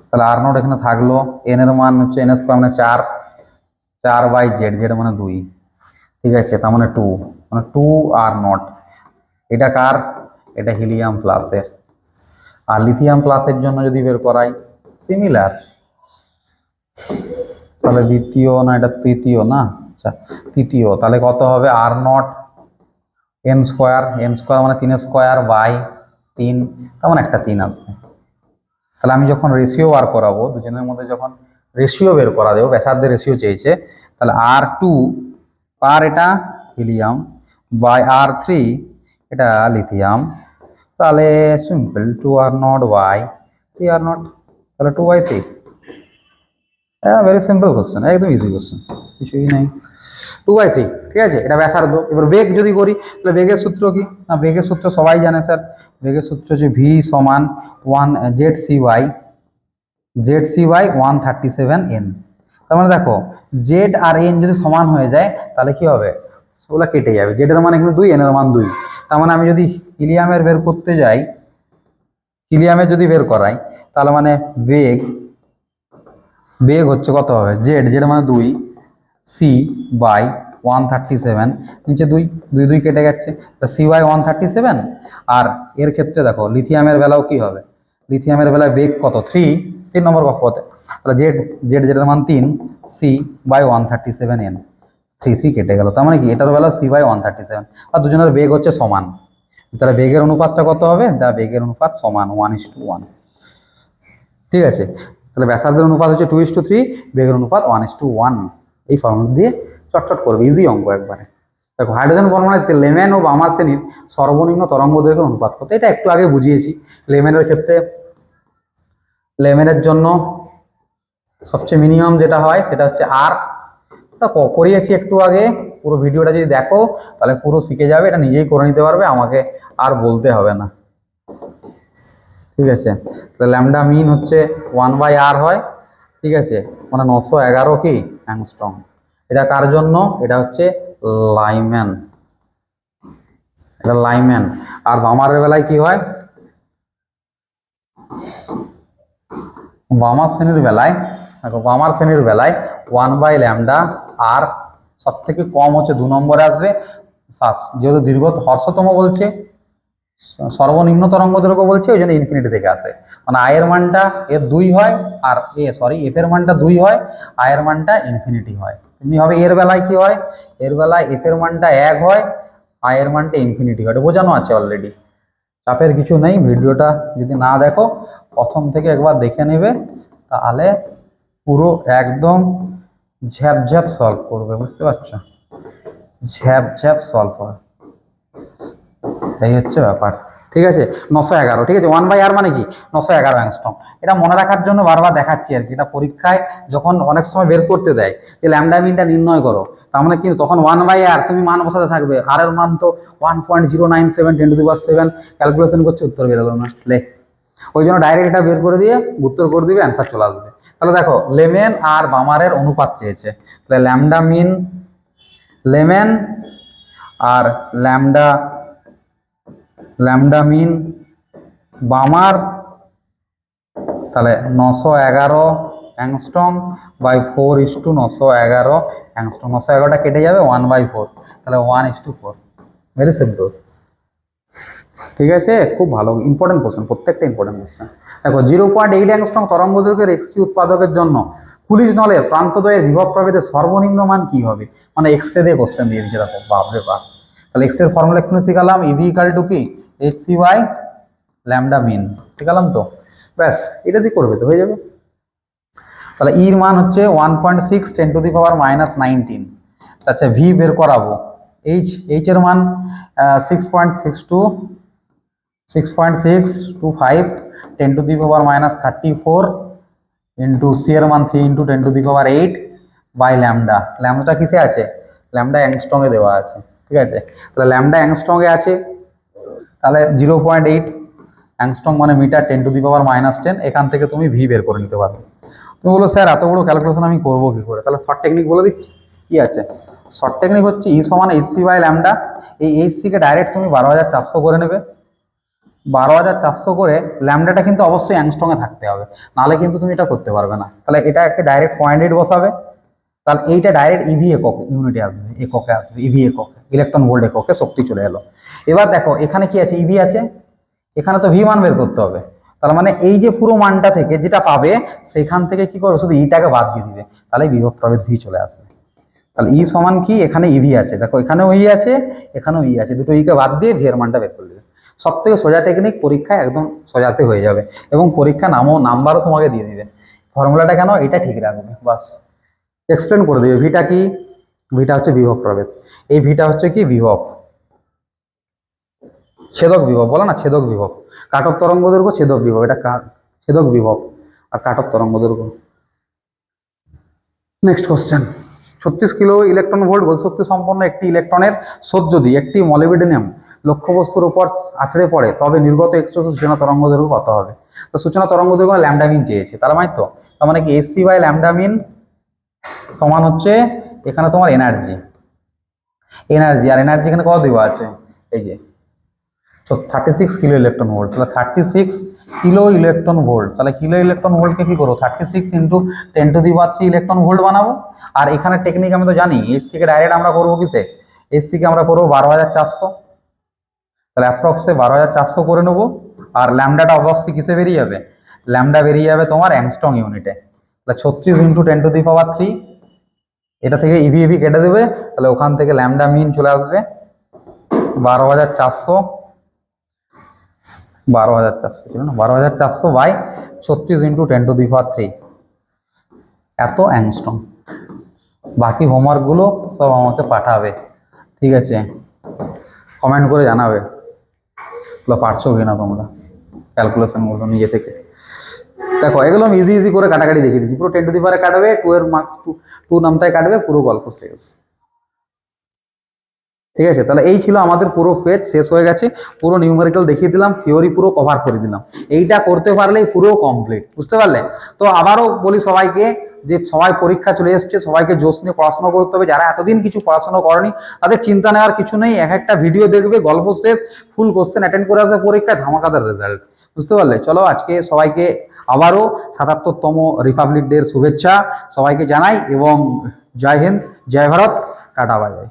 তাহলে আর নট এখানে থাকলো, এন এর মান হচ্ছে এন স্কোয়ার মানে 4 বাই জেড, জেড মানে 2, ঠিক আছে, তার মানে 2, মানে 2 আর নট। এটা কার, এটা হিলিয়াম প্লাসের। আর লিথিয়াম প্লাসের জন্য যদি বের করাই সিমিলার, তাহলে দ্বিতীয় না এটা তৃতীয় না, আচ্ছা তৃতীয়, তাহলে কত হবে আর নট এন স্কোয়ার মানে 3 স্কোয়ার বাই 3, তার মানে একটা 3 আসবে। তাহলে আমি যখন রেশিও বার করাবো দুজনের মধ্যে, যখন রেশিও বের করা দেবো, ব্যাসার্ধের রেশিও চেয়েছে, তাহলে R2 আর এটা হিলিয়াম বাই R3 এটা লিথিয়াম, তাহলে simple 2 R naught by 3 R naught, তাহলে 2/3। হ্যাঁ, ভেরি সিম্পল কোশ্চেন, একদম ইজি কোশ্চেন, কিছুই নেই। 2/3, ঠিক আছে, এটা ব্যাসার্ধ। এবার বেগ যদি করি, তাহলে বেগের সূত্র কি না, বেগের সূত্র সবাই জানে স্যার, বেগের সূত্র হচ্ছে V সমান 1 ZC/137 N। তার মানে দেখো জেড আর এন যদি সমান হয়ে যায় তাহলে কি হবে, সেগুলো কেটে যাবে। জেড এর মান এখানে 2, এন এর মান 2, তার মানে আমি যদি হিলিয়ামের বের করতে যাই, হিলিয়ামের যদি বের করাই, তাহলে মানে বেগ হচ্ছে কত হবে, জেড মানে 2 C/137, নিচে 2 2 কেটে যাচ্ছে, তা C/137। আর এর ক্ষেত্রে দেখো লিথিয়ামের বেলাও কি হবে, লিথিয়ামের বেলায় বেগ কত 3 নম্বর কক্ষপথে, তাহলে জেড মান 3 C/137 N, 3 কেটে গেল, তার মানে কি এটার বেলা C/137, আর দুজনের বেগ হচ্ছে সমান। তাহলে বেগের অনুপাতটা কত হবে, যা বেগের অনুপাত সমান 1:1, ঠিক আছে। তাহলে ব্যাসার্ধের অনুপাত হচ্ছে 2:3, বেগের অনুপাত 1:1। এই ফর্মুলা দিয়ে চটচট করবে, ইজি অঙ্ক একবারে। দেখো হাইড্রোজেন পরমাণুতে লেমেন ও বামার শ্রেণীর সর্বনিম্ন তরঙ্গ দৈর্ঘ্যের অনুপাত কত, এটা একটু আগে বুঝিয়েছি। লেমেনের ক্ষেত্রে, লেমেনের জন্য সবচেয়ে মিনিমাম যেটা হয় সেটা হচ্ছে আর, করিয়েছি একটু আগে, পুরো ভিডিওটা যদি দেখো তাহলে পুরো শিখে যাবে, এটা নিজেই করে নিতে পারবে, আমাকে আর বলতে হবে না, ঠিক আছে। তাহলে ল্যামডা মিন হচ্ছে 1/r হয়, ঠিক আছে, মানে 911 কি অ্যাংস্ট্রম। এটা কার জন্য, এটা হচ্ছে লাইম্যান, এটা লাইম্যান। আর বামারের বেলায় কি হয়, বামার শ্রেণীর বেলায়, দেখো বামার শ্রেণীর বেলায় 1/λ, আর সব থেকে কম হচ্ছে 2 নম্বরে আসবে, যেহেতু দীর্ঘ হর্ষতম বলছে, সর্বনিম্ন তরঙ্গ দৈর্ঘ্য বলছে, ওই জন্য ইনফিনিটি থেকে আসে, মানে আয়ের মানটা এর 2 হয়, আর এফ এর মানটা 2 হয়, আয়ের মানটা ইনফিনিটি হয়। তেমনি হবে এর বেলায় কি হয়, এর বেলায় এফ এর মানটা 1 হয়, আয়ের মানটা ইনফিনিটি হয়, বোঝানো আছে অলরেডি, চাপের কিছু নেই। ভিডিওটা যদি না দেখো প্রথম থেকে একবার দেখে নেবে, তাহলে পুরো একদম ঝ্যাপ সলভ করবে, বুঝতে পারছো, ঝ্যাপ সলভ হয়, এই হচ্ছে ব্যাপার, ঠিক আছে। 911, ঠিক আছে, 1/r মানে কি 911 অ্যাংস্ট্রম। এটা মনে রাখার জন্য বারবার দেখাচ্ছি আর কি, এটা পরীক্ষায় যখন অনেক সময় বের করতে দেয় যে ল্যামডা মিনটা নির্ণয় করো, তার মানে কিন্তু তখন 1/r তুমি মান বসাতে থাকবে, আর এর মান তো 1.097 10⁷ ক্যালকুলেশন করছে, উত্তর বেরোলো না, লেখ। ওই জন্য ডাইরেক্ট এটা বের করে দিয়ে উত্তর করে দিবে, অ্যান্সার চলে আসবে। তাহলে দেখো লেমেন আর বামারের অনুপাত চেয়েছে, তাহলে ল্যামডা মিন লেমেন আর ল্যামডা মিন বামার, তাহলে 911 অ্যাংস্ট্রম বাই 4:911 অ্যাংস্ট্রম, 911টা কেটে যাবে 1/4, তাহলে 1:4, ভেরি সিম্পল, ঠিক আছে। খুব ভালো ইম্পর্টেন্ট কোশ্চেন, প্রত্যেকটা ইম্পর্টেন্ট কোশ্চেন। দেখো 0.8 অ্যাংস্ট্রম তরঙ্গ দৈর্ঘ্যের এক্সটি উৎপাদকের জন্য পুলিশ নলের প্রান্তদ্বয়ের বিভব প্রভেদের সর্বনিম্ন মান কি হবে, মানে এক্সরে দিয়ে কোশ্চেন দিয়ে দিচ্ছে, দেখো বাপরে বাপ, তাহলে এক্স এর ফর্মুলা একটু শিখালাম, ইভি ইকাল টু কি এইচসি বাই ল্যামডা মিন, শিখালাম তো, ব্যাস এটা দিয়ে করবে তো হয়ে যাবে। তাহলে ইর মান হচ্ছে 1.6 10⁻⁻19। আচ্ছা ভি বের করাবো, এইচ এর মান 6.625 10⁻34 ইন্টু সি এর মান 3 ইন্টু 10⁸ বাই ল্যামডা। ল্যামডা কিসে আছে? ল্যামডা অ্যাংস্ট্রং এ দেওয়া আছে, ঠিক আছে। তাহলে ল্যামডা অ্যাংস্ট্রং এ আছে, তাহলে 0.8 অ্যাংস্ট্রং মানে মিটার 10⁻⁻10। এখান থেকে তুমি ভি বের করে নিতে পারবে। তুমি বলো স্যার এত বড় ক্যালকুলেশন আমি করবো কি করে? তাহলে শর্ট টেকনিক বলে দিচ্ছি, কি আছে শর্ট টেকনিক হচ্ছে ই সমান এইচসি বাই ল্যামডা। এই এইচসি কে ডাইরেক্ট তুমি 12,400 করে নেবে, 12,400 করে। ল্যামডাটা কিন্তু অবশ্যই অ্যাংস্ট্রং এ থাকতে হবে, নাহলে কিন্তু তুমি এটা করতে পারবে না। তাহলে এটা একটা ডাইরেক্ট 0.8 বসাবে, তাহলে এইটা ডাইরেক্ট ইভি একক ইউনিটে আসবে, এককে আসবে, ইভি এককে, ইলেকট্রন ভোল্ট এককে শক্তি চলে এলো। এবার দেখো এখানে কি আছে, ইভি আছে, এখানে তো ভি মান বের করতে হবে। তার মানে এই যে পুরো মানটা থেকে যেটা পাবে সেখান থেকে কি করবে, শুধু ইটাকে বাদ দিয়ে দিবে, তাহলে বিভব প্রভেদ ভি চলে আসবে। তাহলে ই সমান কি, এখানে ইভি আছে, দেখো এখানেও ই আছে, এখানেও ই আছে, দুটো ইকে বাদ দিয়ে ভি এর মানটা বের করে দেবে। সব থেকে সোজা টেকনিক, পরীক্ষায় একদম সোজাতে হয়ে যাবে, এবং পরীক্ষা নাম্বারও তোমাকে দিয়ে দিবে। ফর্মুলাটা কেন এটা ঠিক রাখবে, বাস এক্সপ্লেন করে দিবে। ভিটা কি, ভিটা হচ্ছে বিভব প্রভেদ, এই ভিটা হচ্ছে কি বিভব, ছেদক বিভব বলো না, ছেদক বিভব। কাটক তরঙ্গ দৈর্ঘ্য ছেদক বিভব, এটা ছেদক বিভব আর কাটক তরঙ্গ দৈর্ঘ্য। Next question, 36 kilo electron volt গতিশক্তি সম্পন্ন একটি ইলেকট্রনের স্রোত যদি একটি মলিবডিনাম লক্ষ্যবস্তুর উপর আছড়ে পড়ে তবে নির্গত এক্সরে সূচনা তরঙ্গ দৈর্ঘ্য কত হবে? তো সূচনা তরঙ্গ দৈর্ঘ্য ল্যামডা মিন চেয়েছে, তার মানে তো তার মানে কি এসসি বাই ল্যামডা মিন সমান হচ্ছে এখানে তোমার এনার্জি, আর এনার্জি এখানে কত দেওয়া আছে, এই যে 36 কিলো ইলেকট্রন ভোল্ট। তাহলে 36 কিলো ইলেকট্রন ভোল্ট, তাহলে কিলো ইলেকট্রন ভোল্টকে কি করবো, 36 ইন্টু 10⁻³ ইলেকট্রন ভোল্ট বানাবো। আর এখানে টেকনিক আমি তো জানি, এসসি কে ডাইরেক্ট আমরা করবো কিসে, এসসি কে আমরা করবো 12,400, তাহলে অ্যাপ্রক্সে 12,400 করে নেবো। আর ল্যামডাটা অবশ্যই কিসে বেরিয়ে যাবে, ল্যামডা বেরিয়ে যাবে তোমার অ্যাংস্ট্রং ইউনিটে। তাহলে 36 ইন্টু 10⁻³ এটা থেকে ইভি কেটে দেবে, তাহলে ওখান থেকে ল্যামডা মিন চলে আসবে 12,400, 12,400 বাই 36 ইন্টু 10⁻³ এত অ্যাংস্ট্রং। বাকি হোমওয়ার্কগুলো সব আমাকে পাঠাবে, ঠিক আছে, কমেন্ট করে জানাবে পারছো কিনা তোমরা ক্যালকুলেশনগুলো নিজে থেকে। দেখো এগুলো আমি ইজি করে কাটাকাটি দেখিয়ে দিচ্ছি, পুরো 10⁻² কাটবে, 2 এর মার্কস 2 নামটায় কাটবে, পুরো গল্প শেষ, ঠিক আছে। তাহলে এই ছিল আমাদের পুরো পেজ, শেষ হয়ে গেছে, পুরো নিউমেরিক্যাল দেখিয়ে দিলাম, থিওরি পুরো কভার করে দিলাম। এইটা করতে পারলেই পুরো কমপ্লিট, বুঝতে পারলে? তো আবারও বলি সবাইকে যে সবাই পরীক্ষা চলে এসছে, সবাইকে জোশ নিয়ে পড়াশোনা করতে হবে। যারা এতদিন কিছু পড়াশোনা করেনি তাদের চিন্তা নেওয়ার কিছু নেই, একটা ভিডিও দেখবে, গল্প শেষ, ফুল কোশ্চেন অ্যাটেন্ড করে আসবে, পরীক্ষায় ধামাকাদার রেজাল্ট, বুঝতে পারলে? চলো আজকে সবাইকে আবারও 77তম রিপাবলিক ডের শুভেচ্ছা সবাইকে জানাই, এবং জয় হিন্দ, জয় ভারত, টাটা, বাই বাই।